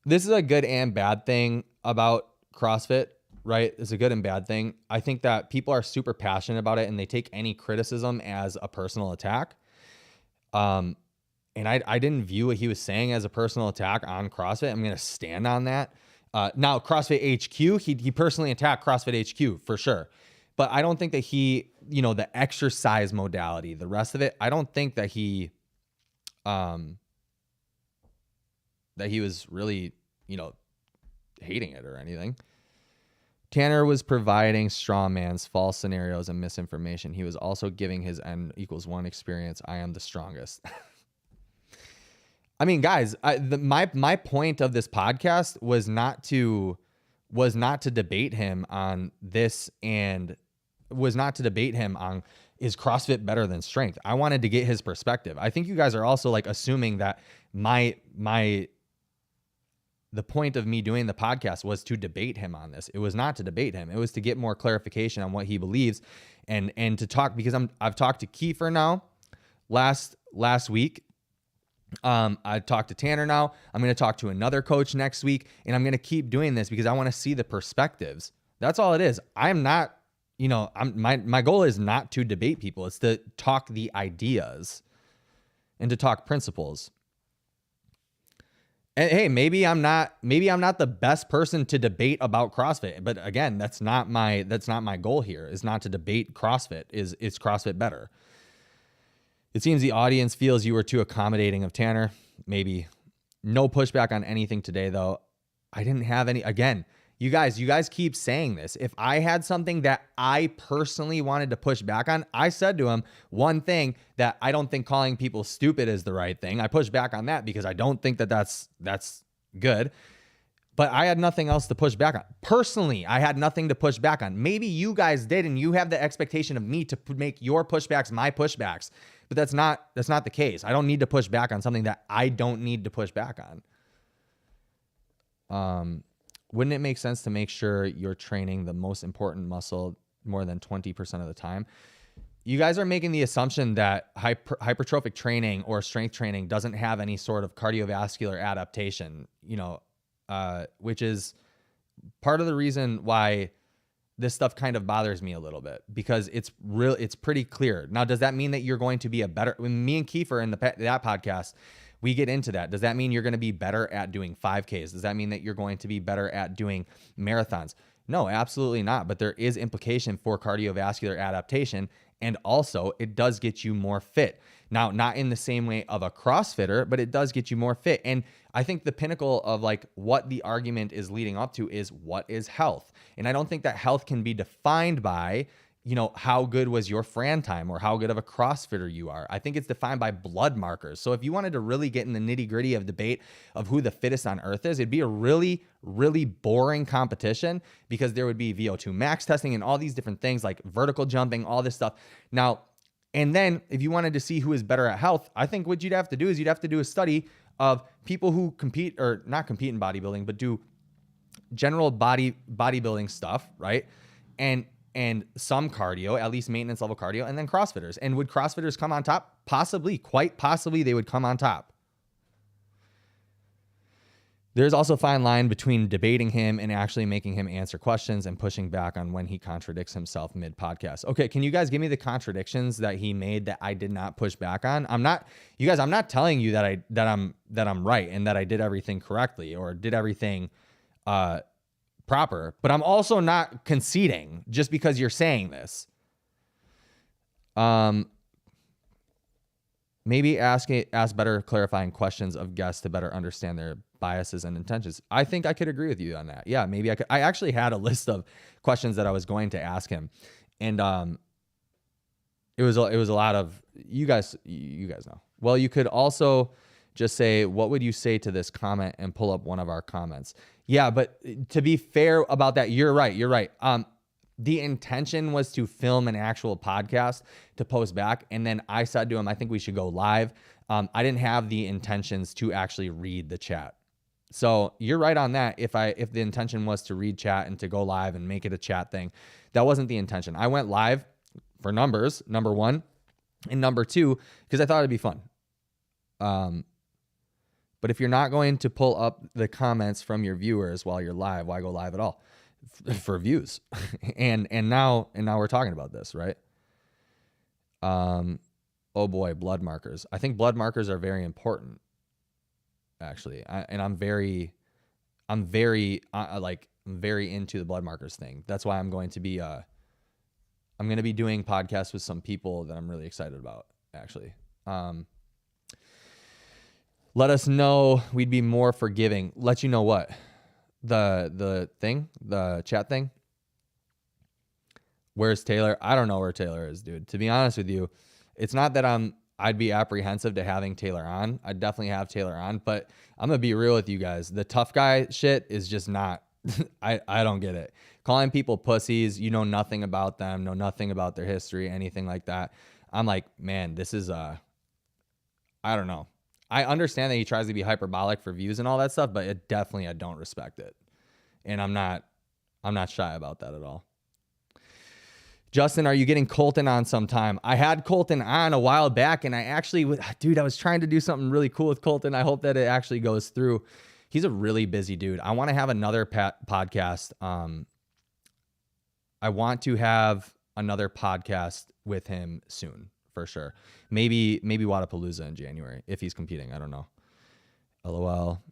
this is a good and bad thing about CrossFit, right? It's a good and bad thing. I think that people are super passionate about it and they take any criticism as a personal attack. And I didn't view what he was saying as a personal attack on CrossFit. I'm going to stand on that. Now CrossFit HQ, he personally attacked CrossFit HQ for sure. But I don't think that he, the exercise modality, the rest of it, I don't think that he was really, hating it or anything. Tanner was providing straw man's false scenarios and misinformation. He was also giving his N=1 experience. I am the strongest. I mean, guys, my point of this podcast was not to debate him on this and was not to debate him on is CrossFit better than strength. I wanted to get his perspective. I think you guys are also like assuming that the point of me doing the podcast was to debate him on this. It was not to debate him. It was to get more clarification on what he believes and to talk, because I've talked to Kiefer now last week. I talked to Tanner now. I'm going to talk to another coach next week, and I'm going to keep doing this because I want to see the perspectives. That's all it is. I'm not, my goal is not to debate people. It's to talk the ideas and to talk principles. And hey, maybe I'm not the best person to debate about CrossFit, but again, that's not my goal here. Is not to debate CrossFit. Is CrossFit better? It seems the audience feels you were too accommodating of Tanner. Maybe. No pushback on anything today, though. I didn't have any. Again, you guys keep saying this. If I had something that I personally wanted to push back on, I said to him one thing that I don't think calling people stupid is the right thing. I pushed back on that because I don't think that that's good. But I had nothing else to push back on. Personally, I had nothing to push back on. Maybe you guys did, and you have the expectation of me to make your pushbacks my pushbacks. But that's not the case. I don't need to push back on something that I don't need to push back on. Wouldn't it make sense to make sure you're training the most important muscle more than 20% of the time? You guys are making the assumption that hypertrophic training or strength training doesn't have any sort of cardiovascular adaptation, which is part of the reason why this stuff kind of bothers me a little bit, because it's pretty clear. Now, does that mean that you're going to be when me and Kiefer in that podcast, we get into that. Does that mean you're going to be better at doing 5Ks? Does that mean that you're going to be better at doing marathons? No, absolutely not. But there is implication for cardiovascular adaptation. And also it does get you more fit. Now, not in the same way of a CrossFitter, but it does get you more fit. And I think the pinnacle of like what the argument is leading up to is what is health. And I don't think that health can be defined by, how good was your Fran time or how good of a CrossFitter you are. I think it's defined by blood markers. So if you wanted to really get in the nitty gritty of debate of who the fittest on earth is, it'd be a really, really boring competition, because there would be VO2 max testing and all these different things like vertical jumping, all this stuff. Now, and then if you wanted to see who is better at health, I think what you'd have to do is you'd have to do a study of people who compete or not compete in bodybuilding, but do general bodybuilding stuff, right? And some cardio, at least maintenance level cardio, and then CrossFitters. And would CrossFitters come on top? Possibly, quite possibly they would come on top. There's also a fine line between debating him and actually making him answer questions and pushing back on when he contradicts himself mid-podcast. Okay, can you guys give me the contradictions that he made that I did not push back on? I'm not telling you that I'm right and that I did everything correctly or did everything proper, but I'm also not conceding just because you're saying this. Maybe ask better clarifying questions of guests to better understand their biases and intentions. I think I could agree with you on that. Yeah, maybe I could. I actually had a list of questions that I was going to ask him, and it was a lot of you guys know. Well, you could also just say, what would you say to this comment, and pull up one of our comments. Yeah, but to be fair about that, you're right. The intention was to film an actual podcast to post back. And then I said to him, I think we should go live. I didn't have the intentions to actually read the chat. So you're right on that. If the intention was to read chat and to go live and make it a chat thing, that wasn't the intention. I went live for numbers, number one, and number two, because I thought it'd be fun. But if you're not going to pull up the comments from your viewers while you're live, why go live at all? For views. and now we're talking about this, right? Oh boy, blood markers. I think blood markers are very important, actually. I'm very into the blood markers thing. That's why I'm going to be doing podcasts with some people that I'm really excited about, actually. Let us know. We'd be more forgiving. Let you know what? The chat thing. Where's Taylor? I don't know where Taylor is, dude. To be honest with you, it's not that I'd be apprehensive to having Taylor on. I'd definitely have Taylor on, but I'm gonna be real with you guys. The tough guy shit is just not, I don't get it. Calling people pussies, you know nothing about them, know nothing about their history, anything like that. I'm like, man, this is I don't know. I understand that he tries to be hyperbolic for views and all that stuff, but I don't respect it. And I'm not shy about that at all. Justin, are you getting Colton on sometime? I had Colton on a while back, and I was trying to do something really cool with Colton. I hope that it actually goes through. He's a really busy dude. I want to have another podcast. I want to have another podcast with him soon, for sure. Maybe Wadapalooza in January, if he's competing. I don't know. LOL.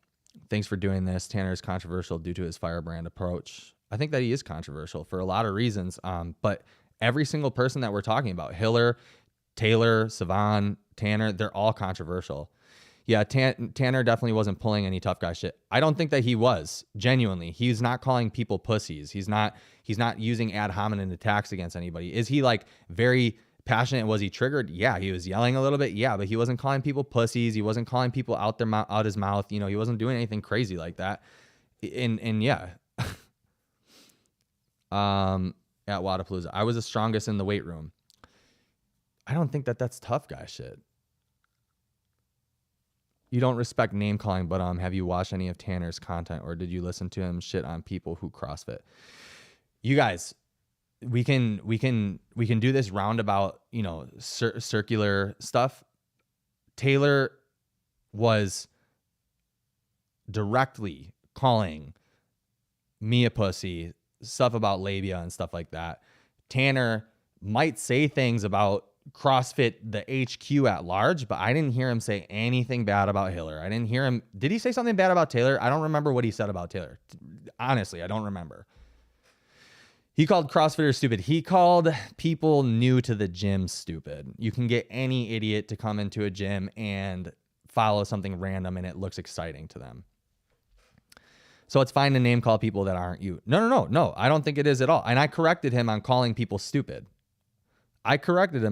Thanks for doing this. Tanner is controversial due to his firebrand approach. I think that he is controversial for a lot of reasons. But every single person that we're talking about, Hiller, Taylor, Savan, Tanner, they're all controversial. Yeah, Tanner definitely wasn't pulling any tough guy shit. I don't think that he was. Genuinely. He's not calling people pussies. He's not using ad hominem attacks against anybody. Is he like very passionate? Was he triggered? Yeah, he was yelling a little bit. Yeah, but he wasn't calling people pussies. He wasn't calling people out his mouth. You know, he wasn't doing anything crazy like that. And yeah. At Wadapalooza, I was the strongest in the weight room. I don't think that that's tough guy shit. You don't respect name calling, but have you watched any of Tanner's content, or did you listen to him shit on people who CrossFit? You guys, we can do this roundabout, circular stuff. Taylor was directly calling me a pussy, stuff about labia and stuff like that. Tanner might say things about CrossFit, the HQ at large, but I didn't hear him say anything bad about Hiller. I didn't hear him. Did he say something bad about Taylor? I don't remember what he said about Taylor. Honestly, I don't remember. He called CrossFitters stupid. He called people new to the gym stupid. You can get any idiot to come into a gym and follow something random and it looks exciting to them. So it's fine to name call people that aren't you. No. I don't think it is at all. And I corrected him on calling people stupid. I'm definitely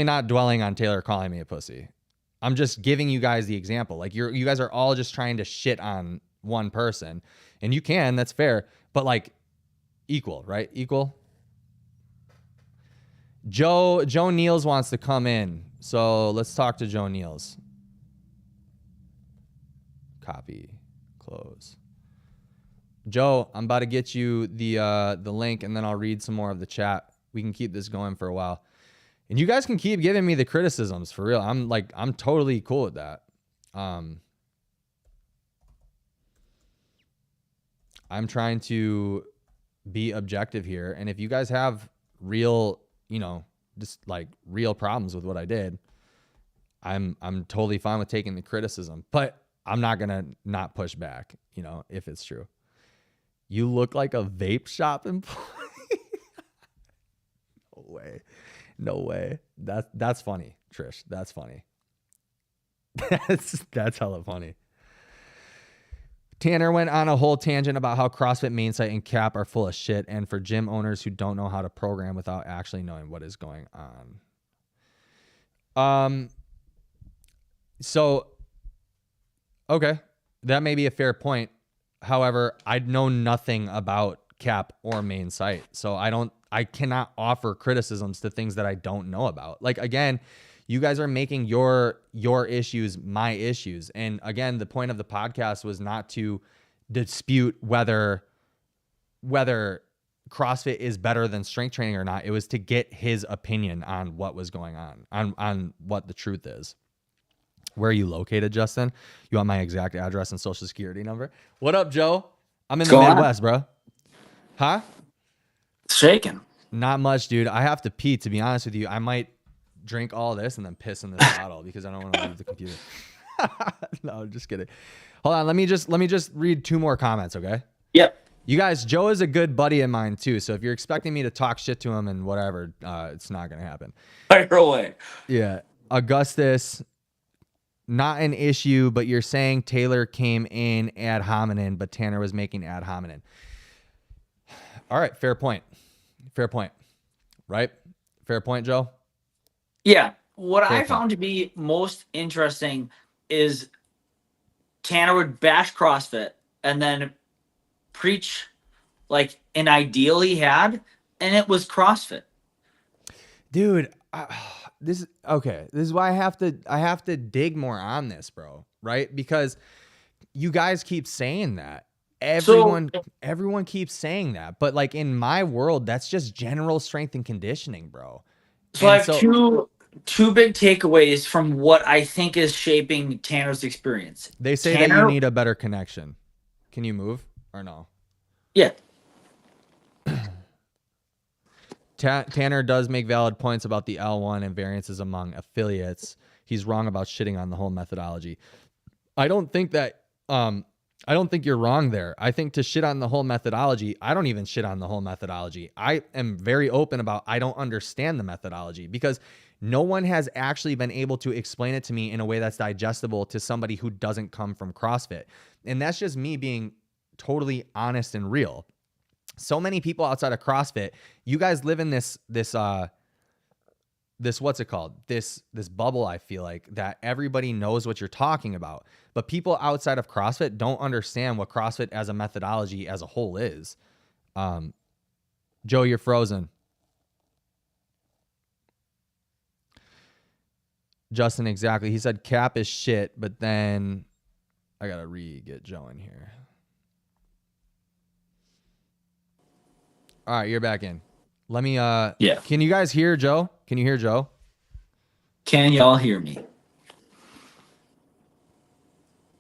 not dwelling on Taylor calling me a pussy. I'm just giving you guys the example. Like you guys are all just trying to shit on one person, and you can, that's fair, but like equal, right? Equal. Joe Niels wants to come in. So let's talk to Joe Niels. Copy, close. Joe, I'm about to get you the link, and then I'll read some more of the chat. We can keep this going for a while. And you guys can keep giving me the criticisms for real. I'm totally cool with that. I'm trying to be objective here. And if you guys have real, just like real problems with what I did, I'm totally fine with taking the criticism, but I'm not going to not push back, if it's true. You look like a vape shop employee. No way. That's funny, Trish. That's funny. That's hella funny. Tanner went on a whole tangent about how CrossFit main site and cap are full of shit, and for gym owners who don't know how to program without actually knowing what is going on. So, okay, that may be a fair point. However, I know nothing about cap or main site, so I cannot offer criticisms to things that I don't know about. Like, again, You guys are making your issues my issues. And again, the point of the podcast was not to dispute whether CrossFit is better than strength training or not. It was to get his opinion on what was going on what the truth is. Where are you located, Justin? You want my exact address and social security number? What up, Joe? I'm in the Midwest, bro. Huh? Shaking. Not much, dude. I have to pee, to be honest with you. I might drink all this and then piss in this bottle because I don't want to leave the computer. No, I'm just kidding. Hold on. Let me just read 2 more comments, okay? Yep. You guys, Joe is a good buddy of mine too. So if you're expecting me to talk shit to him and whatever, it's not going to happen. Fire away. Yeah. Augustus, not an issue, but you're saying Taylor came in ad hominem, but Tanner was making ad hominem. All right. Fair point. Right? Fair point, Joe? Yeah. What Fair I point. found to be most interesting is Tanner would bash CrossFit and then preach like an ideal he had, and it was CrossFit. Dude, this is why I have to dig more on this, bro, right? Because you guys keep saying that. Everyone keeps saying that, but like in my world, that's just general strength and conditioning, bro. So I have two big takeaways from what I think is shaping Tanner's experience. They say that you need a better connection. Can you move or no? Yeah. Tanner does make valid points about the L1 and variances among affiliates. He's wrong about shitting on the whole methodology. I don't think you're wrong there. I think to shit on the whole methodology, I don't even shit on the whole methodology. I am very open about I don't understand the methodology because no one has actually been able to explain it to me in a way that's digestible to somebody who doesn't come from CrossFit. And that's just me being totally honest and real. So many people outside of CrossFit, you guys live in this what's it called? This bubble, I feel like, that everybody knows what you're talking about. But people outside of CrossFit don't understand what CrossFit as a methodology as a whole is. Joe, you're frozen. Justin, exactly. He said cap is shit, but then I gotta get Joe in here. All right, you're back in. Let me Yeah. Can you guys hear Joe? Can you hear Joe? Can y'all hear me?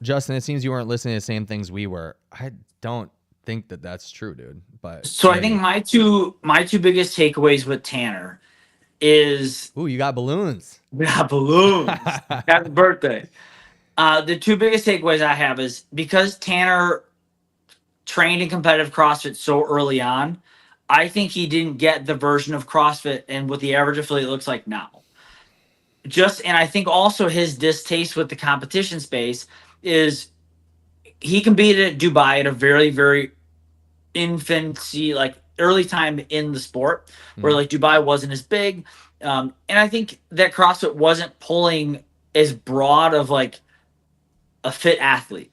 Justin, it seems you weren't listening to the same things we were. I don't think that that's true, dude. But So maybe. I think my two biggest takeaways with Tanner is ooh, you got balloons. we got balloons. Happy birthday. The two biggest takeaways I have is because Tanner trained in competitive CrossFit so early on, I think he didn't get the version of CrossFit and what the average affiliate looks like now. And I think also his distaste with the competition space is he competed at Dubai at a very, very infancy, like early time in the sport where like Dubai wasn't as big. And I think that CrossFit wasn't pulling as broad of like a fit athlete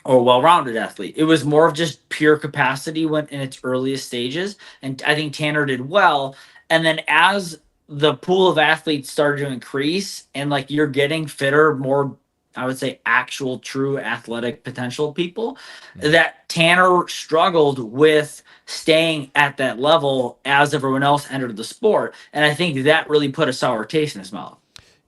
or a well-rounded athlete. It was more of just pure capacity when in its earliest stages. And I think Tanner did well. And then as the pool of athletes started to increase and like you're getting fitter, more, I would say, actual true athletic potential people, that Tanner struggled with staying at that level as everyone else entered the sport. And I think that really put a sour taste in his mouth.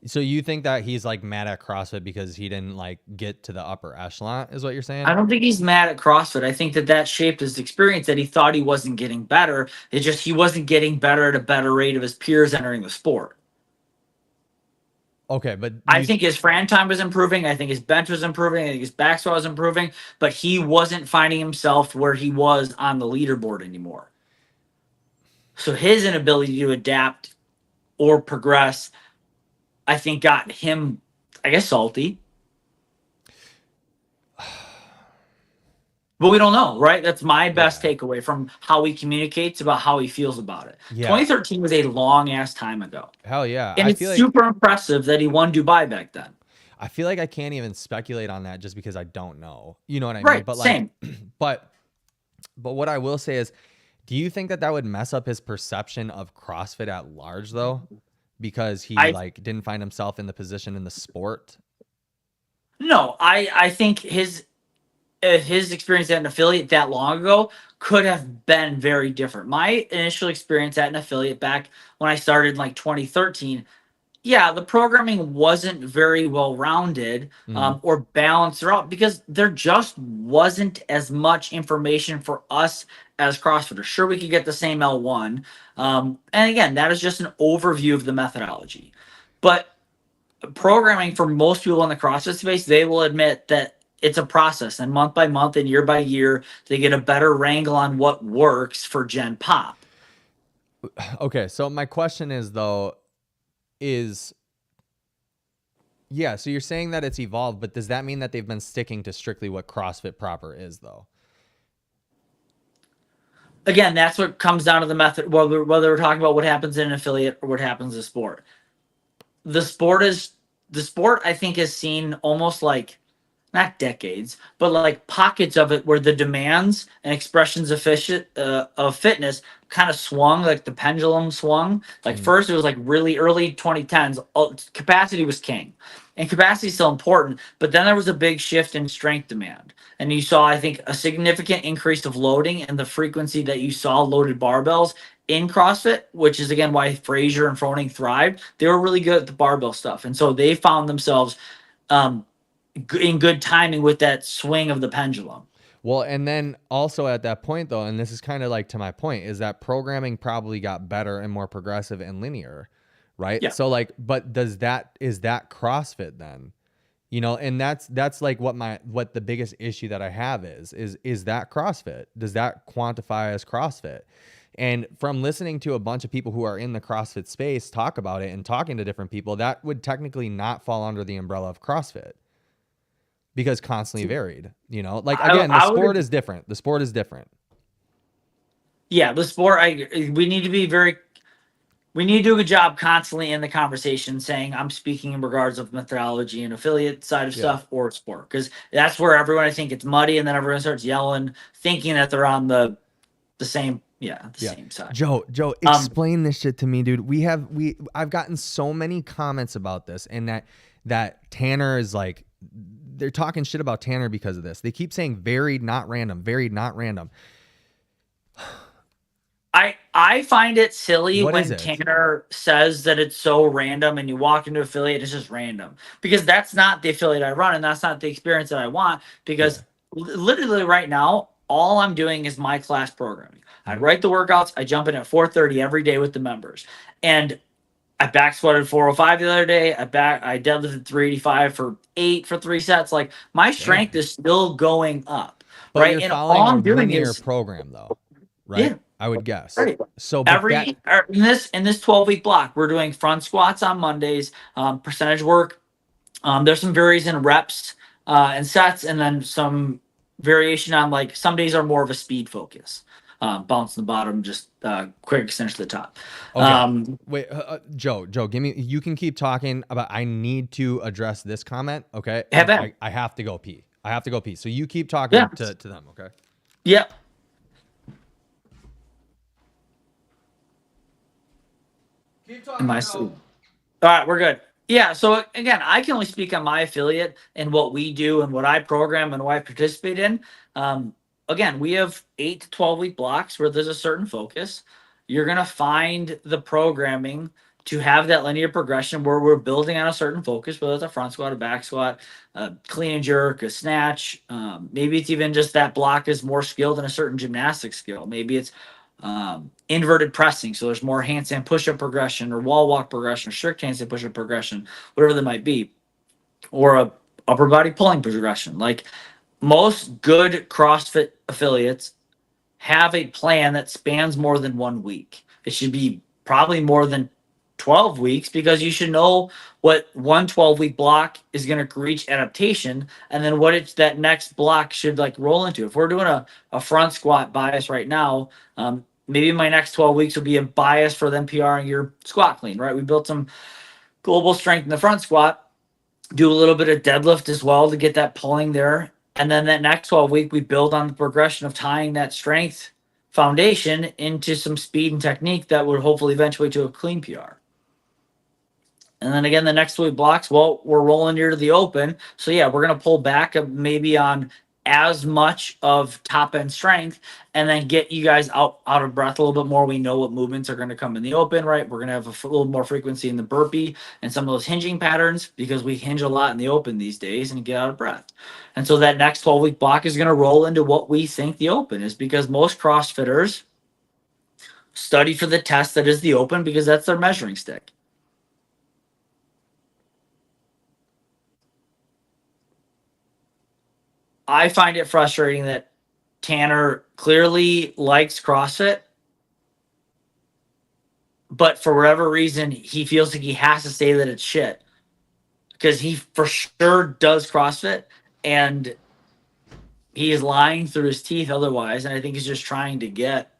So you think that he's like mad at CrossFit because he didn't like get to the upper echelon is what you're saying? I don't think he's mad at CrossFit. I think that shaped his experience, that he thought he wasn't getting better. It's just he wasn't getting better at a better rate of his peers entering the sport. Okay, but I think his Fran time was improving. I think his bench was improving. I think his back squat was improving. But he wasn't finding himself where he was on the leaderboard anymore. So his inability to adapt or progress, I think, got him, I guess, salty. But we don't know, right? That's my best takeaway from how he communicates about how he feels about it. Yeah. 2013 was a long-ass time ago. Hell yeah. And it's super impressive that he won Dubai back then. I feel like I can't even speculate on that just because I don't know. You know what I mean? Right, But same. But what I will say is, do you think that would mess up his perception of CrossFit at large, though? because he like didn't find himself in the position in the sport? No, I think his experience at an affiliate that long ago could have been very different. My initial experience at an affiliate back when I started in like 2013, yeah, the programming wasn't very well rounded or balanced throughout because there just wasn't as much information for us as CrossFitters. Sure, we could get the same L1. And again, that is just an overview of the methodology. But programming for most people in the CrossFit space, they will admit that it's a process, and month by month and year by year, they get a better wrangle on what works for Gen Pop. Okay, so my question is though, yeah, so you're saying that it's evolved, but does that mean that they've been sticking to strictly what CrossFit proper is though? Again, that's what comes down to the method, whether we're talking about what happens in an affiliate or what happens in sport. The sport, I think, has seen almost like, not decades, but like pockets of it where the demands and expressions of fitness kind of swung, like the pendulum swung. Like first, it was like really early 2010s. Capacity was king, and capacity is still important. But then there was a big shift in strength demand, and you saw, I think, a significant increase of loading and the frequency that you saw loaded barbells in CrossFit, which is again why Fraser and Froning thrived. They were really good at the barbell stuff, and so they found themselves in good timing with that swing of the pendulum. Well, and then also at that point though, and this is kind of like to my point, is that programming probably got better and more progressive and linear, right? Yeah. So like, but is that CrossFit then? You know, and that's like what the biggest issue that I have is that CrossFit? Does that quantify as CrossFit? And from listening to a bunch of people who are in the CrossFit space talk about it and talking to different people, that would technically not fall under the umbrella of CrossFit. Because constantly varied, you know, like again, the sport is different. The sport is different. Yeah, the sport. We need to do a good job constantly in the conversation saying I'm speaking in regards of methodology and affiliate side of stuff or sport, because that's where everyone, I think, gets muddy, and then everyone starts yelling, thinking that they're on the same same side. Joe, explain this shit to me, dude. I've gotten so many comments about this, and that Tanner is like, they're talking shit about Tanner because of this. They keep saying varied, not random, varied, not random. I find it silly when Tanner says that it's so random and you walk into affiliate, it's just random. Because that's not the affiliate I run, and that's not the experience that I want. Because literally right now, all I'm doing is my class programming. I write the workouts, I jump in at 4:30 every day with the members. And I back squatted 405 the other day. I deadlifted 385 for 8 for 3 sets. Like my strength is still going up, but right? You're and following all I'm a doing linear is program, though, right? Yeah, I would guess. Right. So in this 12-week block, we're doing front squats on Mondays, percentage work. There's some variation in reps and sets, and then some variation on, like, some days are more of a speed focus. Bounce the bottom, just quick extension to the top. Okay. Wait, Joe, you can keep talking about, I need to address this comment. Okay. I have to go pee. So you keep talking to them. Okay. Yep. Keep talking. All right, we're good. Yeah, so again, I can only speak on my affiliate and what we do and what I program and what I participate in. Again, we have 8 to 12-week blocks where there's a certain focus. You're going to find the programming to have that linear progression where we're building on a certain focus, whether it's a front squat, a back squat, a clean and jerk, a snatch. Maybe it's even just that block is more skilled in a certain gymnastic skill. Maybe it's inverted pressing, so there's more handstand push-up progression or wall walk progression or strict handstand push-up progression, whatever that might be, or a upper body pulling progression. Like most good CrossFit affiliates have a plan that spans more than 1 week. It should be probably more than 12 weeks, because you should know what one 12-week block is going to reach adaptation, and then what that next block should like roll into. If we're doing a front squat bias right now, maybe my next 12 weeks will be a bias for them PRing your squat clean, right? We built some global strength in the front squat, do a little bit of deadlift as well to get that pulling there. And then that next 12 week, we build on the progression of tying that strength foundation into some speed and technique that would hopefully eventuate to a clean PR. And then again, the next 2 week blocks, well, we're rolling near to the open. So yeah, we're going to pull back maybe on as much of top end strength and then get you guys out of breath a little bit more. We know what movements are going to come in the open, right? We're going to have a little more frequency in the burpee and some of those hinging patterns because we hinge a lot in the open these days and get out of breath. And so that next 12-week block is going to roll into what we think the open is, because most CrossFitters study for the test that is the open because that's their measuring stick. I find it frustrating that Tanner clearly likes CrossFit, but for whatever reason, he feels like he has to say that it's shit because he for sure does CrossFit and he is lying through his teeth otherwise. And I think he's just trying to get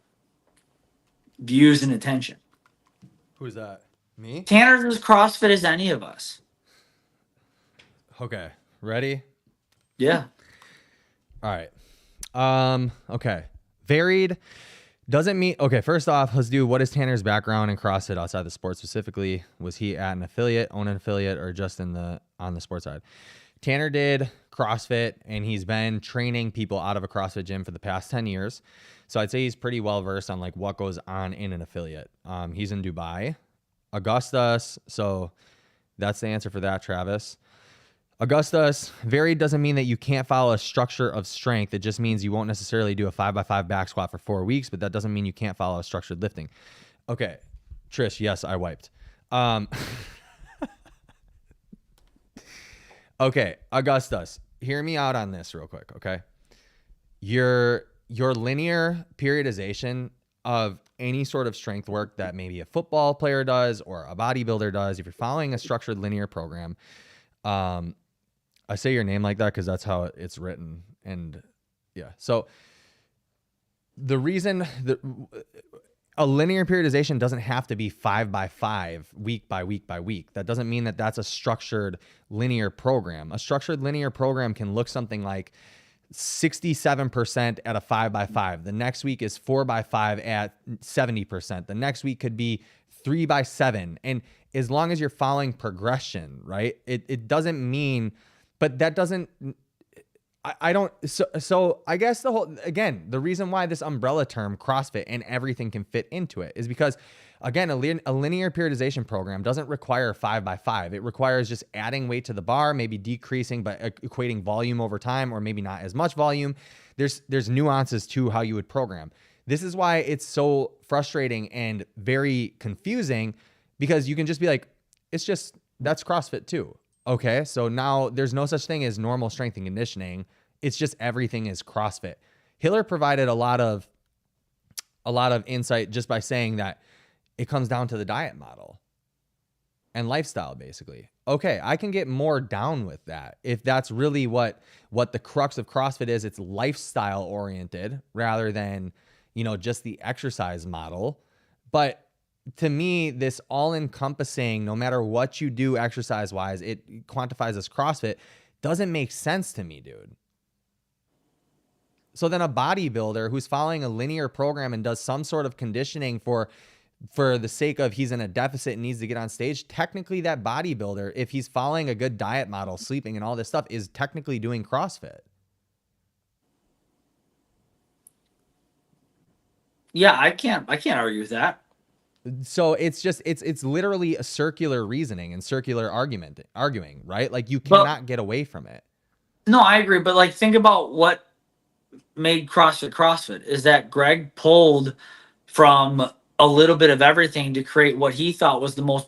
views and attention. Who's that? Me? Tanner's as CrossFit as any of us. Okay. Ready? Yeah. All right. Okay. Varied doesn't mean, okay, first off, let's do, what is Tanner's background in CrossFit outside the sport specifically? Was he at an affiliate, own an affiliate, or just on the sports side? Tanner did CrossFit and he's been training people out of a CrossFit gym for the past 10 years. So I'd say he's pretty well versed on like what goes on in an affiliate. He's in Dubai, Augusta. So that's the answer for that, Travis. Augustus, varied doesn't mean that you can't follow a structure of strength. It just means you won't necessarily do a 5x5 back squat for 4 weeks, but that doesn't mean you can't follow a structured lifting. Okay, Trish, yes, I wiped. Okay, Augustus, hear me out on this real quick, okay? Your linear periodization of any sort of strength work that maybe a football player does or a bodybuilder does, if you're following a structured linear program, I say your name like that because that's how it's written. And yeah, so the reason that a linear periodization doesn't have to be 5x5 week by week by week. That doesn't mean that that's a structured linear program. A structured linear program can look something like 67% at a 5x5. The next week is 4x5 at 70%. The next week could be 3x7. And as long as you're following progression, right? It doesn't mean, but that doesn't, I don't, so I guess the reason why this umbrella term CrossFit and everything can fit into it is because, again, a linear periodization program doesn't require 5x5. It requires just adding weight to the bar, maybe decreasing, but equating volume over time, or maybe not as much volume. There's nuances to how you would program. This is why it's so frustrating and very confusing, because you can just be like, that's CrossFit too. Okay, so now there's no such thing as normal strength and conditioning. It's just everything is CrossFit. Hiller provided a lot of insight just by saying that it comes down to the diet model and lifestyle, basically. Okay, I can get more down with that if that's really what the crux of CrossFit is. It's lifestyle oriented rather than, just the exercise model. But to me, this all-encompassing, no matter what you do exercise-wise, it quantifies as CrossFit, doesn't make sense to me, dude. So then a bodybuilder who's following a linear program and does some sort of conditioning for the sake of he's in a deficit and needs to get on stage, technically that bodybuilder, if he's following a good diet model, sleeping and all this stuff, is technically doing CrossFit. Yeah, I can't argue with that. So it's literally a circular reasoning and circular arguing, right? Like you cannot get away from it. No, I agree. But like, think about what made CrossFit is that Greg pulled from a little bit of everything to create what he thought was the most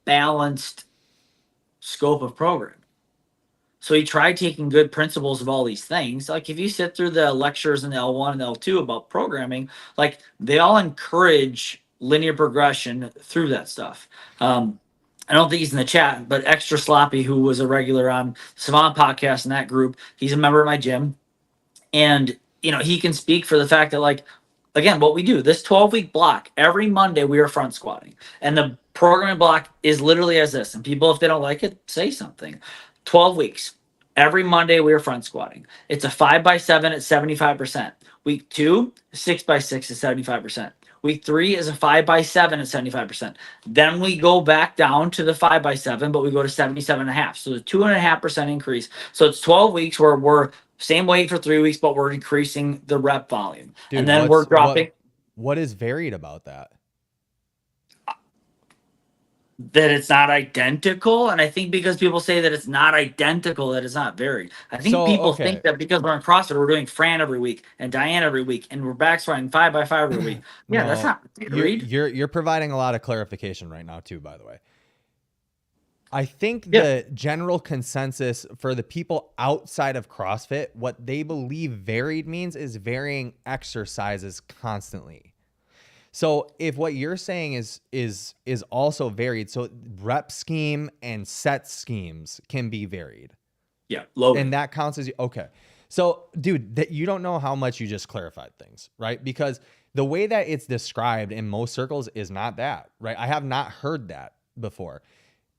balanced scope of program. So he tried taking good principles of all these things. Like if you sit through the lectures in the L1 and L2 about programming, like they all encourage linear progression through that stuff. I don't think he's in the chat, but Extra Sloppy, who was a regular on Savant podcast in that group, he's a member of my gym. And, he can speak for the fact that, like, again, what we do, this 12-week block, every Monday we are front squatting. And the programming block is literally as this. And people, if they don't like it, say something. 12 weeks. Every Monday we are front squatting. It's a 5x7 at 75%. Week 2, 6x6 at 75%. Week 3 is a 5x7 at 75%. Then we go back down to the 5x7, but we go to 77.5. So the 2.5% increase. So it's 12 weeks where we're same weight for 3 weeks, but we're increasing the rep volume. Dude, and then we're dropping. What is varied about that? That it's not identical, and I think because people say that it's not identical, that it's not varied. I think people think that because we're in CrossFit, we're doing Fran every week and Diane every week, and we're back squatting 5x5 every week. Yeah, that's not varied. You're providing a lot of clarification right now too, by the way. I think the general consensus for the people outside of CrossFit, what they believe varied means is varying exercises constantly. So if what you're saying is also varied, so rep scheme and set schemes can be varied. Yeah, loading. And that counts as okay. So, dude, that you don't know how much you just clarified things, right? Because the way that it's described in most circles is not that, right? I have not heard that before.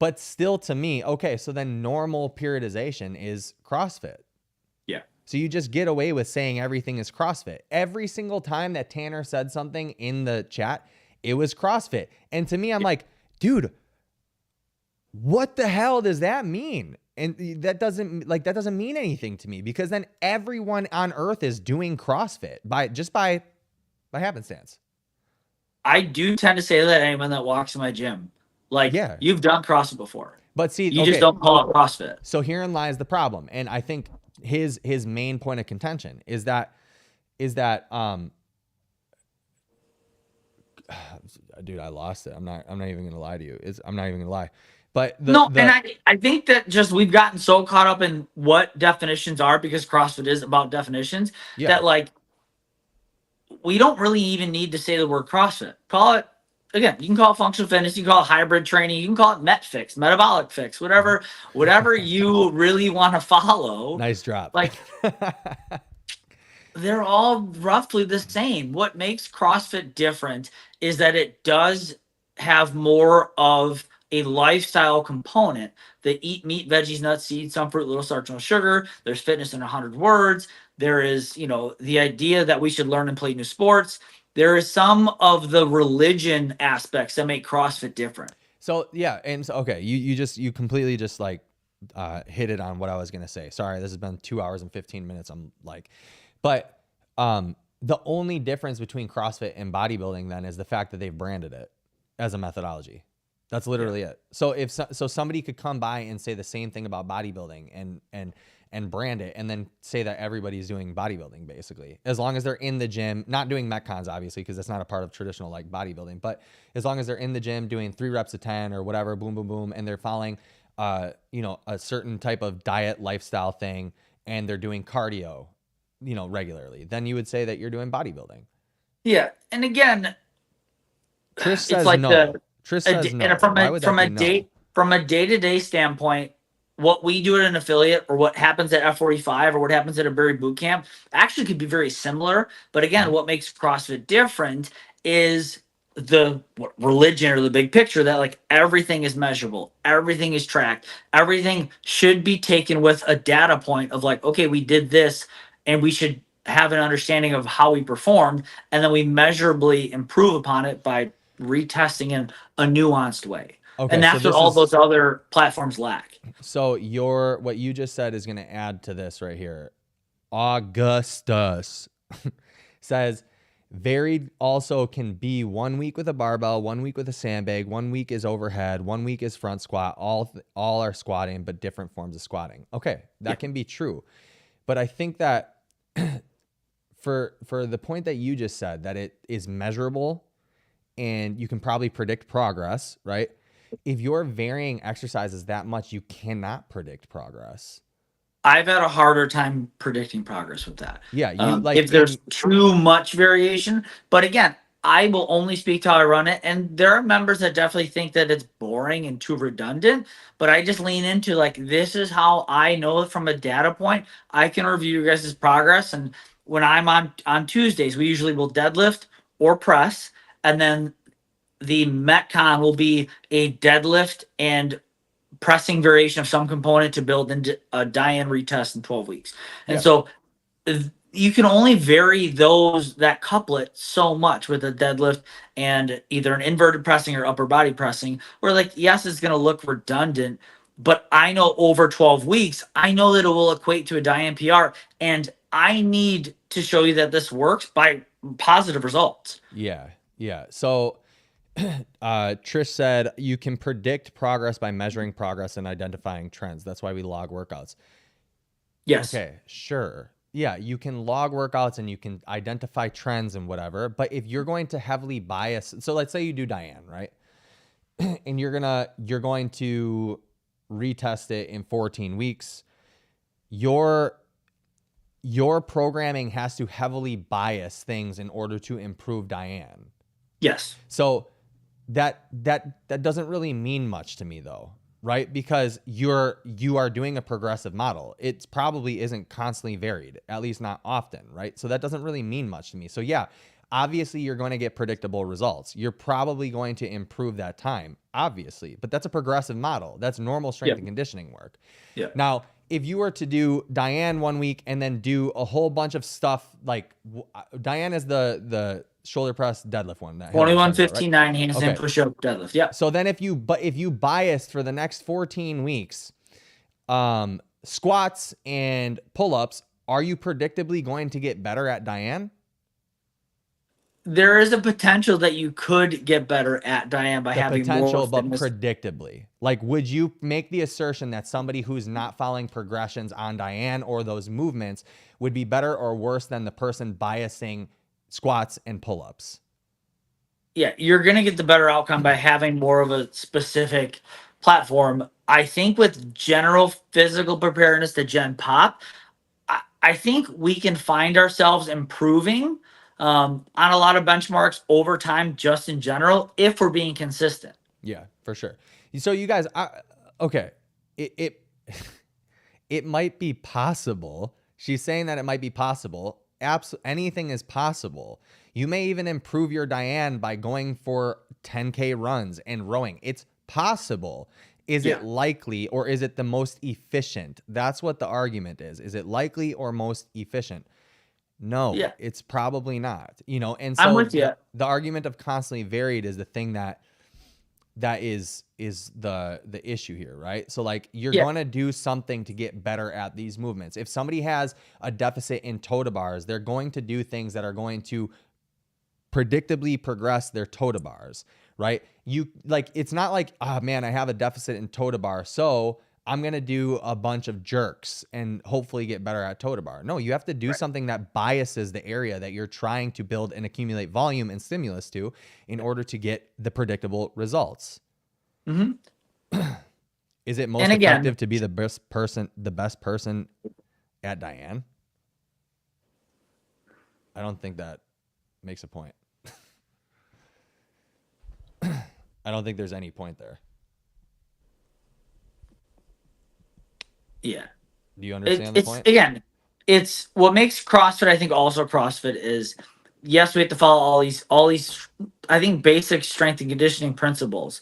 But still, to me, okay, so then normal periodization is CrossFit. Yeah. So you just get away with saying everything is CrossFit. Every single time that Tanner said something in the chat, it was CrossFit. And to me, I'm like, dude, what the hell does that mean? And that doesn't mean anything to me, because then everyone on earth is doing CrossFit by happenstance. I do tend to say that to anyone that walks in my gym. Like, you've done CrossFit before. But see, you just don't call it CrossFit. So herein lies the problem. And I think his main point of contention is that dude, I lost it. I'm not even gonna lie to you. I'm not even gonna lie. But I think that just we've gotten so caught up in what definitions are, because CrossFit is about definitions, that like we don't really even need to say the word CrossFit. Call it, again, you can call it functional fitness, you can call it hybrid training, you can call it met fix, metabolic fix, whatever you really want to follow. Nice drop. Like they're all roughly the same. What makes CrossFit different is that it does have more of a lifestyle component. They eat meat, veggies, nuts, seeds, some fruit, little starch, no sugar. There's fitness in 100 words. There is, the idea that we should learn and play new sports. There is some of the religion aspects that make CrossFit different. So yeah, and so okay, you completely just like hit it on what I was gonna say. Sorry, this has been 2 hours and 15 minutes. But the only difference between CrossFit and bodybuilding then is the fact that they've branded it as a methodology. That's literally it. So if somebody could come by and say the same thing about bodybuilding and brand it, and then say that everybody's doing bodybuilding, basically, as long as they're in the gym, not doing metcons, obviously, because that's not a part of traditional like bodybuilding, but as long as they're in the gym doing 3 reps of 10 or whatever, boom, boom, boom, and they're following, a certain type of diet lifestyle thing, and they're doing cardio, regularly, then you would say that you're doing bodybuilding. Yeah. And again, Chris says like no. Tris says no. From a day-to-day standpoint, what we do at an affiliate or what happens at F45 or what happens at a Barry boot camp actually could be very similar. But again, what makes CrossFit different is the religion or the big picture, that like everything is measurable, everything is tracked, everything should be taken with a data point of like, okay, we did this and we should have an understanding of how we performed, and then we measurably improve upon it by retesting in a nuanced way. Okay, and that's what all those other platforms lack. So what you just said is going to add to this right here. Augustus says varied also can be 1 week with a barbell, 1 week with a sandbag, 1 week is overhead, 1 week is front squat. All are squatting, but different forms of squatting. Okay, that can be true. But I think that for the point that you just said, that it is measurable and you can probably predict progress, right? If you're varying exercises that much, you cannot predict progress. I've had a harder time predicting progress with that. Yeah, if there's too much variation. But again, I will only speak to how I run it. And there are members that definitely think that it's boring and too redundant. But I just lean into like, this is how I know from a data point, I can review your guys' progress. And when I'm on Tuesdays, we usually will deadlift or press. And then the Metcon will be a deadlift and pressing variation of some component to build into a die-in retest in 12 weeks. And so you can only vary that couplet so much with a deadlift and either an inverted pressing or upper body pressing, where like, yes, it's going to look redundant, but I know over 12 weeks, I know that it will equate to a Diane PR, and I need to show you that this works by positive results. Yeah. So Trish said you can predict progress by measuring progress and identifying trends. That's why we log workouts. Yes. Okay, sure. Yeah, you can log workouts and you can identify trends and whatever. But if you're going to heavily bias, so let's say you do Diane, right? And you're going to retest it in 14 weeks. Your programming has to heavily bias things in order to improve Diane. Yes. So that doesn't really mean much to me though, right? Because you are doing a progressive model. It probably isn't constantly varied, at least not often, right? So that doesn't really mean much to me. So yeah, obviously you're going to get predictable results. You're probably going to improve that time, obviously, but that's a progressive model. That's normal strength and conditioning work. Yeah. Now, if you were to do Diane 1 week and then do a whole bunch of stuff like Diane is the shoulder press deadlift one. 21, 15, 9 handstand push-up deadlift. Yeah. So then if you biased for the next 14 weeks, squats and pull-ups, are you predictably going to get better at Diane? There is a potential that you could get better at Diane by having more but predictably. Like, would you make the assertion that somebody who's not following progressions on Diane or those movements would be better or worse than the person biasing squats and pull-ups? Yeah, you're going to get the better outcome by having more of a specific platform. I think with general physical preparedness to Gen Pop, I think we can find ourselves improving on a lot of benchmarks over time, just in general, if we're being consistent. Yeah, for sure. So you guys, okay, it might be possible. She's saying that it might be possible. Anything is possible. You may even improve your Diane by going for 10K runs and rowing. It's possible. Is it likely, or is it the most efficient? That's what the argument is. Is it likely or most efficient? No, it's probably not. And so I'm with you. The argument of constantly varied is the thing that is the issue here, right? So like you're going to do something to get better at these movements. If somebody has a deficit in toe to bars, they're going to do things that are going to predictably progress their toe to bars, right? It's not like, oh man, I have a deficit in toe to bar, so I'm going to do a bunch of jerks and hopefully get better at toe to bar. No, you have to do something that biases the area that you're trying to build and accumulate volume and stimulus to in order to get the predictable results. Mm-hmm. Is it most effective to be the best person at Diane? I don't think that makes a point. I don't think there's any point there. Yeah. Do you understand the point? Again, it's what makes CrossFit, I think, also CrossFit is, yes, we have to follow all these, I think, basic strength and conditioning principles.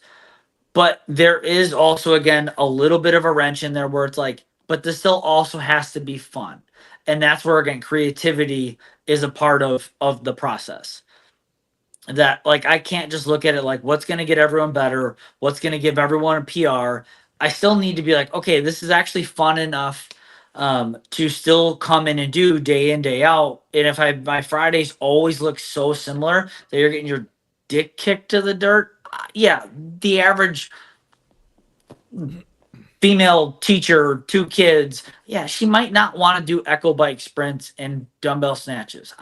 But there is also, again, a little bit of a wrench in there where it's like, but this still also has to be fun. And that's where, again, creativity is a part of the process. That, like, I can't just look at it like, what's going to get everyone better? What's going to give everyone a PR? I still need to be like, okay, this is actually fun enough to still come in and do day in, day out. And if my Fridays always look so similar that you're getting your dick kicked to the dirt, the average female teacher, 2 kids, she might not want to do echo bike sprints and dumbbell snatches.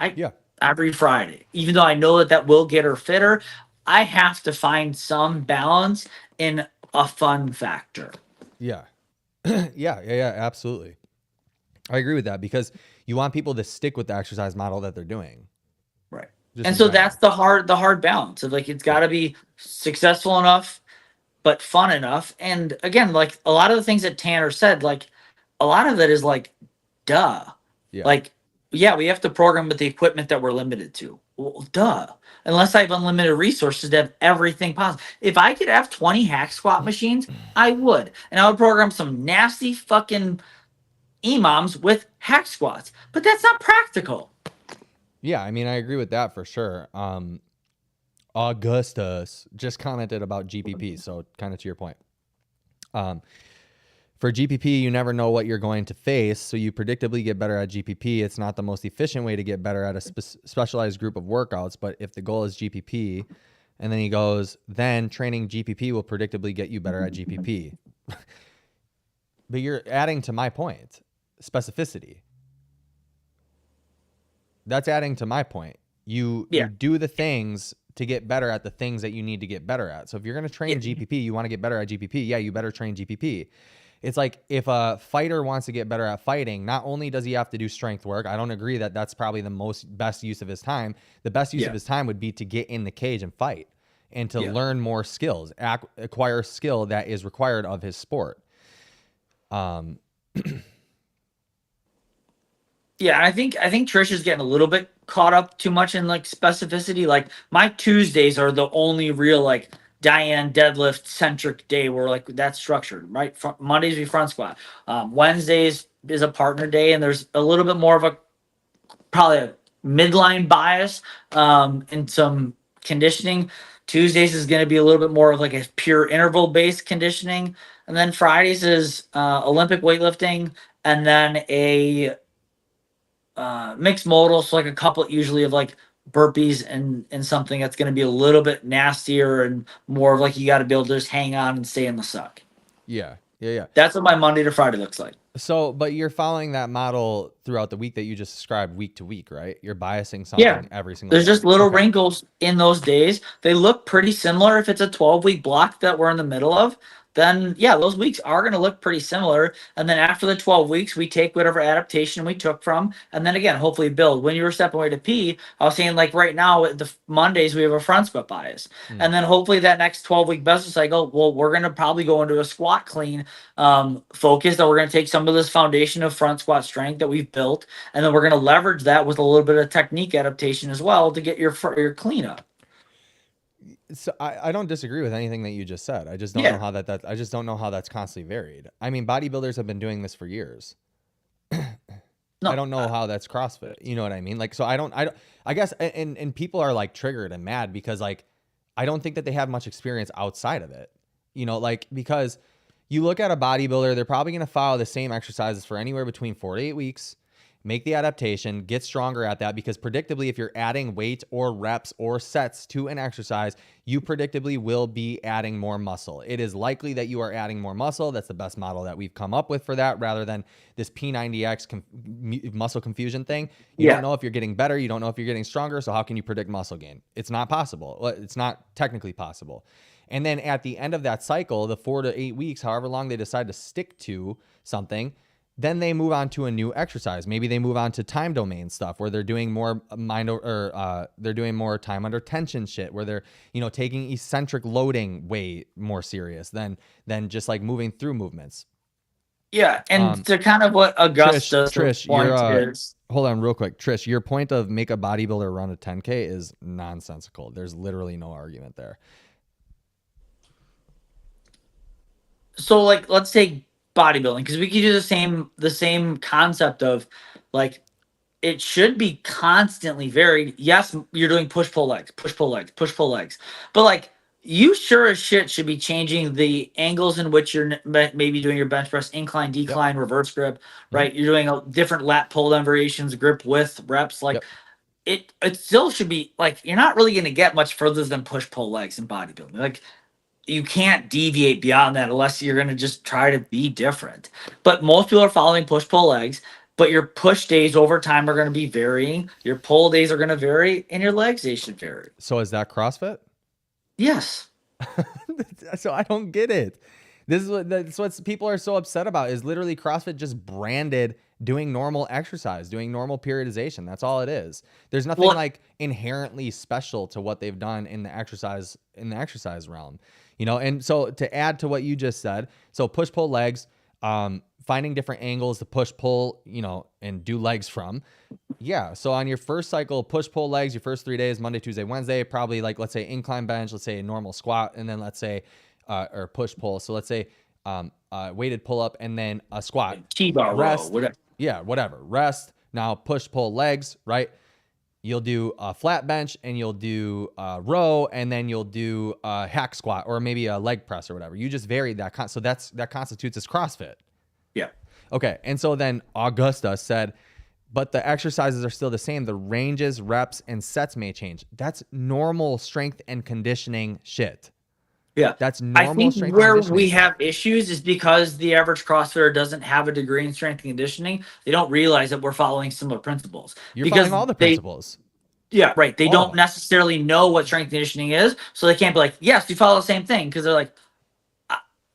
Every Friday, even though I know that will get her fitter, I have to find some balance in a fun factor. Yeah, absolutely. I agree with that because you want people to stick with the exercise model that they're doing. Right. And so that's the hard balance of like, it's got to be successful enough, but fun enough. And again, like a lot of the things that Tanner said, like a lot of it is like, duh. Yeah. Like, we have to program with the equipment that we're limited to. Well, duh. Unless I have unlimited resources to have everything possible. If I could have 20 hack squat machines, I would. And I would program some nasty fucking EMOMs with hack squats, but that's not practical. Yeah, I mean, I agree with that for sure. Augustus just commented about GPP, so kind of to your point. For GPP, you never know what you're going to face, so you predictably get better at GPP. It's not the most efficient way to get better at a specialized group of workouts, but if the goal is GPP, and then he goes, then training GPP will predictably get you better at GPP. But you're adding to my point, specificity. That's adding to my point. You do the things to get better at the things that you need to get better at. So if you're going to train GPP, you want to get better at GPP. Yeah, you better train GPP. It's like if a fighter wants to get better at fighting, not only does he have to do strength work, I don't agree that that's probably the best use of his time. The best use of his time would be to get in the cage and fight and to learn more skills, acquire skill that is required of his sport. Yeah, I think Trish is getting a little bit caught up too much in like specificity. Like my Tuesdays are the only real like Diane deadlift centric day where like that's structured, right? Mondays we front squat. Wednesdays is a partner day, and there's a little bit more of a probably a midline bias and some conditioning. Tuesdays is going to be a little bit more of like a pure interval based conditioning, and then Fridays is Olympic weightlifting, and then a mixed modal, so like a couple usually of like burpees and something that's going to be a little bit nastier and more of like you got to be able to just hang on and stay in the suck. Yeah. That's what my Monday to Friday looks like. So, but you're following that model throughout the week that you just described, week to week, right? You're biasing something every single There's day. just little wrinkles in those days. They look pretty similar. If it's a 12-week block that we're in the middle of, then yeah, those weeks are going to look pretty similar. And then after the 12 weeks, we take whatever adaptation we took from, and then again, hopefully build. When you were stepping away to pee, I was saying like right now, the Mondays, we have a front squat bias. And then hopefully that next 12-week business cycle, well, we're going to probably go into a squat clean focus that we're going to take some of this foundation of front squat strength that we've built, and then we're going to leverage that with a little bit of technique adaptation as well to get your clean up. So I don't disagree with anything that you just said. I just don't know how I just don't know how that's constantly varied. I mean, bodybuilders have been doing this for years. I don't know how that's CrossFit. You know what I mean? Like, so I guess, and people are like triggered and mad because like, I don't think that they have much experience outside of it, you know, like, because you look at a bodybuilder, they're probably going to follow the same exercises for anywhere between 4 to 8 weeks. Make the adaptation, get stronger at that, because predictably, if you're adding weight or reps or sets to an exercise, you predictably will be adding more muscle. It is likely that you are adding more muscle. That's the best model that we've come up with for that, rather than this P90X muscle confusion thing. You don't know if you're getting better. You don't know if you're getting stronger. So how can you predict muscle gain? It's not possible. Well, it's not technically possible. And then at the end of that cycle, the 4 to 8 weeks, however long they decide to stick to something, then they move on to a new exercise. Maybe they move on to time domain stuff where they're doing more they're doing more time under tension shit, where they're, you know, taking eccentric loading way more serious than just like moving through movements. Yeah, and to kind of what Augustus Trish, point is. Hold on real quick. Trish, your point of make a bodybuilder run a 10K is nonsensical. There's literally no argument there. So like, let's take bodybuilding, because we could do the same concept of like, it should be constantly varied. Yes, you're doing push pull legs, but like, you sure as shit should be changing the angles in which you're maybe doing your bench press, incline, decline, reverse grip, right? You're doing a different lat pull down variations, grip width, reps. Like it still should be like, you're not really going to get much further than push pull legs in bodybuilding. Like, you can't deviate beyond that unless you're going to just try to be different. But most people are following push-pull legs, but your push days over time are going to be varying. Your pull days are going to vary, and your legs days should vary. So is that CrossFit? Yes. So I don't get it. That's what people are so upset about, is literally CrossFit just branded doing normal exercise, doing normal periodization. That's all it is. There's nothing like inherently special to what they've done in the exercise realm. You know, and so to add to what you just said, so push pull legs, finding different angles to push pull, you know, and do legs from. Yeah. So on your first cycle, push pull legs, your first 3 days, Monday, Tuesday, Wednesday, probably like, let's say incline bench, let's say a normal squat, and then let's say, or push pull. So let's say weighted pull up, and then a squat. T-bar row, whatever. Yeah, whatever. Rest. Now push pull legs, right? You'll do a flat bench, and you'll do a row, and then you'll do a hack squat, or maybe a leg press or whatever. You just varied that. So that constitutes as CrossFit. Yeah. Okay. And so then Augusta said, but the exercises are still the same. The ranges, reps, and sets may change. That's normal strength and conditioning shit. Yeah. That's normal I think strength and where conditioning. we have issues is because the average CrossFitter doesn't have a degree in strength and conditioning. They don't realize that we're following similar principles. You're following all the principles. Yeah, right. They All don't necessarily know what strength and conditioning is, so they can't be like, yes, you follow the same thing, because they're like,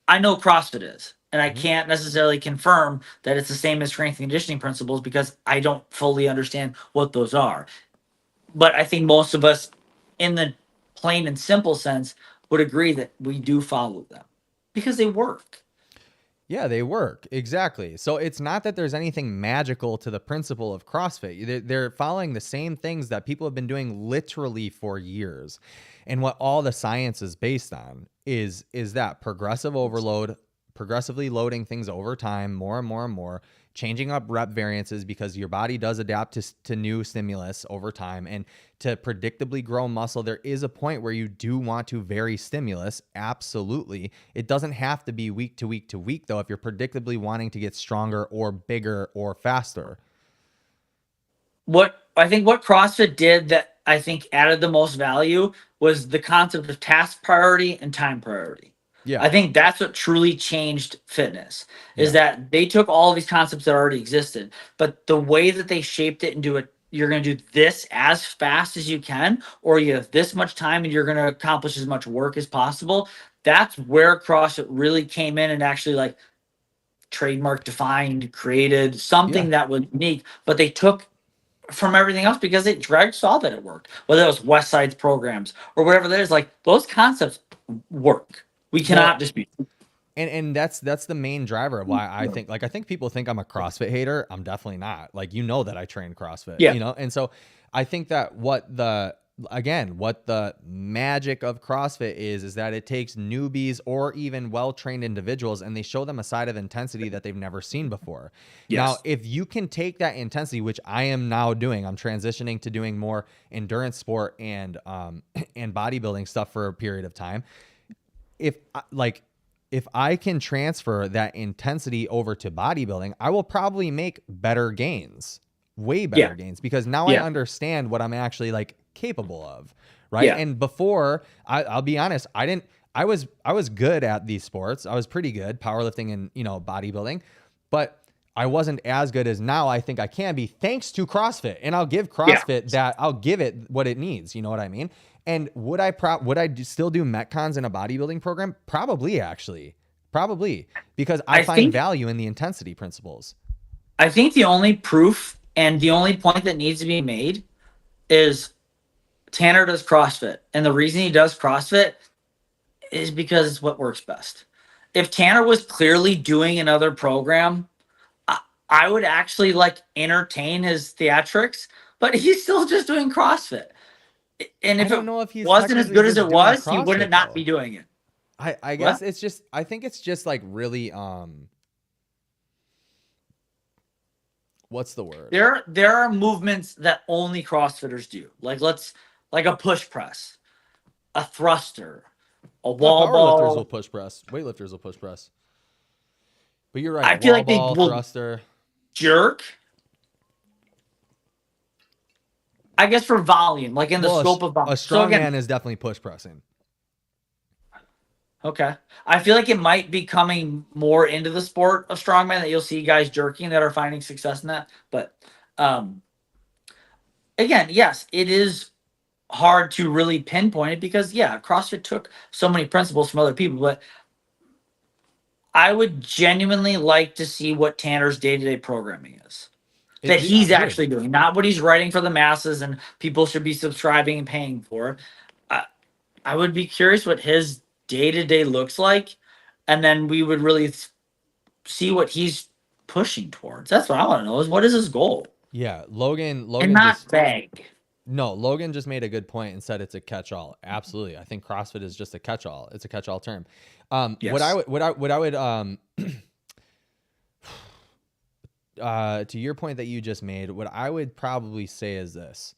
I know CrossFit is, and I can't necessarily confirm that it's the same as strength and conditioning principles because I don't fully understand what those are. But I think most of us, in the plain and simple sense, would agree that we do follow them because they work. Yeah, they work. Exactly. So it's not that there's anything magical to the principle of CrossFit. They're following the same things that people have been doing literally for years. And what all the science is based on is that progressive overload, progressively loading things over time, more and more and more, changing up rep variances because your body does adapt to new stimulus over time. And to predictably grow muscle, there is a point where you do want to vary stimulus. Absolutely. It doesn't have to be week to week to week, though, if you're predictably wanting to get stronger or bigger or faster. What CrossFit did that I think added the most value was the concept of task priority and time priority. Yeah. I think that's what truly changed fitness, is that they took all of these concepts that already existed, but the way that they shaped it into you're going to do this as fast as you can, or you have this much time and you're going to accomplish as much work as possible. That's where CrossFit really came in and actually like trademark, defined, created something that was unique, but they took from everything else because Greg saw that it worked, whether it was West Side's programs or whatever that is. Like, those concepts work. We cannot dispute. And that's the main driver of why I think people think I'm a CrossFit hater. I'm definitely not. Like, that I train CrossFit, and so I think that what the magic of CrossFit is that it takes newbies or even well-trained individuals and they show them a side of intensity that they've never seen before. Yes. Now, if you can take that intensity, which I am now doing, I'm transitioning to doing more endurance sport and bodybuilding stuff for a period of time. If I can transfer that intensity over to bodybuilding, I will probably make better gains, way better gains, because now I understand what I'm actually capable of. Right. Yeah. And before, I'll be honest, I was good at these sports. I was pretty good, powerlifting and, bodybuilding, but I wasn't as good as now I think I can be, thanks to CrossFit. And I'll give CrossFit I'll give it what it needs. You know what I mean? And would I still do Metcons in a bodybuilding program? Probably, because I find value in the intensity principles. I think the only proof and the only point that needs to be made is Tanner does CrossFit. And the reason he does CrossFit is because it's what works best. If Tanner was clearly doing another program, I would actually entertain his theatrics, but he's still just doing CrossFit. And if it wasn't as good as it was, he wouldn't not be doing it. I guess it's just, I think it's just really, what's the word? There are movements that only CrossFitters do. Like a push press, a thruster, a wall ball. Powerlifters will push press. Weightlifters will push press. But you're right. I feel like they will thruster. Jerk. I guess for volume, in the scope of volume. A strongman is definitely push pressing. Okay. I feel like it might be coming more into the sport of strongman that you'll see guys jerking that are finding success in that. But again, yes, it is hard to really pinpoint it because, CrossFit took so many principles from other people. But I would genuinely like to see what Tanner's day-to-day programming is. That he's actually doing, not what he's writing for the masses and people should be subscribing and paying for. I would be curious what his day-to-day looks like, and then we would really see what he's pushing towards. That's what I want to know, is what is his goal? Yeah, Logan and not beg. No, Logan just made a good point and said it's a catch-all. Absolutely. I think CrossFit is just a catch-all. It's a catch-all term. Yes. What I would to your point that you just made, what I would probably say is this.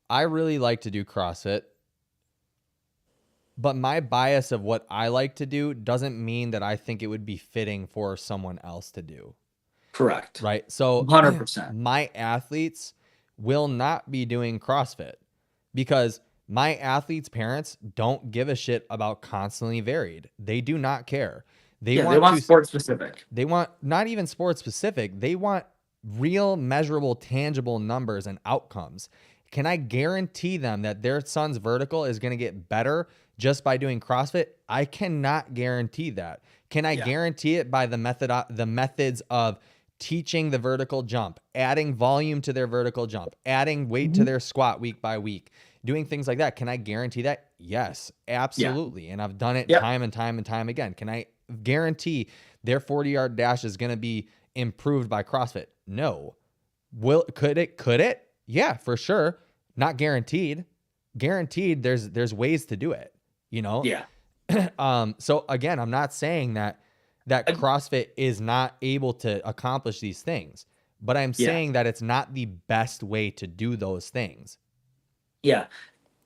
I really like to do CrossFit, but my bias of what I like to do doesn't mean that I think it would be fitting for someone else to do. Correct. Right? So 100%. my athletes will not be doing CrossFit because my athletes' parents don't give a shit about constantly varied. They do not care. They want sports specific. They want not even sports specific. They want real, measurable, tangible numbers and outcomes. Can I guarantee them that their son's vertical is going to get better just by doing CrossFit? I cannot guarantee that. Can I guarantee it by the methods of teaching the vertical jump, adding volume to their vertical jump, adding weight to their squat week by week, doing things like that? Can I guarantee that? Yes, absolutely. And I've done it time and time and time again. Can I guarantee their 40-yard dash is going to be improved by CrossFit? No. Could it? Yeah, for sure. Not guaranteed. Guaranteed there's ways to do it, you know? Yeah. So again, I'm not saying that CrossFit is not able to accomplish these things, but I'm saying that it's not the best way to do those things. Yeah.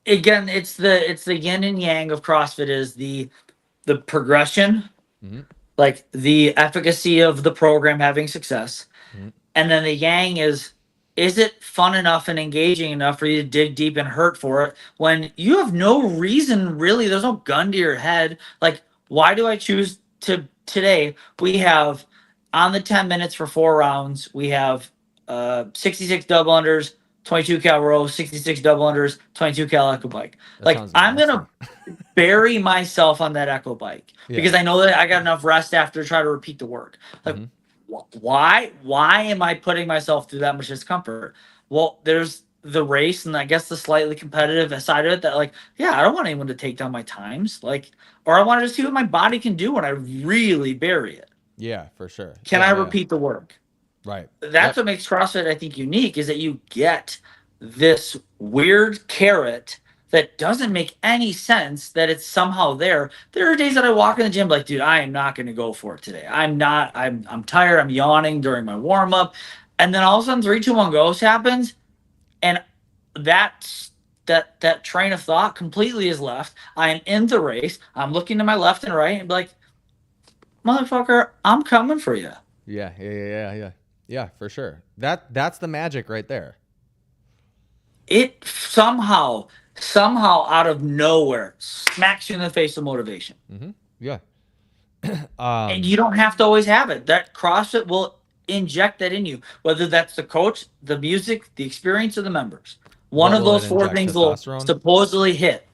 Again, it's the yin and yang of CrossFit is the progression, like the efficacy of the program having success. And then the yang is it fun enough and engaging enough for you to dig deep and hurt for it when you have no reason, really? There's no gun to your head. Like, why do I choose to today? We have on the 10 minutes for 4 rounds, we have 66 double unders, 22 cal rows, 66 double unders, 22 cal echo bike. Like, I'm going to bury myself on that echo bike because I know that I got enough rest after to try to repeat the work. Like, why am I putting myself through that much discomfort? Well, there's the race and I guess the slightly competitive side of it that, like, I don't want anyone to take down my times, like, or I want to just see what my body can do when I really bury it. Yeah, for sure. Can I repeat the work? Right. That's what makes CrossFit, I think, unique is that you get this weird carrot that doesn't make any sense that it's somehow there. There are days that I walk in the gym like, dude, I am not going to go for it today. I'm tired. I'm yawning during my warm up. And then all of a sudden 3, 2, 1 goes happens. And that train of thought completely is left. I am in the race. I'm looking to my left and right and be like, motherfucker, I'm coming for you. Yeah, for sure. That's the magic right there. It somehow out of nowhere smacks you in the face of motivation. Yeah. And you don't have to always have it. That CrossFit will inject that in you, whether that's the coach, the music, the experience, or the members. One of those 4 things will supposedly hit.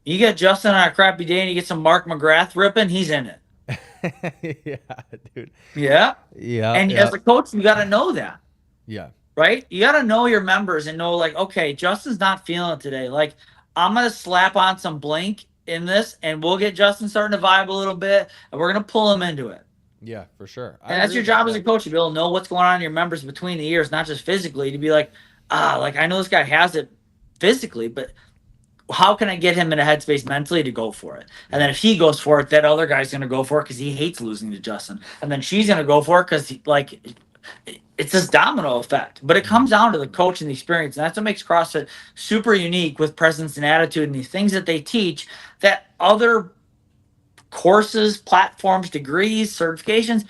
You get Justin on a crappy day and you get some Mark McGrath ripping, he's in it. Yeah, dude. Yeah. And as a coach, you got to know that. Yeah. Right? You got to know your members and know, like, okay, Justin's not feeling it today. Like, I'm going to slap on some blink in this and we'll get Justin starting to vibe a little bit and we're going to pull him into it. Yeah, for sure. And that's your job as a coach, to be able to know what's going on in your members between the years, not just physically, to be like, like, I know this guy has it physically, but how can I get him in a headspace mentally to go for it? And then if he goes for it, that other guy's going to go for it because he hates losing to Justin. And then she's going to go for it because, like, it's this domino effect. But it comes down to the coach and the experience. And that's what makes CrossFit super unique with presence and attitude and these things that they teach that other courses, platforms, degrees, certifications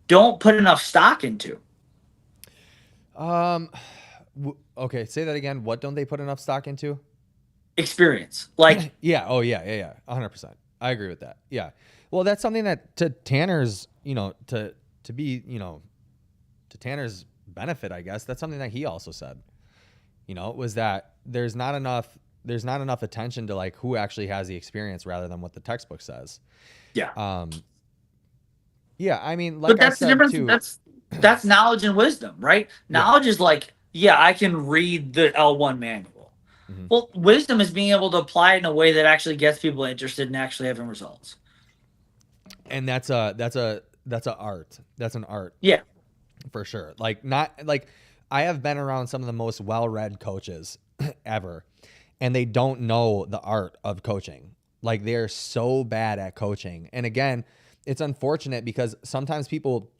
don't put enough stock into. Okay, say that again. What don't they put enough stock into? Experience. Like, yeah. 100%. I agree with that. Yeah. Well, that's something that to Tanner's, to be, to Tanner's benefit, I guess, that's something that he also said, was that there's not enough attention to, like, who actually has the experience rather than what the textbook says. Yeah. Yeah. I mean, like, but that's I said, the difference. too, that's knowledge and wisdom, right? Knowledge is like, I can read the L1 manual. Well, wisdom is being able to apply it in a way that actually gets people interested in actually having results. And that's an art. That's an art. Yeah. for sure. Like not like I have been around some of the most well-read coaches ever, and they don't know the art of coaching. Like they're so bad at coaching. And again, it's unfortunate because sometimes people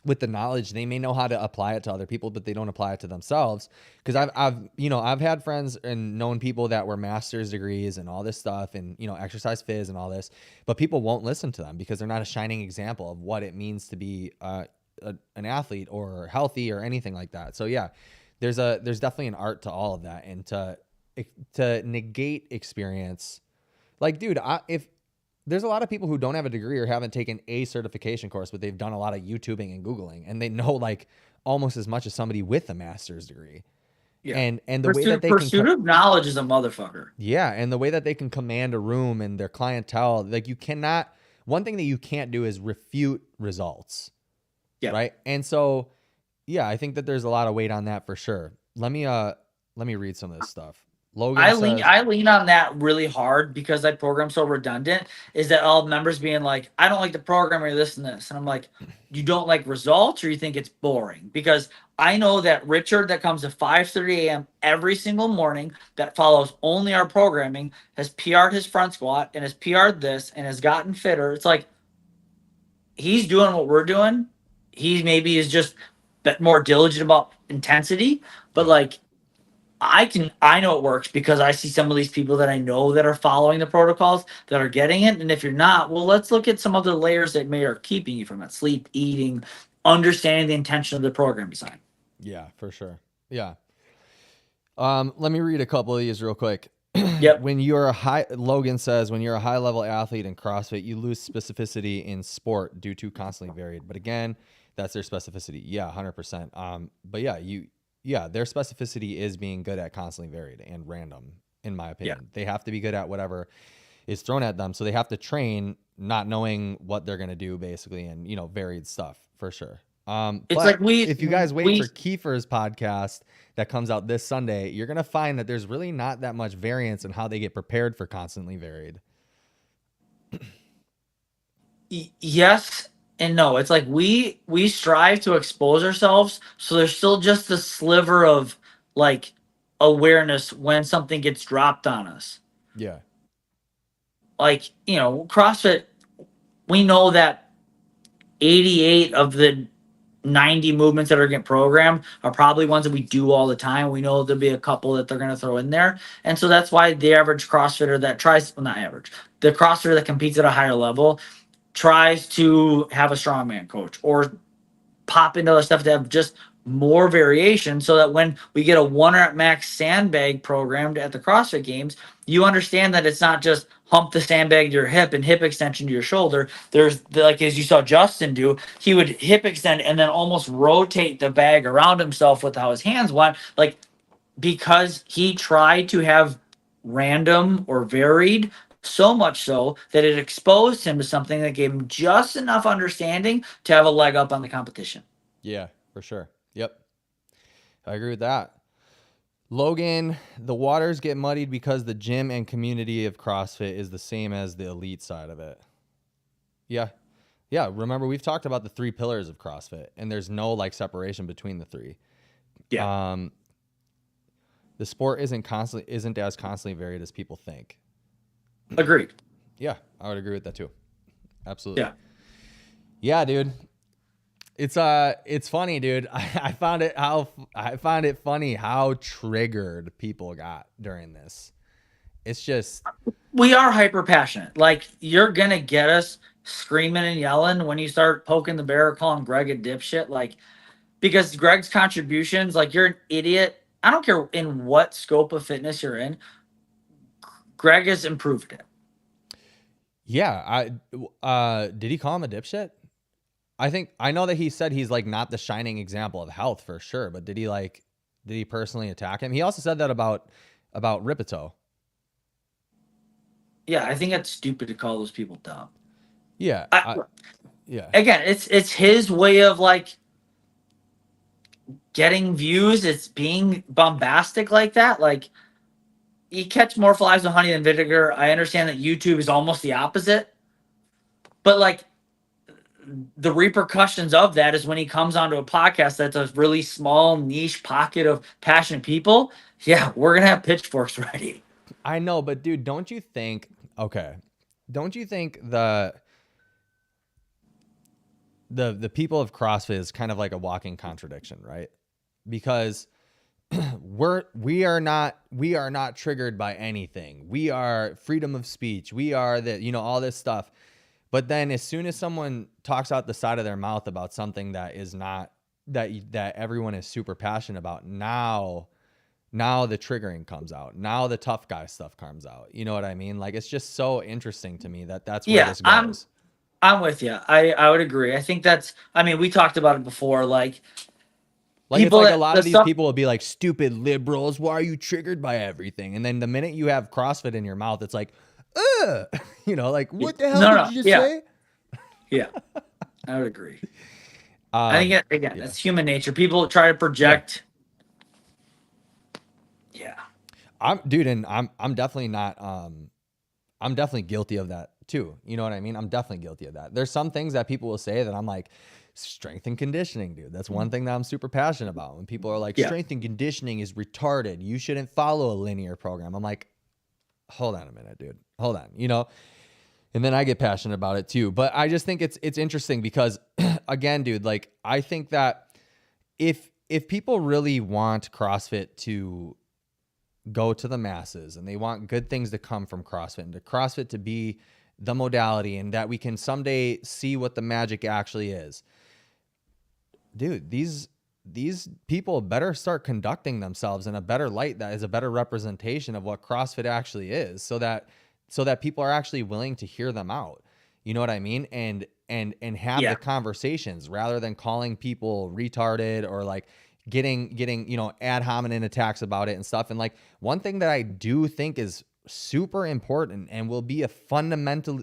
with the knowledge, they may know how to apply it to other people, but they don't apply it to themselves. Because I've had friends and known people that were master's degrees and all this stuff, and exercise phys and all this, but people won't listen to them because they're not a shining example of what it means to be an athlete or healthy or anything like that. So yeah, there's definitely an art to all of that, and to negate experience. Like, dude, if there's a lot of people who don't have a degree or haven't taken a certification course, but they've done a lot of YouTubing and Googling, and they know like almost as much as somebody with a master's degree. Yeah. And the way that they pursuit of knowledge is a motherfucker. Yeah. And the way that they can command a room and their clientele, like one thing that you can't do is refute results. Yeah. Right. And so, yeah, I think that there's a lot of weight on that for sure. Let me read some of this stuff. Logan I lean on that really hard because that program's so redundant, is that all members being like, I don't like the program or this and this. And I'm like, you don't like results or you think it's boring? Because I know that Richard that comes at 5:30 a.m. every single morning that follows only our programming has PR'd his front squat and has PR'd this and has gotten fitter. It's like he's doing what we're doing. He maybe is just a bit more diligent about intensity, but like I know it works because I see some of these people that I know that are following the protocols that are getting it. And if you're not, well, let's look at some other layers that may are keeping you from it. Sleep, eating, understanding the intention of the program design. Yeah, for sure. Yeah. Let me read a couple of these real quick. Yep. Logan says, when you're a high level athlete in CrossFit, you lose specificity in sport due to constantly varied. But again, that's their specificity. Yeah, 100%. But yeah, their specificity is being good at constantly varied and random, in my opinion. Yeah. They have to be good at whatever is thrown at them. So they have to train not knowing what they're going to do, basically, and, varied stuff for sure. It's like if you guys wait for Kiefer's podcast that comes out this Sunday, you're going to find that there's really not that much variance in how they get prepared for constantly varied. Yes. And no, it's like we strive to expose ourselves, so there's still just a sliver of like awareness when something gets dropped on us. Yeah. Like, CrossFit, we know that 88 of the 90 movements that are getting programmed are probably ones that we do all the time. We know there'll be a couple that they're going to throw in there. And so that's why the average CrossFitter that the CrossFitter that competes at a higher level tries to have a strongman coach or pop into other stuff to have just more variation, so that when we get a 1 rep max sandbag programmed at the CrossFit Games, you understand that it's not just hump the sandbag to your hip and hip extension to your shoulder. There's like, as you saw Justin do, he would hip extend and then almost rotate the bag around himself with how his hands went, like, because he tried to have random or varied, so much so that it exposed him to something that gave him just enough understanding to have a leg up on the competition. Yeah, for sure. Yep. I agree with that. Logan, the waters get muddied because the gym and community of CrossFit is the same as the elite side of it. Yeah. Yeah. Remember, we've talked about the 3 pillars of CrossFit, and there's no like separation between the 3. Yeah. The sport isn't as constantly varied as people think. Agreed. Yeah, I would agree with that too. Absolutely. Yeah. Yeah, dude. It's funny, dude. I found it funny how triggered people got during this. It's just, we are hyper passionate. Like, you're gonna get us screaming and yelling when you start poking the bear, calling Greg a dipshit. Like, because Greg's contributions, like, you're an idiot. I don't care in what scope of fitness you're in. Greg has improved it. Yeah. Did he call him a dipshit? I know that he said he's like not the shining example of health for sure, but did he personally attack him? He also said that about Ripito. Yeah, I think that's stupid to call those people dumb. Yeah. Yeah. Again, it's his way of like getting views. It's being bombastic like that. Like, you catch more flies with honey than vinegar. I understand that YouTube is almost the opposite, but like, the repercussions of that is when he comes onto a podcast that's a really small niche pocket of passionate people. Yeah, we're gonna have pitchforks ready. I know, but dude, don't you think the people of CrossFit is kind of like a walking contradiction, right? Because we are not triggered by anything. We are freedom of speech. We are all this stuff. But then as soon as someone talks out the side of their mouth about something that is not that everyone is super passionate about, now the triggering comes out. Now the tough guy stuff comes out. You know what I mean? Like, it's just so interesting to me that's where this goes. I'm with you. I would agree. I think we talked about it before. Like it's like a lot of these people will be like, stupid liberals, why are you triggered by everything? And then the minute you have CrossFit in your mouth, it's like, like, what the hell did you just say? Yeah, I would agree. I think, again, that's human nature. People try to project. Yeah. I'm definitely not, I'm definitely guilty of that too. You know what I mean? I'm definitely guilty of that. There's some things that people will say that I'm like, strength and conditioning, dude. That's one thing that I'm super passionate about. When people are like, strength and conditioning is retarded, you shouldn't follow a linear program. I'm like, hold on a minute, dude. Hold on, And then I get passionate about it too. But I just think it's interesting because, again, dude, like, I think that if people really want CrossFit to go to the masses and they want good things to come from CrossFit and to CrossFit to be the modality and that we can someday see what the magic actually is, dude, these people better start conducting themselves in a better light that is a better representation of what CrossFit actually is, so that people are actually willing to hear them out. You know what I mean? And have the conversations rather than calling people retarded or like getting ad hominem attacks about it and stuff. And like, one thing that I do think is super important and will be a fundamental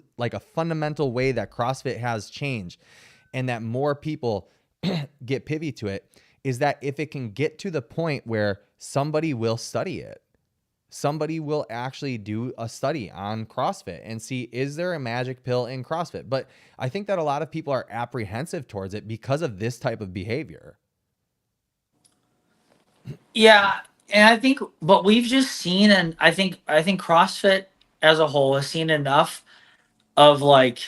way that CrossFit has changed and that more people get privy to it is that if it can get to the point where somebody will study it, somebody will actually do a study on CrossFit and see, is there a magic pill in CrossFit? But I think that a lot of people are apprehensive towards it because of this type of behavior. Yeah, and I think, but we've just seen, and I think CrossFit as a whole has seen enough of, like,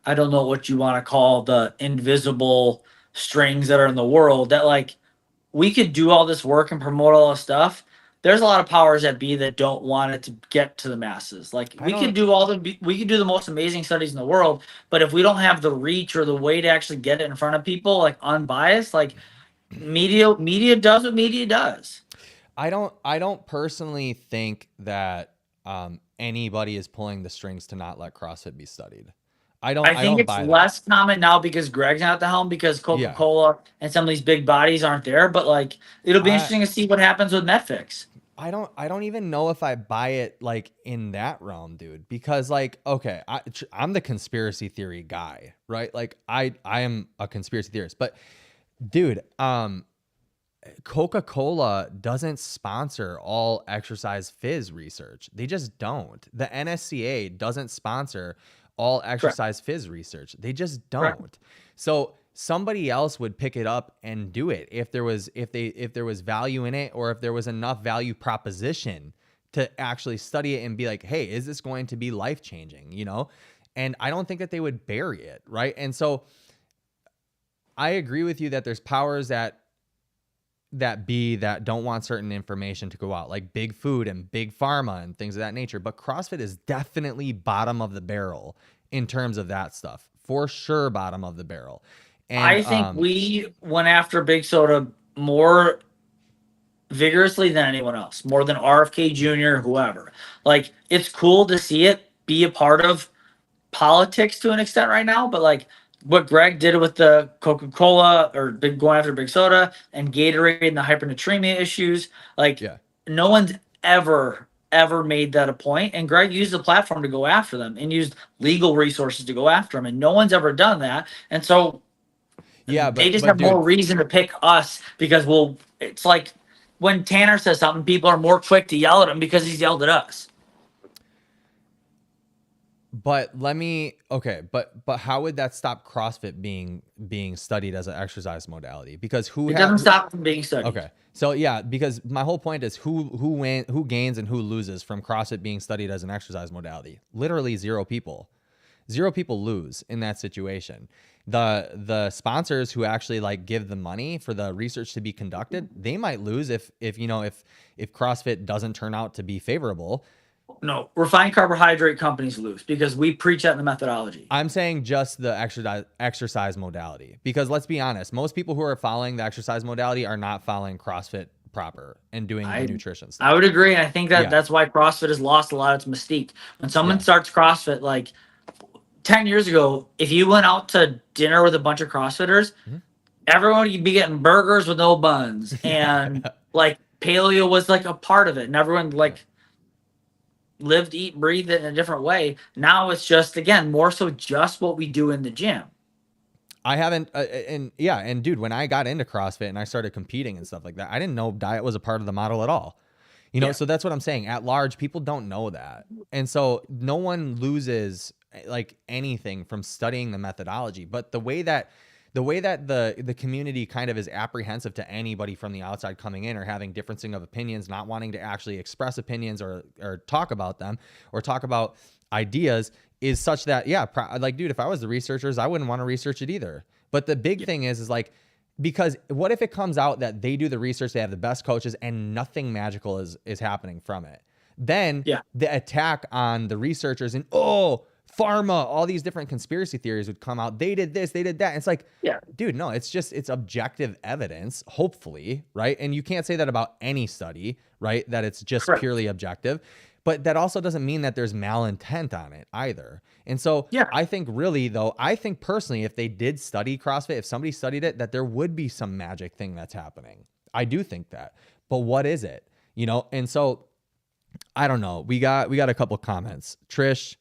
I don't know what you want to call the invisible strings that are in the world, that like we could do all this work and promote all this stuff. There's a lot of powers that be that don't want it to get to the masses. Like, we could do the most amazing studies in the world, but if we don't have the reach or the way to actually get it in front of people, like, unbiased, like, media does what media does. I don't personally think that anybody is pulling the strings to not let CrossFit be studied. I think it's less common now because Greg's not at the helm, because Coca-Cola and some of these big bodies aren't there. But like, it'll be interesting to see what happens with Netflix. I don't even know if I buy it like in that realm, dude, because like, okay, I'm the conspiracy theory guy, right? Like I am a conspiracy theorist, but dude, Coca-Cola doesn't sponsor all exercise phys research. They just don't. The NSCA doesn't sponsor all exercise phys research. They just don't. Correct. So somebody else would pick it up and do it if there was value in it, or if there was enough value proposition to actually study it and be like, hey, is this going to be life-changing, And I don't think that they would bury it, right? And so I agree with you that there's powers that don't want certain information to go out, like big food and big pharma and things of that nature. But CrossFit is definitely bottom of the barrel in terms of that stuff. For sure, bottom of the barrel. And I think we went after Big Soda more vigorously than anyone else, more than RFK Jr., whoever. Like, it's cool to see it be a part of politics to an extent right now, but like, what Greg did with the Coca-Cola or going after Big Soda and Gatorade and the hypernatremia issues, like, no one's ever made that a point. And Greg used the platform to go after them and used legal resources to go after them. And no one's ever done that. And so they just have more reason to pick us, because it's like when Tanner says something, people are more quick to yell at him because he's yelled at us. But how would that stop CrossFit being studied as an exercise modality? Because it doesn't stop from being studied. Okay. So yeah, because my whole point is who gains and who loses from CrossFit being studied as an exercise modality? Literally 0 people. 0 people lose in that situation. The sponsors who actually like give the money for the research to be conducted, they might lose if CrossFit doesn't turn out to be favorable. No, refined carbohydrate companies lose because we preach that in the methodology. I'm saying just the exercise modality, because let's be honest, most people who are following the exercise modality are not following CrossFit proper and doing the nutrition stuff. I would agree. I think that's why CrossFit has lost a lot of its mystique. When someone starts CrossFit, like 10 years ago, if you went out to dinner with a bunch of CrossFitters, everyone would be getting burgers with no buns. And like paleo was like a part of it. And everyone like lived, eat, breathe it in a different way. Now it's just, again, more so just what we do in the gym. I haven't, and dude, when I got into CrossFit and I started competing and stuff like that, I didn't know diet was a part of the model at all. You know, so that's what I'm saying. At large, people don't know that. And so no one loses like anything from studying the methodology. But the way that the community kind of is apprehensive to anybody from the outside coming in or having differencing of opinions, not wanting to actually express opinions or talk about them or talk about ideas is such that, like, dude, if I was the researchers, I wouldn't want to research it either. But the big thing is like, because what if it comes out that they do the research, they have the best coaches and nothing magical is happening from it? Then the attack on the researchers and, pharma, all these different conspiracy theories would come out. They did this, they did that. And it's like, dude, no, it's objective evidence, hopefully, right? And you can't say that about any study, right? That it's just purely objective. But that also doesn't mean that there's malintent on it either. And so I think really though, personally, if they did study CrossFit, if somebody studied it, that there would be some magic thing that's happening. I do think that. But what is it? You know? And so I don't know. We got a couple comments. Trish,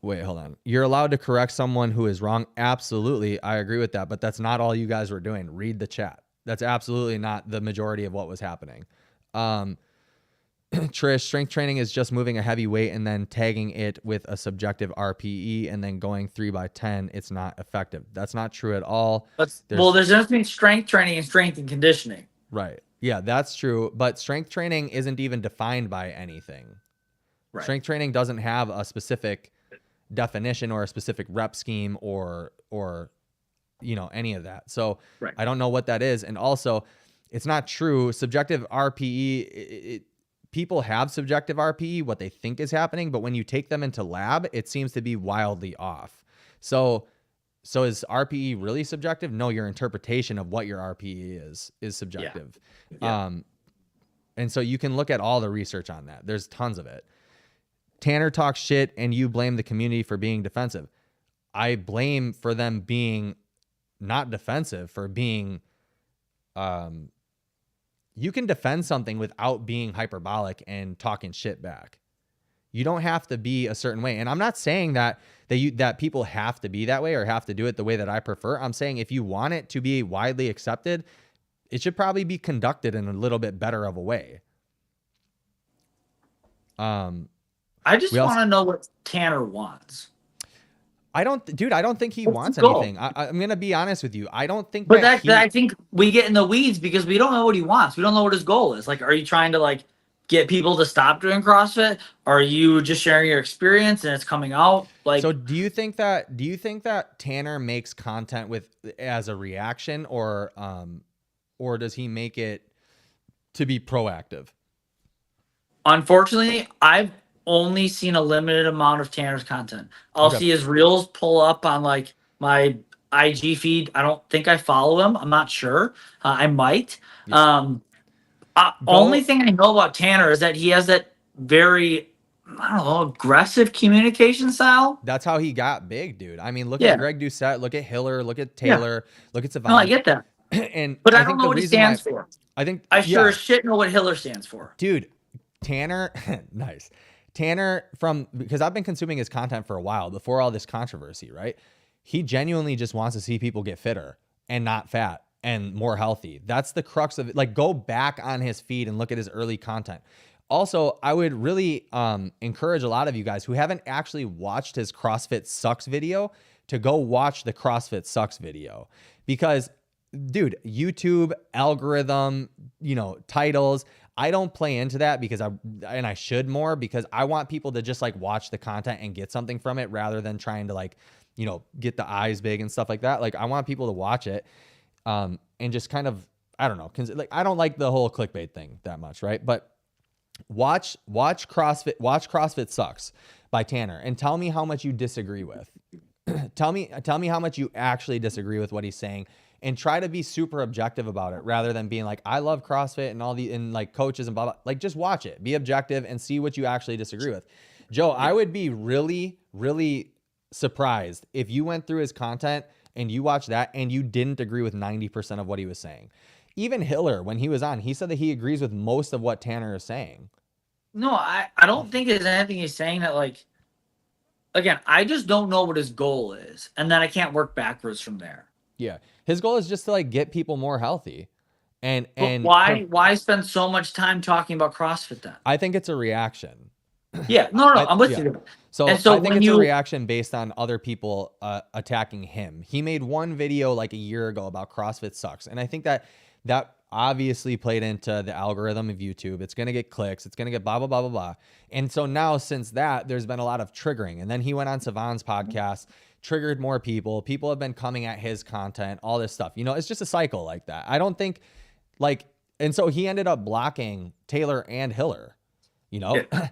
wait, hold on. You're allowed to correct someone who is wrong. Absolutely. I agree with that. But that's not all you guys were doing. Read the chat. That's absolutely not the majority of what was happening. Trish, strength training is just moving a heavy weight and then tagging it with a subjective RPE and then going 3x10. It's not effective. That's not true at all. There's a difference between strength training and strength and conditioning. Right. Yeah, that's true. But strength training isn't even defined by anything. Right. Strength training doesn't have a specific definition or a specific rep scheme or any of that. So I don't know what that is. And also, it's not true. Subjective RPE, people have subjective RPE, what they think is happening, but when you take them into lab, it seems to be wildly off. So is RPE really subjective? No, your interpretation of what your RPE is subjective. And so you can look at all the research on that. There's tons of it. Tanner talks shit and you blame the community for being defensive. I blame for them being not defensive, for being, you can defend something without being hyperbolic and talking shit back. You don't have to be a certain way. And I'm not saying that people have to be that way or have to do it the way that I prefer. I'm saying if you want it to be widely accepted, it should probably be conducted in a little bit better of a way. I just want to know what Tanner wants. I don't think he wants anything. I'm going to be honest with you. I don't think But I think we get in the weeds because we don't know what he wants. We don't know what his goal is. Like, are you trying to like get people to stop doing CrossFit? Are you just sharing your experience and it's coming out? Like, so do you think that Tanner makes content as a reaction or does he make it to be proactive? Unfortunately, I've only seen a limited amount of Tanner's content. I'll see his reels pull up on like my IG feed. I don't think I follow him. I'm not sure. I might. Only thing I know about Tanner is that he has that very, I don't know, aggressive communication style. That's how he got big, dude. I mean, look at Greg Doucette, look at Hiller, look at Taylor, look at Savant. No, I get that. But I don't know what he stands for. I sure as shit know what Hiller stands for. Dude, Tanner, nice. Tanner, because I've been consuming his content for a while before all this controversy, right? He genuinely just wants to see people get fitter and not fat and more healthy. That's the crux of it. Like, go back on his feed and look at his early content. Also, I would really encourage a lot of you guys who haven't actually watched his CrossFit Sucks video to go watch the CrossFit Sucks video, because dude, YouTube algorithm, titles, I don't play into that because I should more, because I want people to just like watch the content and get something from it rather than trying to like, get the eyes big and stuff like that. Like I want people to watch it and just kind of, I don't know, like I don't like the whole clickbait thing that much, right? But watch CrossFit Sucks by Tanner and tell me how much you disagree with. Tell me how much you actually disagree with what he's saying, and try to be super objective about it rather than being like, I love CrossFit and like coaches and blah, blah. Like just watch it, be objective and see what you actually disagree with. Joe, I would be really, really surprised if you went through his content and you watched that and you didn't agree with 90% of what he was saying. Even Hiller, when he was on, he said that he agrees with most of what Tanner is saying. No, I don't think there's anything he's saying that, like, again, I just don't know what his goal is. And then I can't work backwards from there. Yeah. His goal is just to like get people more healthy. And why spend so much time talking about CrossFit then? I think it's a reaction. Yeah, no, I'm with you. So I think it's a reaction based on other people attacking him. He made one video like a year ago about CrossFit Sucks. And I think that obviously played into the algorithm of YouTube. It's going to get clicks. It's going to get blah, blah, blah, blah, blah. And so now since that, there's been a lot of triggering. And then he went on Savon's podcast, triggered more people. People have been coming at his content, all this stuff. It's just a cycle like that. I don't think and so he ended up blocking Taylor and Hiller, Yeah.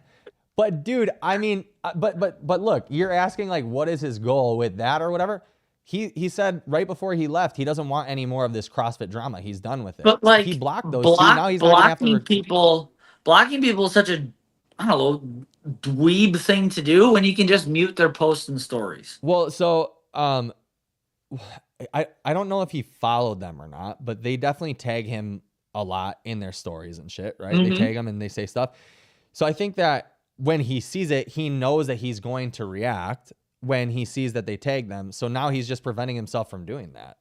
But dude, I mean, but look, you're asking like, what is his goal with that or whatever? He said right before he left, he doesn't want any more of this CrossFit drama. He's done with it. But like, he blocked those two. Now he's not gonna have to blocking people is such a, I don't know, dweeb thing to do when you can just mute their posts and stories. Well, so I don't know if he followed them or not, but they definitely tag him a lot in their stories and shit, right? Mm-hmm. They tag him and they say stuff. So I think that when he sees it, he knows that he's going to react when he sees that they tag them. So now he's just preventing himself from doing that.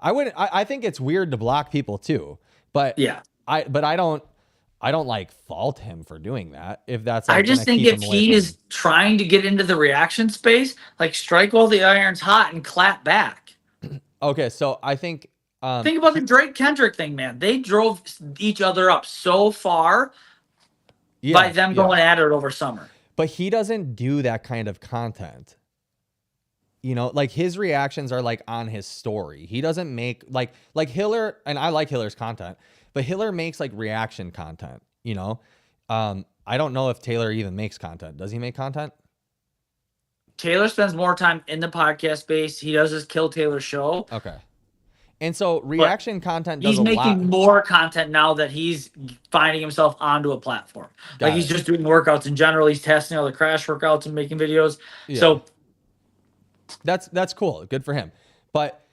I think it's weird to block people too, but yeah, I don't like fault him for doing that. If that's, like, I just think if he is trying to get into the reaction space, like strike while the iron's hot and clap back. Okay. So I think about the Drake Kendrick thing, man. They drove each other up so far by them going at it over summer. But he doesn't do that kind of content. Like his reactions are like on his story. He doesn't make like Hiller, and I like Hiller's content, but Hiller makes like reaction content, I don't know if Taylor even makes content. Does he make content? Taylor spends more time in the podcast space. He does his Kill Taylor show. Okay. And so reaction content does a lot. He's making more content now that he's finding himself onto a platform. He's just doing workouts in general. He's testing all the crash workouts and making videos. Yeah. So that's cool. Good for him. But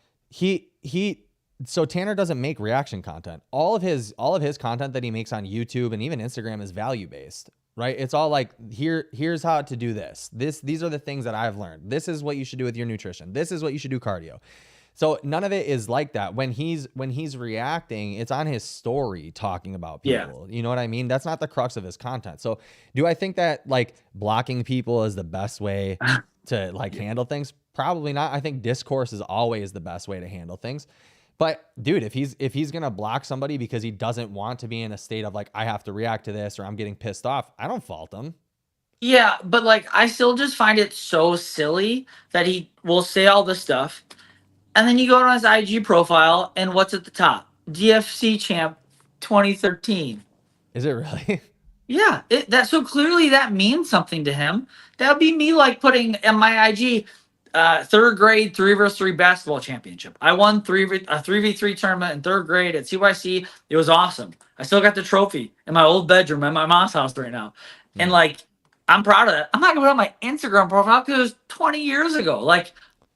so Tanner doesn't make reaction content. All of his content that he makes on YouTube and even Instagram is value based, right? It's all like, here's how to do this. These are the things that I've learned. This is what you should do with your nutrition. This is what you should do cardio. So none of it is like that. When he's reacting, it's on his story talking about people. Yeah. You know what I mean? That's not the crux of his content. So do I think that like blocking people is the best way to like handle things? Probably not. I think discourse is always the best way to handle things. But dude, if he's going to block somebody because he doesn't want to be in a state of like, I have to react to this or I'm getting pissed off, I don't fault him. Yeah, but like I still just find it so silly that he will say all this stuff. And then you go on his IG profile, and what's at the top? DFC champ 2013. Is it really? Yeah. So clearly that means something to him. That would be me like putting in my IG, third grade 3vs3 basketball championship. I won a 3v3 tournament in third grade at CYC. It was awesome. I still got the trophy in my old bedroom at my mom's house right now. And like, I'm proud of that. I'm not going to put it on my Instagram profile because it was 20 years ago. Like,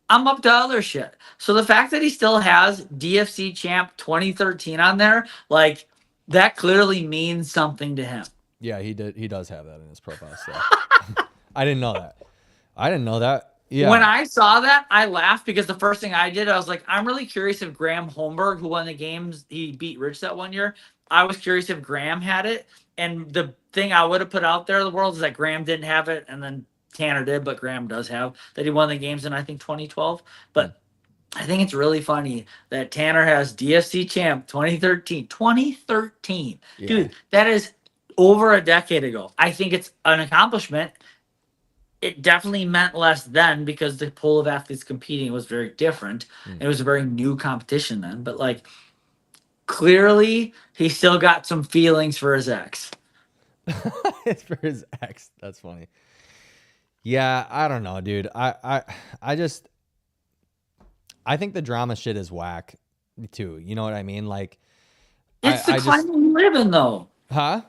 I'm up to other shit. So the fact that he still has DFC champ 2013 on there, like that clearly means something to him. Yeah, he did. He does have that in his profile. So I didn't know that. Yeah. When I saw that, I laughed because the first thing I did, I was like, I'm really curious if Graham Holmberg, who won the games, he beat Rich that one year. I was curious if Graham had it. And the thing I would have put out there in the world is that Graham didn't have it, and then Tanner did, but Graham does have that he won the games in, I think, 2012. But I think it's really funny that Tanner has DFC champ 2013. 2013. Yeah. Dude, that is over a decade ago. I think it's an accomplishment. It definitely meant less then because the pool of athletes competing was very different. It was a very new competition then. But, like, clearly he still got some feelings for his ex. It's for his ex. That's funny. Yeah, I don't know, dude. I think the drama shit is whack too. You know what I mean? Like, it's the climate we live in, though. Huh?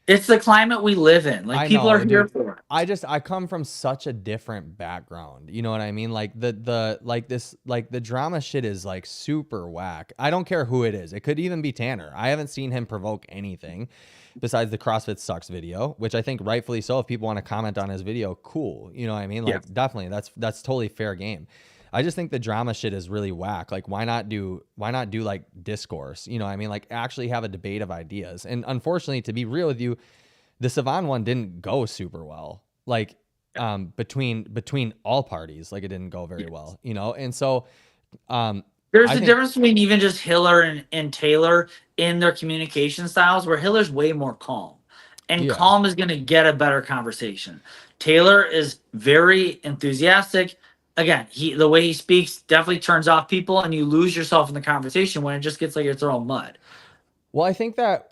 It's the climate we live in. Like, people are here for it. I come from such a different background. You know what I mean? Like the drama shit is like super whack. I don't care who it is. It could even be Tanner. I haven't seen him provoke anything besides the CrossFit Sucks video, which I think rightfully so. If people want to comment on his video, cool. You know what I mean? Like, definitely that's totally fair game. I just think the drama shit is really whack. Like, why not do like discourse? You know what I mean? Like, actually have a debate of ideas. And unfortunately, to be real with you, the Savan one didn't go super well. Like, between all parties, like, it didn't go very well, you know? And so, there's a difference between even just Hiller and Taylor in their communication styles, where Hiller's way more calm. And calm is going to get a better conversation. Taylor is very enthusiastic. Again, the way he speaks definitely turns off people, and you lose yourself in the conversation when it just gets like you're throwing mud. Well, I think that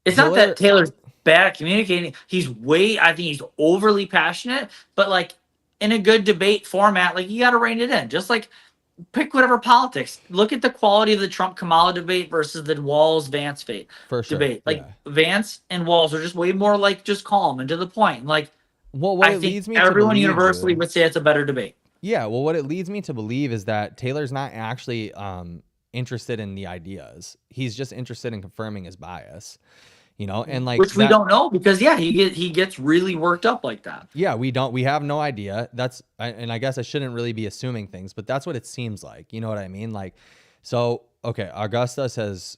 it's not that Taylor's bad at communicating. I think he's overly passionate, but like in a good debate format, like, you got to rein it in. Just like pick whatever politics. Look at the quality of the Trump-Kamala debate versus the Walz-Vance debate. Like, Vance and Walz are just way more like just calm and to the point. Like, well, I think everyone universally would say it's a better debate. Yeah, well, what it leads me to believe is that Taylor's not actually interested in the ideas. He's just interested in confirming his bias, you know, and like, which we don't know because he gets really worked up like that. Yeah, we have no idea. And I guess I shouldn't really be assuming things, but that's what it seems like. You know what I mean? Like, so okay, Augustus has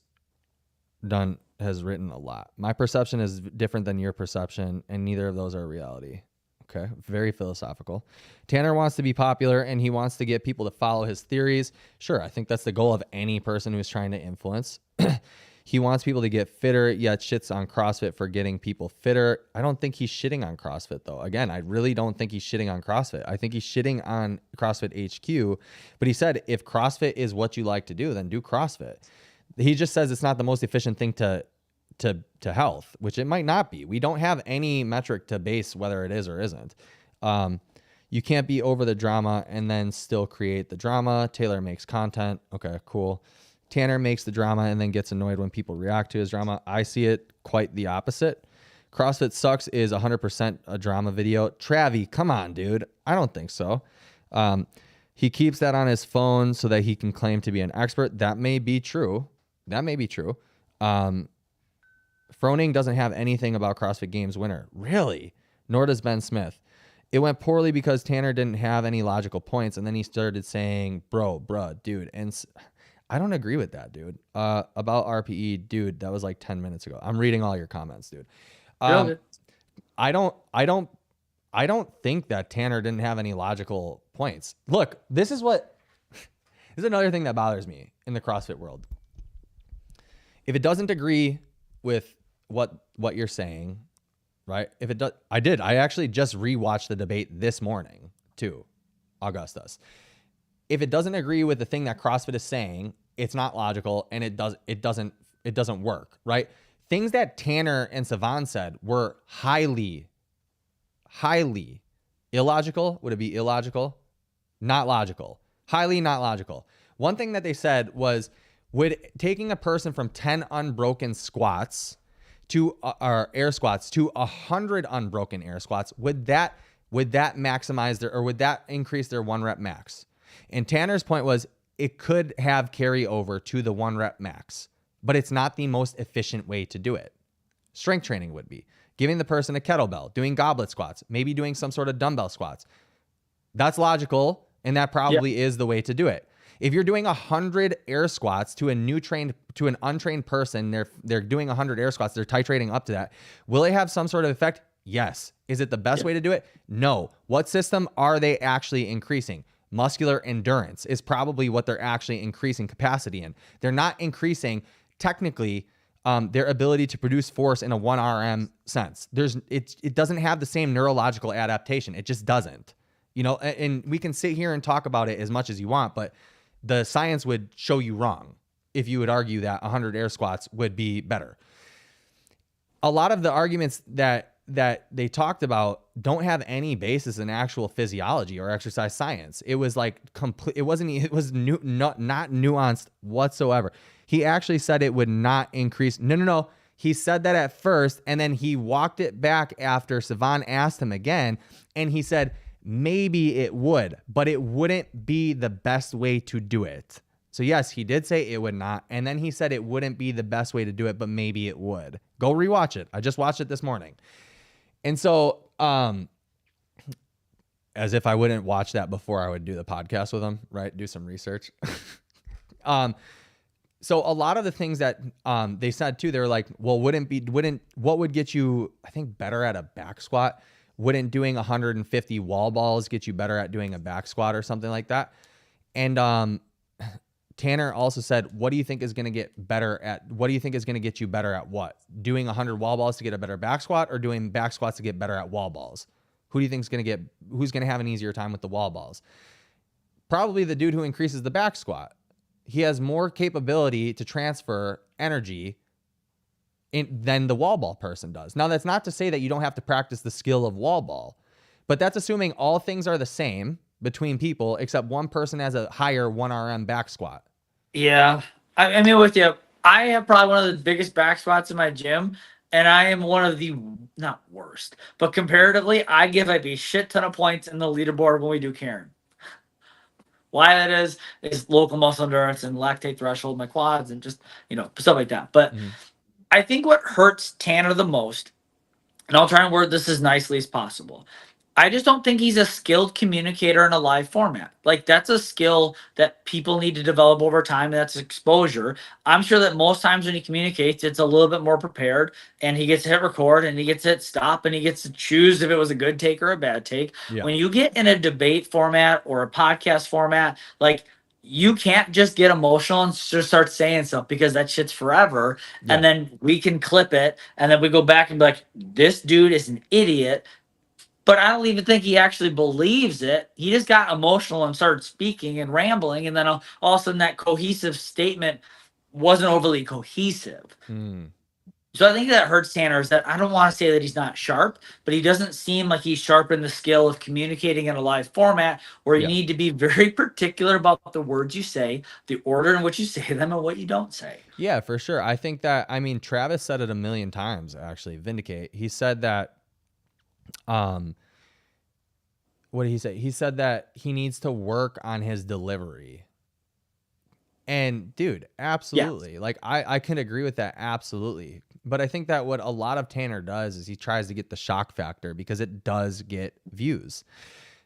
written a lot. My perception is different than your perception, and neither of those are reality. Okay, very philosophical. Tanner wants to be popular, and he wants to get people to follow his theories. Sure, I think that's the goal of any person who's trying to influence. He wants people to get fitter, yet shits on CrossFit for getting people fitter. I don't think he's shitting on CrossFit, though. Again, I really don't think he's shitting on CrossFit. I think he's shitting on CrossFit HQ. But he said, if CrossFit is what you like to do, then do CrossFit. He just says it's not the most efficient thing to health, which it might not be. We don't have any metric to base whether it is or isn't. You can't be over the drama and then still create the drama. Taylor makes content. Okay, cool. Tanner makes the drama and then gets annoyed when people react to his drama. I see it quite the opposite. CrossFit Sucks is 100% a drama video. Travi, come on, dude. I don't think so. He keeps that on his phone so that he can claim to be an expert. That may be true. Froning doesn't have anything about CrossFit Games winner. Really? Nor does Ben Smith. It went poorly because Tanner didn't have any logical points, and then he started saying, bruh, dude. And I don't agree with that, dude. About RPE, dude, that was like 10 minutes ago. I'm reading all your comments, dude. I don't think that Tanner didn't have any logical points. Look, this is another thing that bothers me in the CrossFit world. If it doesn't agree with what you're saying, right? If it does, I actually just rewatched the debate this morning too, Augustus. If it doesn't agree with the thing that CrossFit is saying, it's not logical and it doesn't work, right? Things that Tanner and Savan said were highly illogical. Would it be illogical? Not logical. Highly not logical. One thing that they said was, would taking a person from 10 unbroken squats to air squats to 100 unbroken air squats, would that maximize would that increase their 1 rep max? And Tanner's point was, it could have carryover to the 1 rep max, but it's not the most efficient way to do it. Strength training would be giving the person a kettlebell, doing goblet squats, maybe doing some sort of dumbbell squats. That's logical, and that probably is the way to do it. If you're doing 100 air squats to an untrained person, they're doing 100 air squats, they're titrating up to that. Will it have some sort of effect? Yes. Is it the best way to do it? No. What system are they actually increasing? Muscular endurance is probably what they're actually increasing capacity in. They're not increasing technically their ability to produce force in a 1 RM sense. It doesn't have the same neurological adaptation. It just doesn't. You know, and we can sit here and talk about it as much as you want, but the science would show you wrong if you would argue that 100 air squats would be better. A lot of the arguments that they talked about don't have any basis in actual physiology or exercise science. It was like complete. It was not nuanced whatsoever. He actually said it would not increase. No. He said that at first, and then he walked it back after Savan asked him again, and he said maybe it would, but it wouldn't be the best way to do it. So yes, he did say it would not, and then he said it wouldn't be the best way to do it, but maybe it would. Go rewatch it. I just watched it this morning. And so, as if I wouldn't watch that before I would do the podcast with him, right? Do some research. So a lot of the things that they said too, they're like, well, what would get you, I think, better at a back squat? Wouldn't doing 150 wall balls get you better at doing a back squat or something like that? And Tanner also said, what do you think is going to get you better at what? Doing 100 wall balls to get a better back squat, or doing back squats to get better at wall balls? Who do you think is who's going to have an easier time with the wall balls? Probably the dude who increases the back squat. He has more capability to transfer energy than the wall ball person does. Now, that's not to say that you don't have to practice the skill of wall ball, but that's assuming all things are the same between people, except one person has a higher 1 RM back squat. Yeah. I mean, with you, I have probably one of the biggest back squats in my gym, and I am one of the, not worst, but comparatively, I give up a shit ton of points in the leaderboard when we do Karen. Why that is local muscle endurance and lactate threshold, my quads, and just, stuff like that. But I think what hurts Tanner the most, and I'll try and word this as nicely as possible, I just don't think he's a skilled communicator in a live format. Like, that's a skill that people need to develop over time. That's exposure. I'm sure that most times when he communicates, it's a little bit more prepared, and he gets to hit record, and he gets to hit stop, and he gets to choose if it was a good take or a bad take. Yeah. When you get in a debate format or a podcast format, like, you can't just get emotional and just start saying stuff, because that shit's forever. Yeah. And then we can clip it, and then we go back and be like, this dude is an idiot. But I don't even think he actually believes it. He just got emotional and started speaking and rambling, and then all of a sudden that cohesive statement wasn't overly cohesive. So I think that hurts Tanner, is that I don't want to say that he's not sharp, but he doesn't seem like he's sharp in the skill of communicating in a live format, where you need to be very particular about the words you say, the order in which you say them, and what you don't say. Yeah, for sure. I think that, Travis said it a million times, actually. Vindicate. He said that, what did he say? He said that he needs to work on his delivery. And dude, absolutely. Yeah. Like, I can agree with that. Absolutely. But I think that what a lot of Tanner does is he tries to get the shock factor, because it does get views.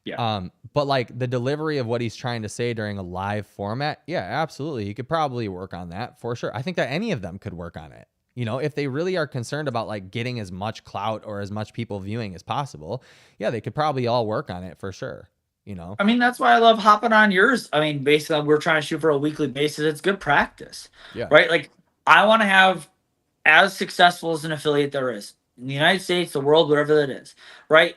Yeah. But like the delivery of what he's trying to say during a live format, yeah, absolutely. He could probably work on that for sure. I think that any of them could work on it. If they really are concerned about like getting as much clout or as much people viewing as possible, yeah, they could probably all work on it for sure. That's why I love hopping on yours. Basically, we're trying to shoot for a weekly basis. It's good practice. Yeah. Right. Like, I want to have as successful as an affiliate there is in the United States, the world, whatever that is. Right.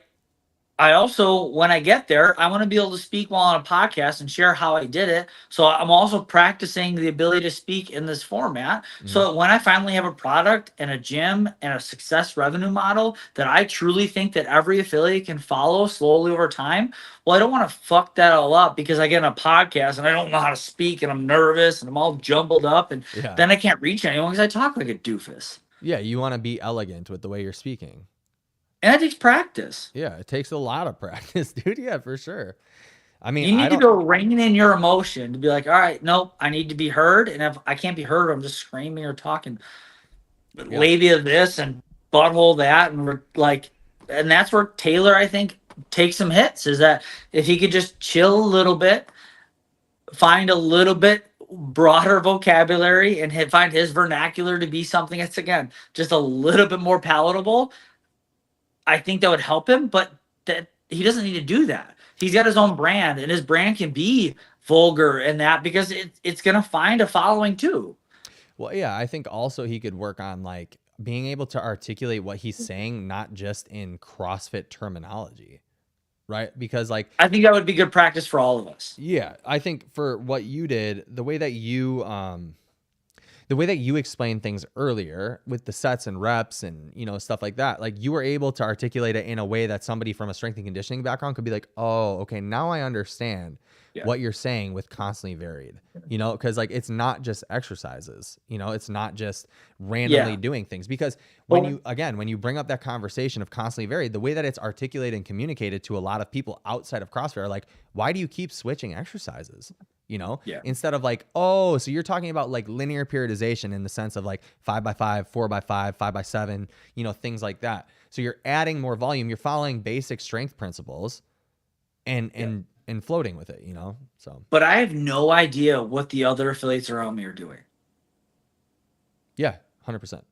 I also, when I get there, I want to be able to speak while on a podcast and share how I did it. So I'm also practicing the ability to speak in this format, so that when I finally have a product and a gym and a success revenue model that I truly think that every affiliate can follow slowly over time, well, I don't want to fuck that all up because I get on a podcast and I don't know how to speak and I'm nervous and I'm all jumbled up, and then I can't reach anyone because I talk like a doofus. Yeah, you want to be elegant with the way you're speaking. And it takes practice. Yeah, it takes a lot of practice, dude. Yeah, for sure. You need to go rein in your emotion to be like, all right, nope, I need to be heard. And if I can't be heard, I'm just screaming or talking. Labia this and butthole that. And we're like, and that's where Taylor, I think, takes some hits, is that if he could just chill a little bit find a little bit broader vocabulary and find his vernacular to be something that's, again, just a little bit more palatable, I think that would help him. But that he doesn't need to do that. He's got his own brand, and his brand can be vulgar and that, because it's going to find a following too. Well, yeah, I think also he could work on like being able to articulate what he's saying, not just in CrossFit terminology, right? Because like, I think that would be good practice for all of us. yeah, I think for what you did, the way that you explained things earlier with the sets and reps and, you know, stuff like that, like you were able to articulate it in a way that somebody from a strength and conditioning background could be like, oh, okay, now I understand what you're saying with constantly varied, you know, because like it's not just exercises, you know, it's not just randomly doing things. Because when you bring up that conversation of constantly varied, the way that it's articulated and communicated to a lot of people outside of CrossFit are like, why do you keep switching exercises? You know, instead of like, oh, so you're talking about like linear periodization in the sense of like 5x5, 4x5, 5x7, you know, things like that. So you're adding more volume, you're following basic strength principles and floating with it, you know? So, but I have no idea what the other affiliates around me are doing. Yeah, 100%.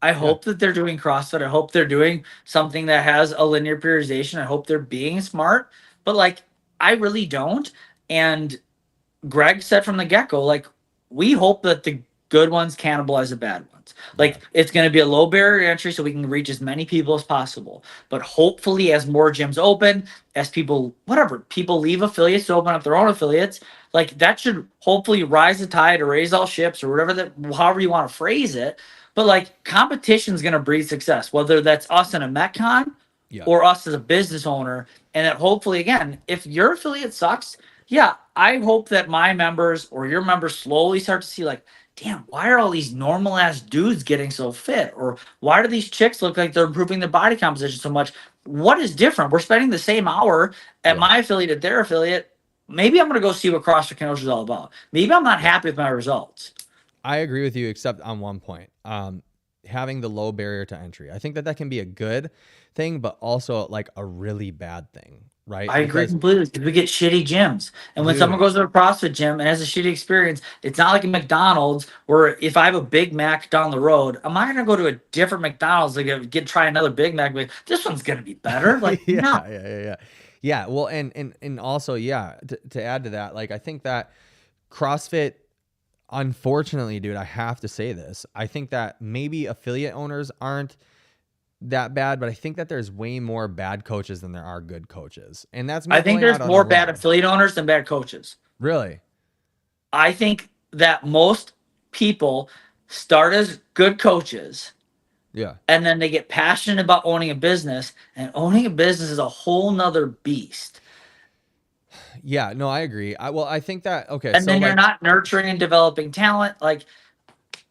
I hope that they're doing CrossFit. I hope they're doing something that has a linear periodization. I hope they're being smart, but like, I really don't. And Greg said from the get-go, like, we hope that the good ones cannibalize the bad ones. Like, it's going to be a low barrier entry so we can reach as many people as possible. But hopefully, as more gyms open, as people leave affiliates to open up their own affiliates, like, that should hopefully rise the tide or raise all ships or however you want to phrase it. But like, competition is going to breed success, whether that's us in a Metcon or us as a business owner. And that hopefully, again, if your affiliate sucks, I hope that my members or your members slowly start to see like, damn, why are all these normal ass dudes getting so fit? Or why do these chicks look like they're improving their body composition so much? What is different? We're spending the same hour at my affiliate, at their affiliate. Maybe I'm going to go see what CrossFit Coach is all about. Maybe I'm not happy with my results. I agree with you, except on one point. Having the low barrier to entry. I think that can be a good thing, but also like a really bad thing, right? I agree completely, because we get shitty gyms. And when someone goes to a CrossFit gym and has a shitty experience, it's not like a McDonald's where if I have a Big Mac down the road, am I going to go to a different McDonald's to try another Big Mac? This one's going to be better. Like, Yeah. Well, and also, to add to that, like, I think that CrossFit, unfortunately, dude, I have to say this. I think that maybe affiliate owners aren't that bad, but I think that there's way more bad coaches than there are good coaches. And that's I think there's more bad affiliate owners than bad coaches. Really? I think that most people start as good coaches. Yeah. And then they get passionate about owning a business, and owning a business is a whole nother beast. Yeah, no, I agree. I think that, okay. And then you're not nurturing and developing talent. Like,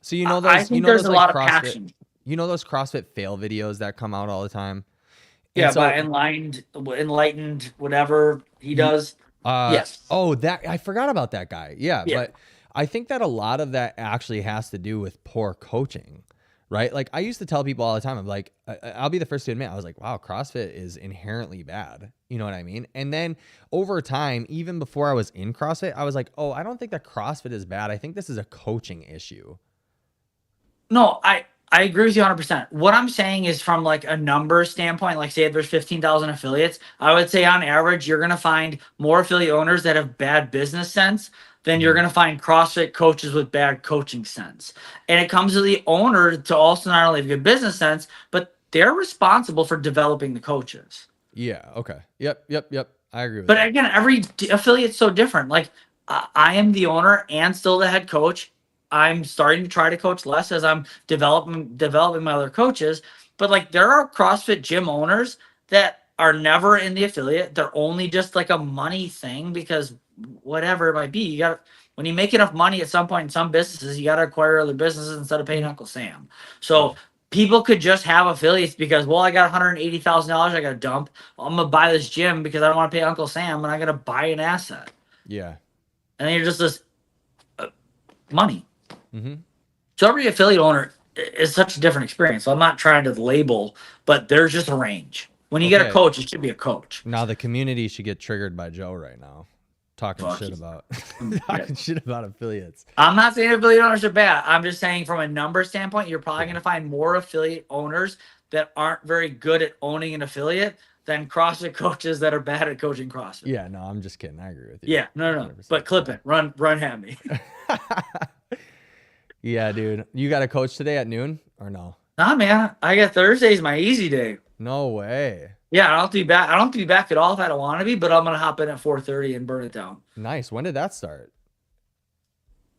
so you know those, I think there's a lot of passion. You know those CrossFit fail videos that come out all the time? Yeah, so, by enlightened, whatever he does. Yes. Oh, I forgot about that guy. Yeah, but I think that a lot of that actually has to do with poor coaching, right? Like, I used to tell people all the time, I'm like, I'll be the first to admit, I was like, wow, CrossFit is inherently bad. You know what I mean? And then over time, even before I was in CrossFit, I was like, oh, I don't think that CrossFit is bad. I think this is a coaching issue. No, I agree with you 100%. What I'm saying is, from like a number standpoint, like say if there's 15,000 affiliates, I would say on average, you're going to find more affiliate owners that have bad business sense than you're going to find CrossFit coaches with bad coaching sense. And it comes to the owner to also not only have good business sense, but they're responsible for developing the coaches. Yeah. Okay. Yep. I agree with that. But again, every affiliate's so different. Like, I am the owner and still the head coach. I'm starting to try to coach less as I'm developing my other coaches. But like, there are CrossFit gym owners that are never in the affiliate. They're only just like a money thing, because whatever it might be, when you make enough money at some point in some businesses, you got to acquire other businesses instead of paying Uncle Sam. So people could just have affiliates because, well, I got $180,000 I got to dump. I'm going to buy this gym because I don't want to pay Uncle Sam, and I got to buy an asset. Yeah. And then you're just this money. Mm-hmm. So every affiliate owner is such a different experience. So I'm not trying to label, but there's just a range. When you get a coach, it should be a coach. Now the community should get triggered by Joe right now. talking Fuck shit you. about Yeah. talking shit about affiliates. I'm not saying affiliate owners are bad. I'm just saying from a number standpoint, you're probably going to find more affiliate owners that aren't very good at owning an affiliate than CrossFit coaches that are bad at coaching CrossFit. Yeah, no, I'm just kidding. I agree with you. Yeah, no. 100%. But clip it. Run at me. Yeah, dude. You got a coach today at noon or no? Nah, man. I got Thursday's my easy day. No way. Yeah, I don't have to be back. I don't have to be back at all if I don't want to be, but I'm gonna hop in at 4:30 and burn it down. Nice. When did that start?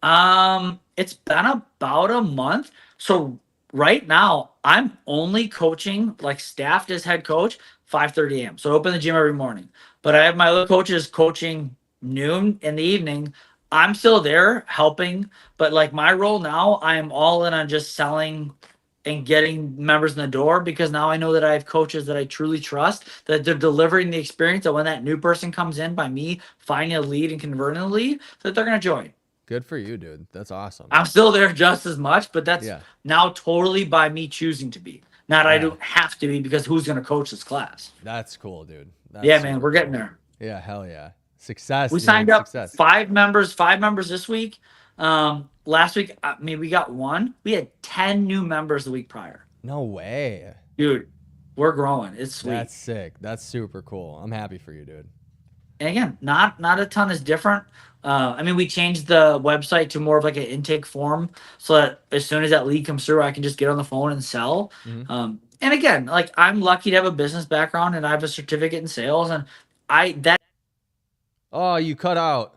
It's been about a month. So right now, I'm only coaching, like staffed as head coach, 5:30 a.m. So I open the gym every morning. But I have my other coaches coaching noon in the evening. I'm still there helping, but like my role now, I am all in on just selling and getting members in the door because now I know that I have coaches that I truly trust, that they're delivering the experience that when that new person comes in by me finding a lead and converting a lead, that they're going to join. Good for you, dude. That's awesome. I'm still there just as much, but that's Yeah. now totally by me choosing to be. Not I Yeah. don't have to be because who's going to coach this class? That's cool, dude. That's Yeah, man, super we're getting cool. there. Yeah, hell yeah. Success. We dude. signed up Success. 5 members this week. Last week, we got 1. We had 10 new members the week prior. No way. Dude, we're growing. It's sweet. That's sick. That's super cool. I'm happy for you, dude. And again, not a ton is different. I mean, we changed the website to more of like an intake form so that as soon as that lead comes through, I can just get on the phone and sell. Mm-hmm. And again, like I'm lucky to have a business background and I have a certificate in sales, and that. Oh, you cut out.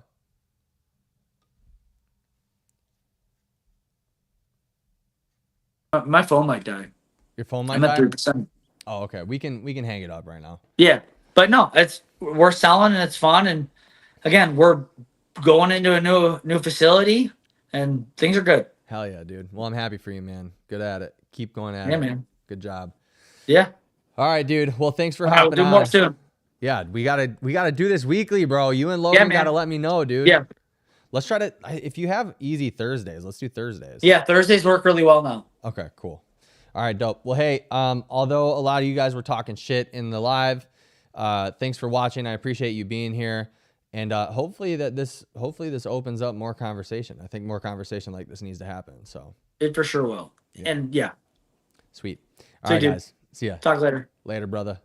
My phone might die. Your phone might I'm at die? 3%. Oh, okay. We can hang it up right now. Yeah, but no, we're selling and it's fun, and again, we're going into a new facility, and things are good. Hell yeah, dude. Well, I'm happy for you, man. Good at it. Keep going at Yeah, it. man. Good job. Yeah. All right, dude. Well, thanks for We'll hopping do on. more soon. Yeah, we gotta do this weekly, bro. You and Logan man. gotta let me know, dude. Yeah. Let's try to. If you have easy Thursdays, let's do Thursdays. Yeah, Thursdays work really well now. Okay, cool. All right, dope. Well, hey, although a lot of you guys were talking shit in the live, thanks for watching. I appreciate you being here, and hopefully this opens up more conversation. I think more conversation like this needs to happen. So It for sure will. Yeah. And yeah, sweet. All See you, right, dude. guys. See ya. Talk later. Later, brother.